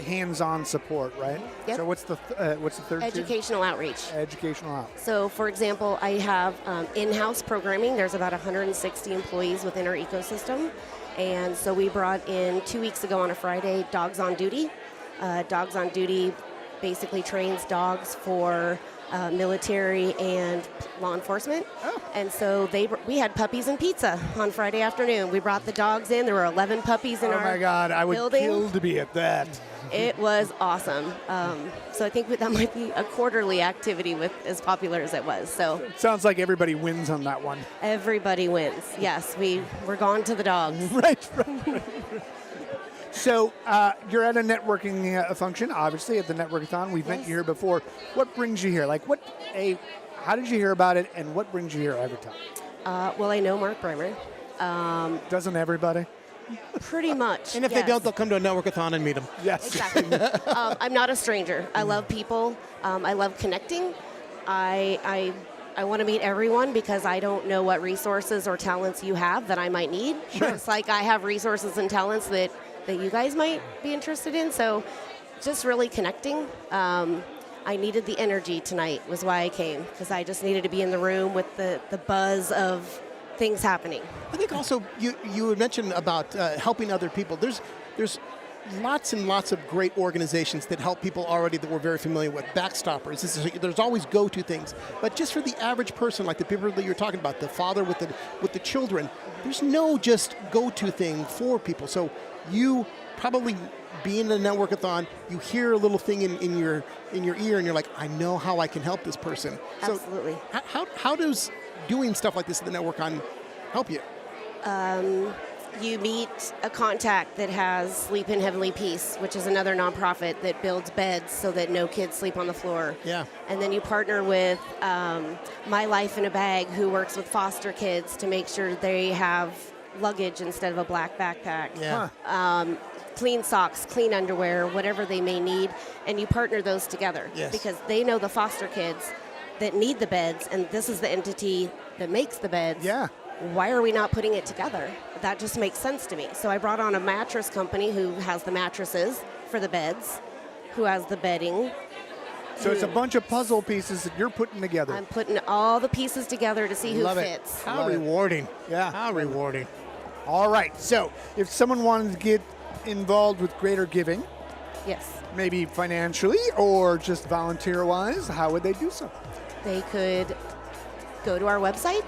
hands-on support, right? Yep. So what's the third tier? Educational outreach. Educational outreach. So, for example, I have in-house programming. There's about 160 employees within our ecosystem. And so we brought in 2 weeks ago on a Friday, Dogs on Duty. Dogs on Duty basically trains dogs for military and law enforcement. And so we had puppies and pizza on Friday afternoon. We brought the dogs in. There were 11 puppies in our building. Oh my God, I would kill to be at that. It was awesome. So I think that might be a quarterly activity with as popular as it was. So it sounds like everybody wins on that one. Everybody wins. Yes, we're gone to the dogs. Right. So you're at a networking function, obviously, at the Network-A-Thon. We've met you here before. What brings you here? How did you hear about it, and what brings you here every time? Well, I know Mark Bremer. Doesn't everybody? Pretty much. And if they don't, they'll come to a Network-A-Thon and meet them. Yes. Exactly. I'm not a stranger. I love people. I love connecting. I want to meet everyone because I don't know what resources or talents you have that I might need. Sure. It's like I have resources and talents that you guys might be interested in. So just really connecting. I needed the energy tonight was why I came, because I just needed to be in the room with the buzz of things happening. I think also you had mentioned about helping other people. There's lots and lots of great organizations that help people already that we're very familiar with. Backstoppers. There's always go-to things. But just for the average person, like the people that you're talking about, the father with the children, there's no just go-to thing for people. So you probably being in a Network-A-Thon, you hear a little thing in your ear, and you're like, I know how I can help this person. Absolutely. So how does doing stuff like this at the Network-A-Thon help you? You meet a contact that has Sleep in Heavenly Peace, which is another nonprofit that builds beds so that no kids sleep on the floor. Yeah. And then you partner with My Life in a Bag, who works with foster kids to make sure they have luggage instead of a black backpack. Yeah. Clean socks, clean underwear, whatever they may need, and you partner those together. Yes. Because they know the foster kids that need the beds, and this is the entity that makes the beds. Yeah. Why are we not putting it together? That just makes sense to me. So I brought on a mattress company who has the mattresses for the beds, who has the bedding. So it's a bunch of puzzle pieces that you're putting together. I'm putting all the pieces together to see who Love fits. It. How rewarding. Yeah. How rewarding. All right. So if someone wanted to get involved with Greater Giving, yes, maybe financially or just volunteer-wise, how would they do so? They could go to our website,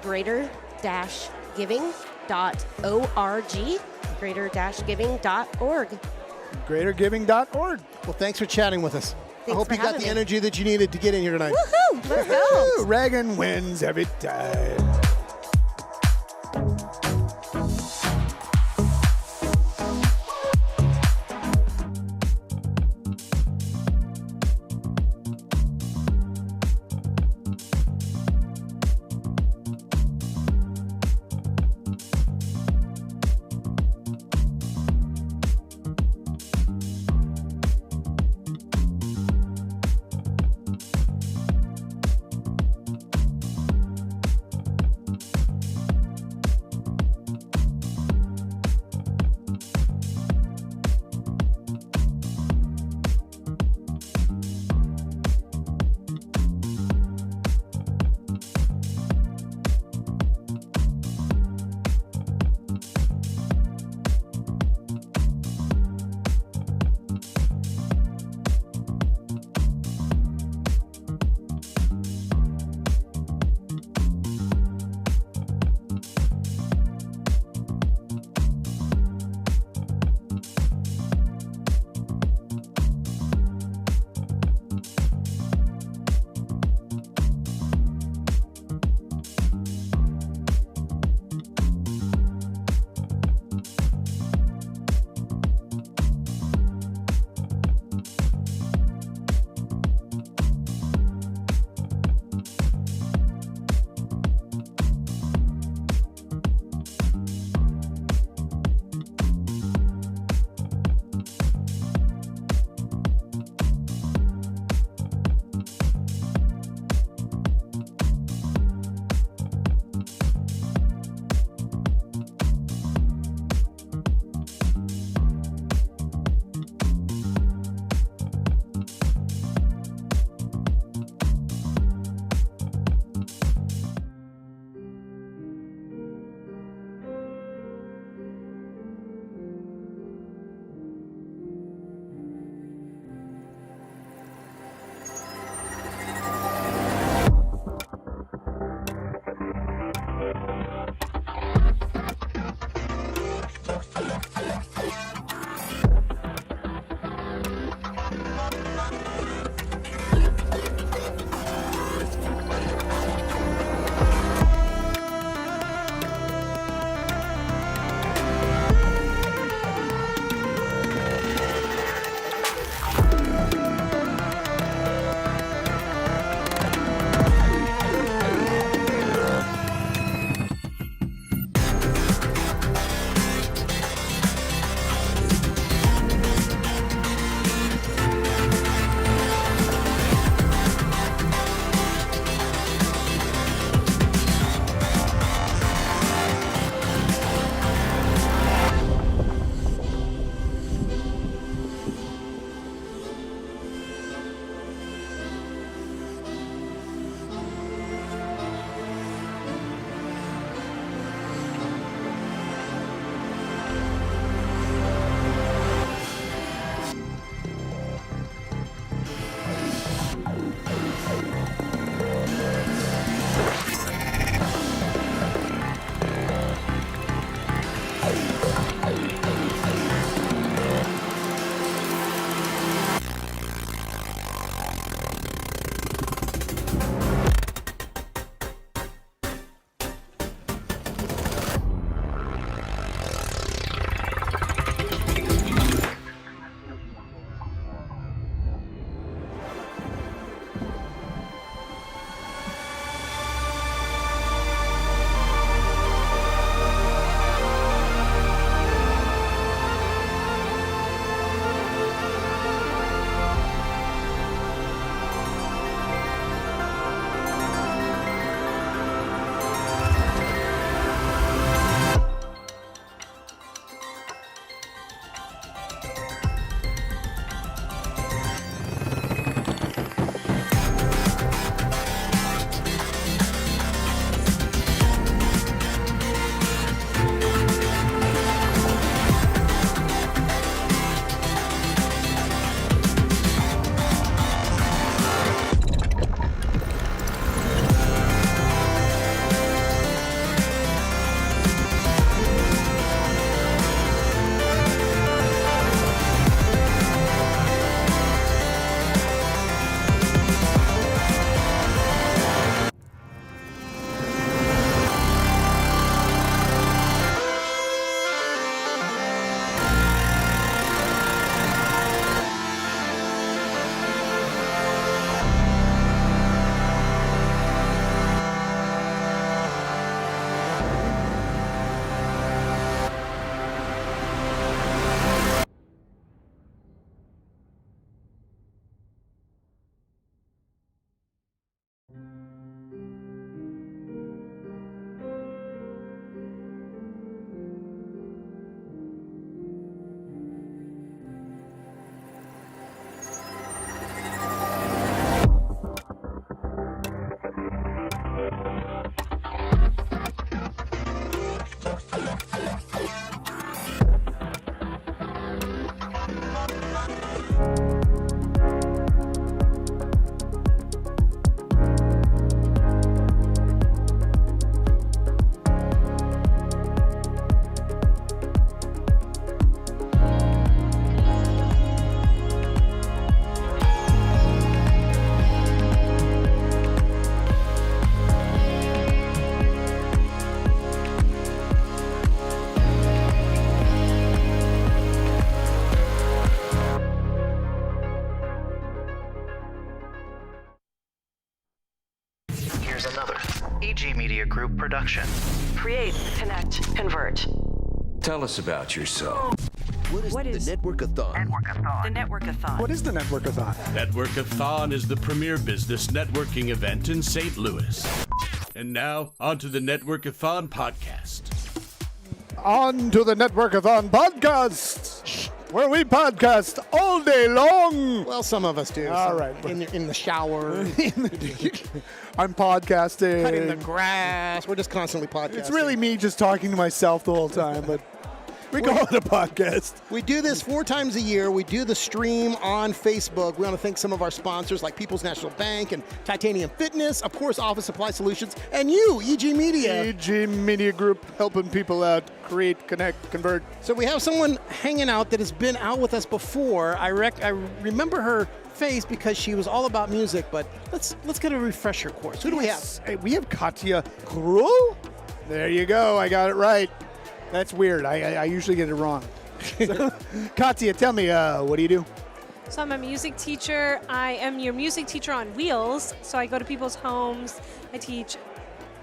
greater-giving.org, greater-giving.org. greatergiving.org. Well, thanks for chatting with us. Thanks I hope for you got having the me. energy that you needed to get in here tonight. Woohoo! Let's go. Reagan wins every time. EG Media Group production. Create, connect, convert. Tell us about yourself. What is the Network-A-Thon? The Network-A-Thon. What is the Network-A-Thon? Network-A-Thon is the premier business networking event in St. Louis. And now, on to the Network-A-Thon podcast. On to the Network-A-Thon podcast, where we podcast all day long. Well, some of us do. All right. In the shower. I'm podcasting. Cutting the grass. We're just constantly podcasting. It's really me just talking to myself the whole time, but we call it a podcast. We do this 4 times a year. We do the stream on Facebook. We want to thank some of our sponsors like People's National Bank and Titanium Fitness, of course, Office Supply Solutions, and you, EG Media. EG Media Group, helping people out, create, connect, convert. So we have someone hanging out that has been out with us before. I remember her face because she was all about music, but let's get a refresher course. Who do we have? Hey, we have Katya Krul. There you go. I got it right. That's weird. I usually get it wrong. So, Katya, tell me, what do you do? So I'm a music teacher. I am your music teacher on wheels. So I go to people's homes. I teach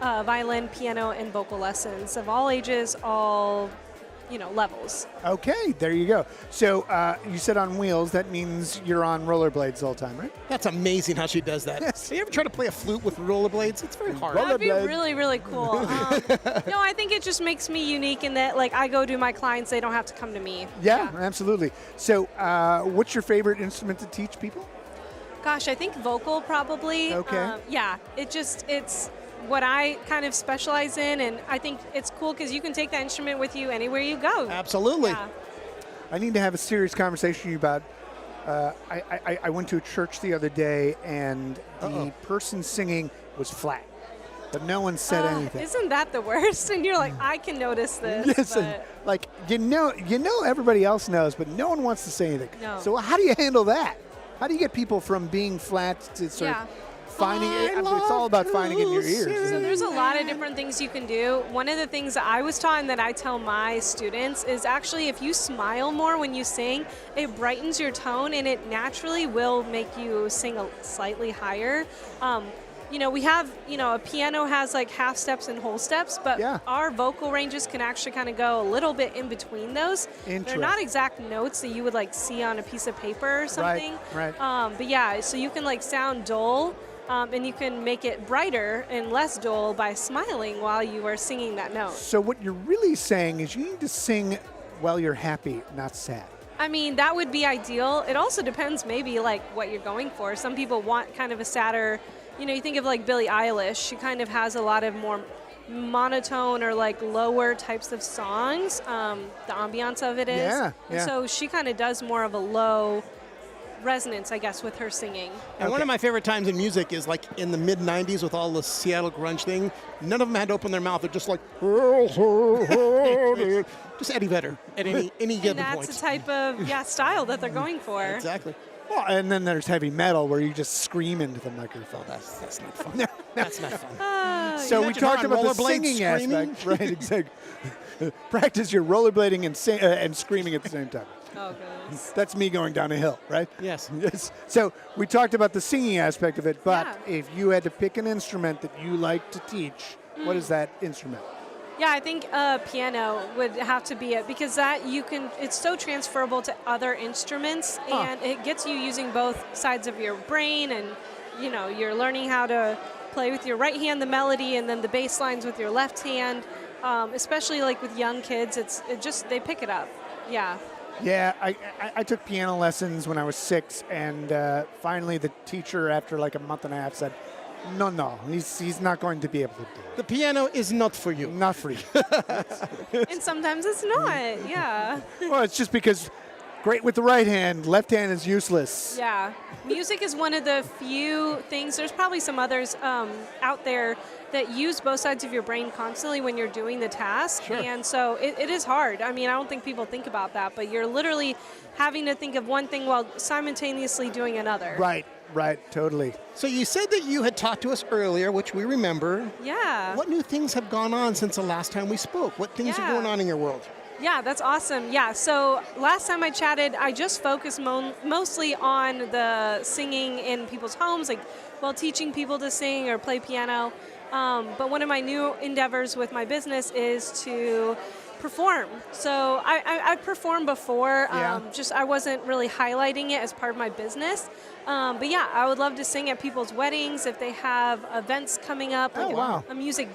violin, piano, and vocal lessons of all ages, all levels. Okay, there you go. So you said on wheels. That means you're on rollerblades all the time, right? That's amazing how she does that. Yes. Have you ever tried to play a flute with rollerblades? It's very hard. That'd be really, really cool. No, I think it just makes me unique in that, I go to my clients, they don't have to come to me. Yeah, absolutely. So what's your favorite instrument to teach people? Gosh, I think vocal probably. Okay. Yeah, it's what I kind of specialize in, and I think it's cool because you can take that instrument with you anywhere you go. Absolutely. Yeah. I need to have a serious conversation with you about. I went to a church the other day, and the person singing was flat, but no one said anything. Isn't that the worst? And you're like, I can notice this. Listen, but you know, everybody else knows, but no one wants to say anything. No. So how do you handle that? How do you get people from being flat to sort of finding it? It's all about finding it in your ears. So there's a lot of different things you can do. One of the things that I was taught and that I tell my students is actually if you smile more when you sing, it brightens your tone and it naturally will make you sing slightly higher. We have, a piano has half steps and whole steps, but our vocal ranges can actually kind of go a little bit in between those. They're not exact notes that you would see on a piece of paper or something. Right. But yeah, so you can sound dull. And you can make it brighter and less dull by smiling while you are singing that note. So what you're really saying is you need to sing while you're happy, not sad. I mean, that would be ideal. It also depends maybe what you're going for. Some people want kind of a sadder, you think of Billie Eilish. She kind of has a lot of more monotone or lower types of songs. The ambiance of it is. Yeah. And so she kind of does more of a low resonance, I guess, with her singing. And one of my favorite times in music is in the mid-'90s with all the Seattle grunge thing. None of them had to open their mouth. They're just just Eddie Vedder at any given point. That's the type of style that they're going for. Exactly. Well, and then there's heavy metal where you just scream into the microphone. That's not fun. That's not fun. So we talked about the singing aspect. Right, exactly. Practice your rollerblading and screaming at the same time. Oh, goodness. That's me going down a hill, right? Yes. So we talked about the singing aspect of it, but if you had to pick an instrument that you like to teach, what is that instrument? Yeah, I think piano would have to be it because it's so transferable to other instruments and it gets you using both sides of your brain and, you're learning how to play with your right hand, the melody, and then the bass lines with your left hand. Especially with young kids, they pick it up. Yeah. Yeah, I took piano lessons when I was 6, and finally the teacher, after a month and a half, said, no, he's not going to be able to do it. The piano is not for you. Not for you. And sometimes it's not, yeah. Well, it's just because great with the right hand, left hand is useless. Yeah. Music is one of the few things, there's probably some others out there that use both sides of your brain constantly when you're doing the task. Sure. And so it is hard. I mean, I don't think people think about that, but you're literally having to think of one thing while simultaneously doing another. Right, totally. So you said that you had talked to us earlier, which we remember. Yeah. What new things have gone on since the last time we spoke? What things are going on in your world? Yeah, that's awesome. Yeah, so last time I chatted, I just focused mostly on the singing in people's homes, while teaching people to sing or play piano. But one of my new endeavors with my business is to perform. So I've performed before, just I wasn't really highlighting it as part of my business. But yeah, I would love to sing at people's weddings if they have events coming up, like a music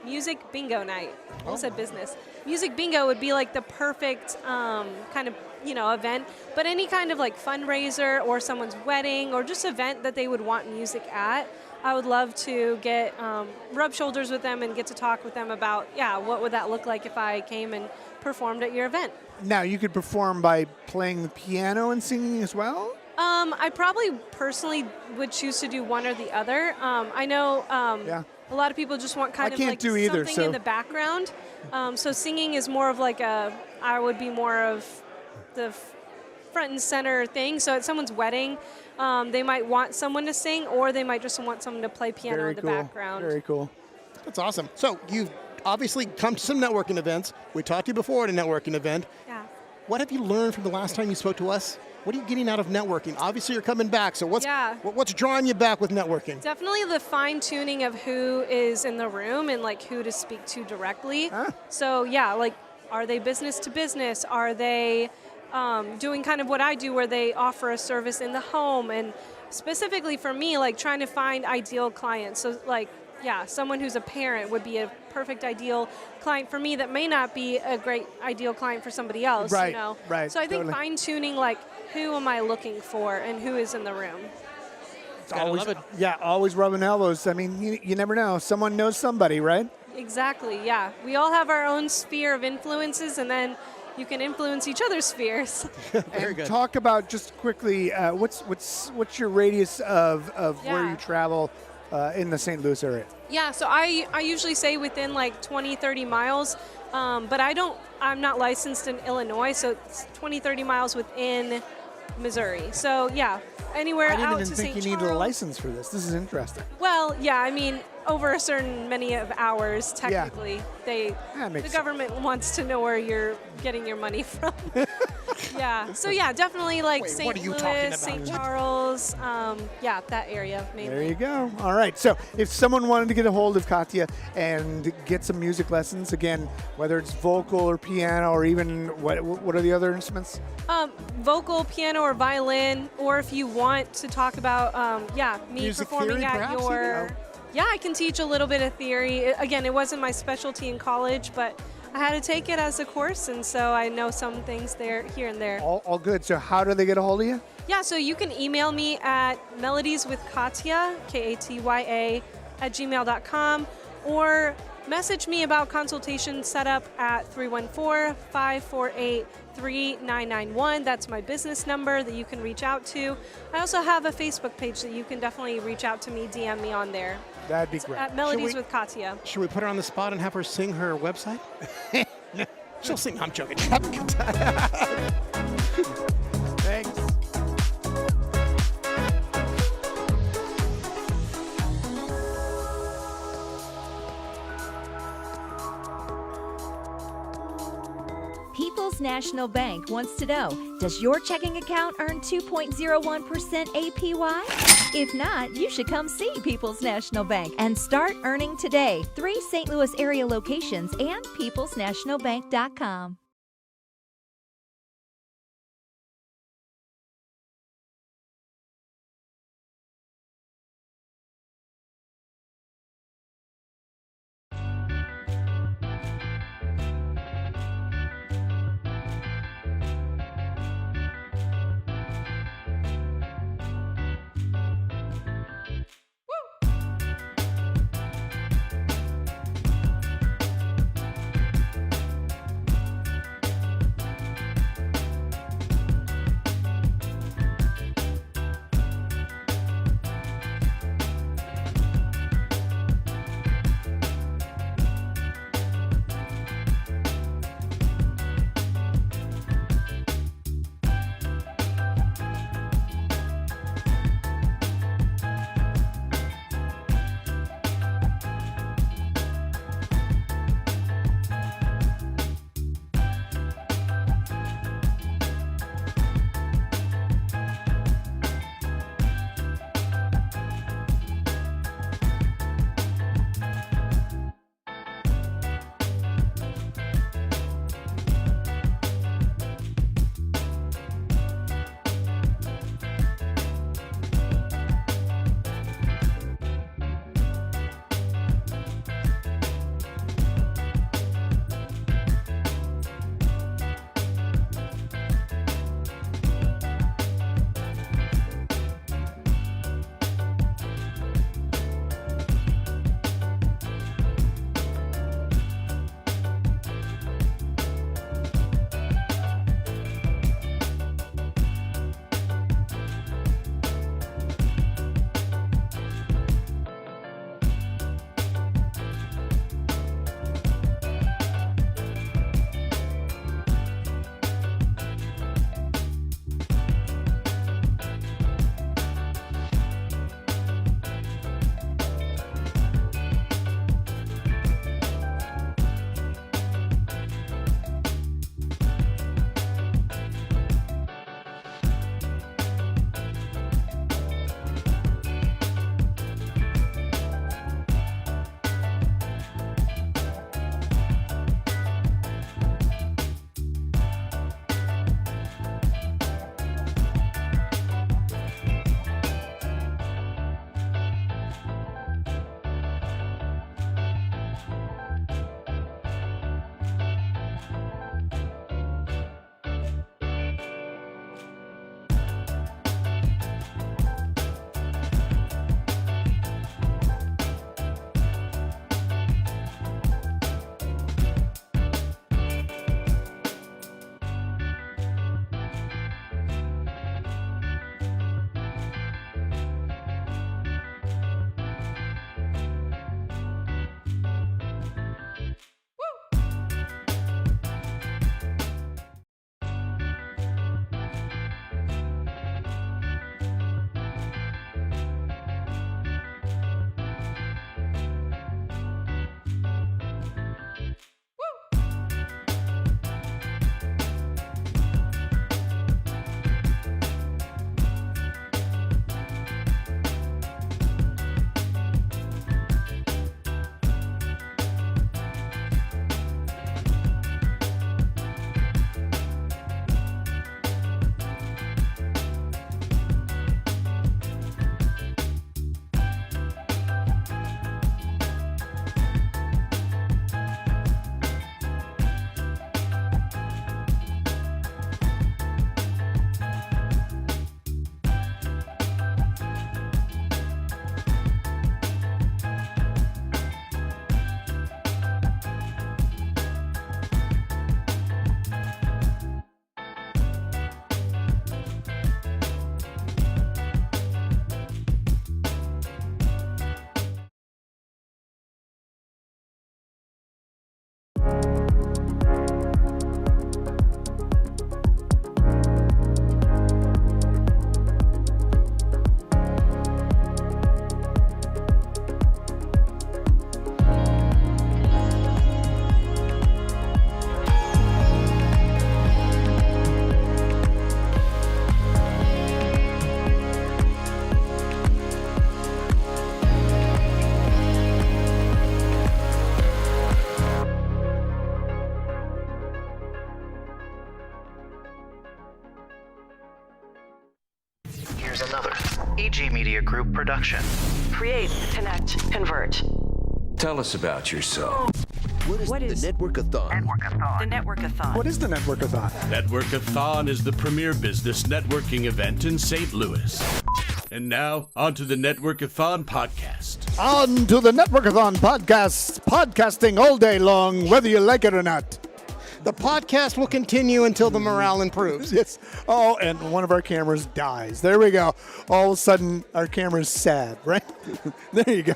music bingo night. I almost said business. Music bingo would be like the perfect kind of event, but any kind of like fundraiser or someone's wedding or just event that they would want music at, I would love to get rub shoulders with them and get to talk with them about, what would that look like if I came and performed at your event. Now, you could perform by playing the piano and singing as well? I probably personally would choose to do one or the other. I know a lot of people just want kind of like something in the background. So singing is more of like I would be more of the front and center thing. So at someone's wedding, they might want someone to sing, or they might just want someone to play piano in the background. Very cool. That's awesome. So you've obviously come to some networking events. We talked to you before at a networking event. Yeah. What have you learned from the last time you spoke to us? What are you getting out of networking? Obviously, you're coming back. So what's drawing you back with networking? Definitely the fine tuning of who is in the room and like who to speak to directly. So like, are they business to business? Are they doing kind of what I do, where they offer a service in the home? And specifically for me, like trying to find ideal clients. So like, someone who's a parent would be a perfect ideal client for me that may not be a great ideal client for somebody else. Right, you know? right. So I think Totally. fine tuning, like who am I looking for and who is in the room. It's always rubbing elbows. I mean, you never know. Someone knows somebody, right? Exactly, yeah. We all have our own sphere of influences, and then you can influence each other's spheres. Very good. Talk about just quickly, what's your radius of where you travel in the St. Louis area? Yeah, so I usually say within like 20, 30 miles, but I'm not licensed in Illinois, so it's 20, 30 miles within Missouri. So anywhere I didn't out even to think St. you needed a Charles. license for this. This is interesting. Well, I mean, over a certain many of hours, technically, the government wants to know where you're getting your money from. So definitely like St. Louis, St. Charles, that area mainly. There you go. All right. So if someone wanted to get a hold of Katya and get some music lessons, again, whether it's vocal or piano or even what are the other instruments? Vocal, piano, or violin, or if you want to talk about, me music performing theory, at perhaps, your. Yeah, I can teach a little bit of theory. Again, it wasn't my specialty in college, but I had to take it as a course, and so I know some things there, here and there. All good. So how do they get a hold of you? Yeah, so you can email me at melodieswithkatya, Katya, @gmail.com, or message me about consultation setup at 314-548-3991. That's my business number that you can reach out to. I also have a Facebook page that you can definitely reach out to me, DM me on there. That'd be great. At Melodies with Katya. Should we put her on the spot and have her sing her website? She'll sing. I'm joking. Have a good time. Thanks. People's National Bank wants to know, does your checking account earn 2.01% APY? If not, you should come see People's National Bank and start earning today. 3 St. Louis area locations and peoplesnationalbank.com. Here's another AG Media Group production. Create, connect, convert. Tell us about yourself. What is the Network-A-Thon? The Network-A-Thon. What is the Network-A-Thon? Network-A-Thon is the premier business networking event in St. Louis. And now, on to the Network-A-Thon podcast. On to the Network-A-Thon podcast. Podcasting all day long, whether you like it or not. The podcast will continue until the morale improves. Yes. Oh, and one of our cameras dies. There we go. All of a sudden, our camera's sad, right? There you go.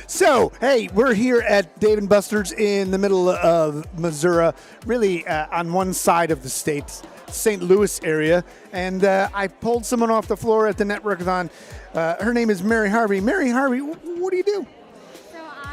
So, hey, we're here at Dave & Buster's in the middle of Missouri, really on one side of the state, St. Louis area. And I pulled someone off the floor at the Network-A-Thon. Her name is Mary Harvey. Mary Harvey, what do you do?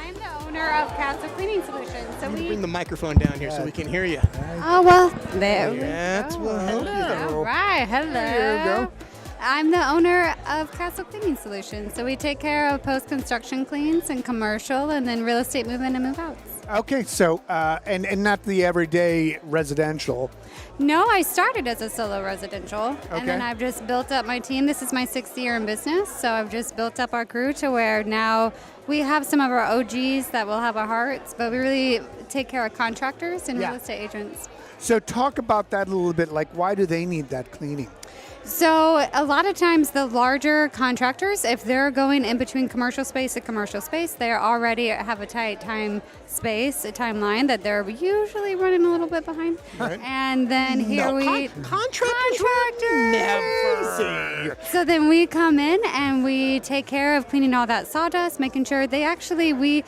I'm the owner of Castle Cleaning Solutions. So we Bring the microphone down here so we can hear you. Oh, well, there we That's go. what. All right, hello. There you go. I'm the owner of Castle Cleaning Solutions. So we take care of post-construction cleans and commercial and then real estate move-in and move-outs. Okay, so, and not the everyday residential. No, I started as a solo residential, and then Okay. I've just built up my team. This is my 6th year in business, so I've just built up our crew to where now we have some of our OGs that will have our hearts, but we really take care of contractors and real estate agents. So talk about that a little bit, like why do they need that cleaning? So a lot of times the larger contractors, if they're going in between commercial space to commercial space, they already have a tight timeline that they're usually running a little bit behind. Right. And then here contractors. Never. So then we come in and we take care of cleaning all that sawdust, making sure they actually, we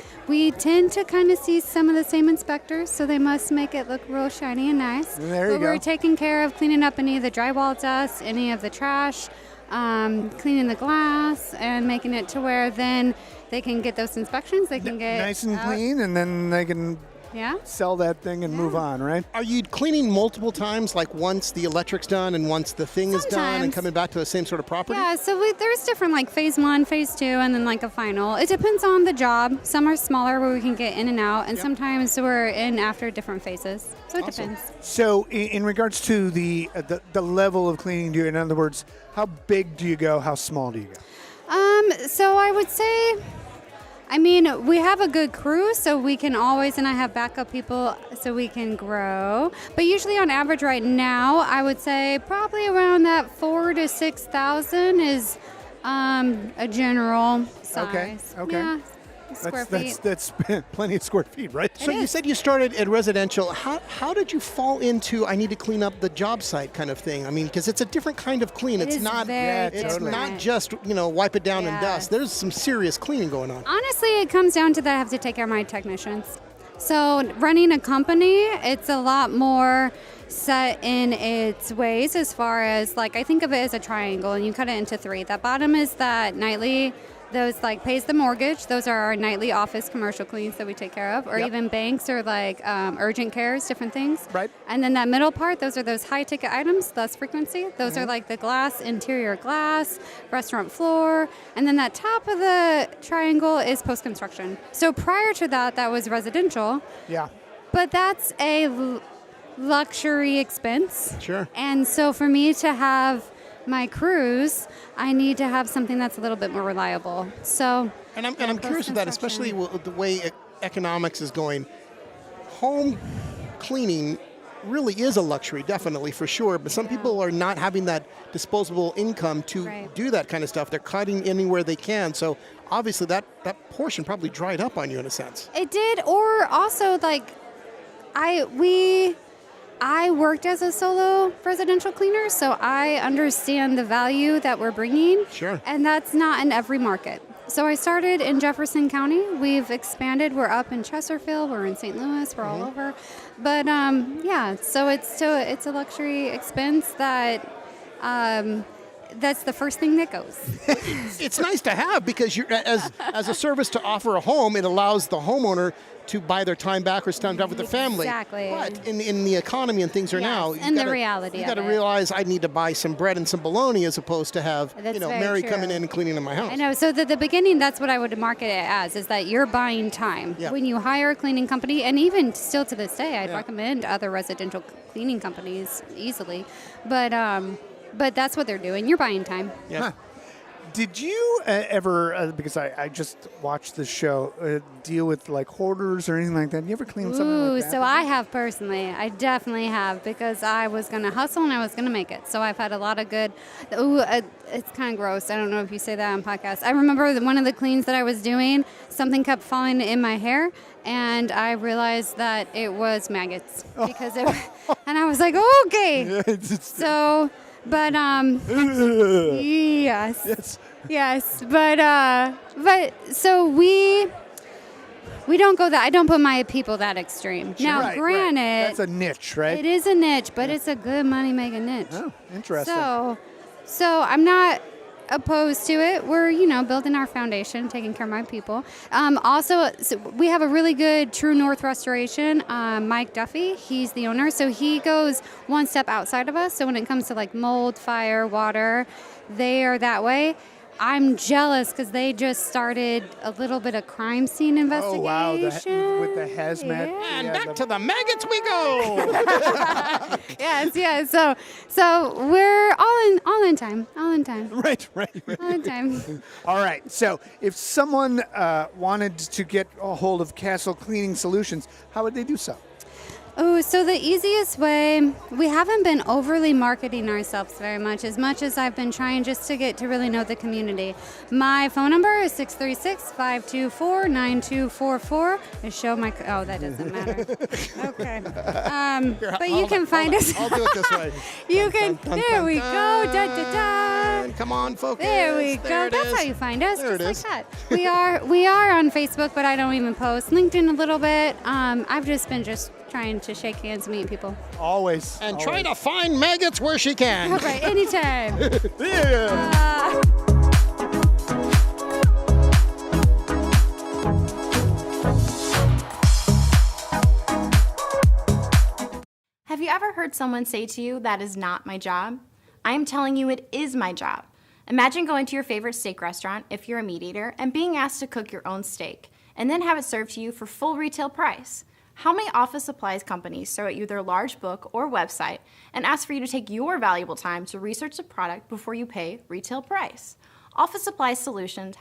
tend to kind of see some of the same inspectors, so they must make it look real shiny and nice. There you But we're go. taking care of cleaning up any of the drywall dust, any of the trash, cleaning the glass, and making it to where then they can get those inspections. They can get Nice and out. clean, and then they can Yeah. sell that thing and move on, right? Are you cleaning multiple times, like once the electric's done and once the thing is done, and Sometimes. coming back to the same sort of property? Yeah, so there's different like phase 1, phase 2, and then like a final. It depends on the job. Some are smaller where we can get in and out, and sometimes we're in after different phases. So it depends. So in regards to the level of cleaning, do you, in other words, how big do you go? How small do you go? So I would say, I mean, we have a good crew, so we can always, and I have backup people, so we can grow. But usually on average right now, I would say probably around that 4,000 to 6,000 is a general size. Okay. Yeah, square feet. That's plenty of square feet, right? So you said you started at residential. How did you fall into I need to clean up the job site kind of thing? I mean, because it's a different kind of clean. It It's is not. very It's different. not just wipe it down and Yes. dust. There's some serious cleaning going on. Honestly, it comes down to that I have to take care of my technicians. So running a company, it's a lot more set in its ways as far as like I think of it as a triangle and you cut it into 3. That bottom is that nightly, those like pays the mortgage. Those are our nightly office commercial cleans that we take care of, or Yep. even banks or like urgent cares, different things. Right. And then that middle part, those are those high ticket items, less frequency. Those are like the glass, interior glass, restaurant floor. And then that top of the triangle is post construction. So prior to that, that was residential. Yeah. But that's a luxury expense. Sure. And so for me to have my crews, I need to have something that's a little bit more reliable. So, And I'm curious with that, especially with the way economics is going. Home cleaning really is a luxury, definitely, for sure. But some people are not having that disposable income to do that kind of stuff. They're cutting anywhere they can. So obviously that portion probably dried up on you in a sense. It did, or also like I worked as a solo residential cleaner, so I understand the value that we're bringing. Sure. And that's not in every market. So I started in Jefferson County. We've expanded. We're up in Chesterfield. We're in St. Louis. We're all over. But yeah, so it's a luxury expense that that's the first thing that goes. It's nice to have because you're as a service to offer a home, it allows the homeowner to buy their time back or spend time with the family. Exactly. But in the economy and things are now, and the reality you of got to it. realize I need to buy some bread and some bologna as opposed to have That's very Mary true. coming in and cleaning in my house. I know. So the beginning, that's what I would market it as, is that you're buying time. Yeah. When you hire a cleaning company, and even still to this day, I'd Yeah. recommend other residential cleaning companies easily. But but that's what they're doing. You're buying time. Yeah. Huh. Did you ever, because I just watched the show, deal with like hoarders or anything like that? You ever clean something like that? So I have personally. I definitely have, because I was going to hustle and I was going to make it. So I've had a lot of good, it's kind of gross. I don't know if you say that on podcasts. I remember one of the cleans that I was doing, something kept falling in my hair, and I realized that it was maggots. Because it, and I was like, oh, okay. So... But yes, but so we don't go that. I don't put my people that extreme. Now, Right. granted, That's a niche, right? it is a niche, but it's a good money making niche. Oh, interesting. So I'm not opposed to it. We're building our foundation, taking care of my people. Also, so we have a really good True North Restoration. Mike Duffy, he's the owner, so he goes one step outside of us. So when it comes to like mold, fire, water, they are that way. I'm jealous because they just started a little bit of crime scene investigation. Oh wow, with the hazmat. Yeah. And back to the maggots we go. Yes. So we're all in time. Right. All in time. All right. So if someone wanted to get a hold of Castle Cleaning Solutions, how would they do so? Oh, so the easiest way, we haven't been overly marketing ourselves very much as I've been trying just to get to really know the community. My phone number is 636-524-9244. I show my, that doesn't matter. Okay. But you can find us. I'll do it this way. You can, there we go. Da. Come on, focus. There we go. There it That's is. how you find us. There just it like is. that. We are on Facebook, but I don't even post. LinkedIn a little bit. I've just been trying to shake hands and meet people. Always. And try to find maggots where she can. All right, anytime. Have you ever heard someone say to you, that is not my job? I am telling you it is my job. Imagine going to your favorite steak restaurant, if you're a meat eater, and being asked to cook your own steak, and then have it served to you for full retail price. How many office supplies companies throw at you their large book or website and ask for you to take your valuable time to research the product before you pay retail price? Office Supply Solutions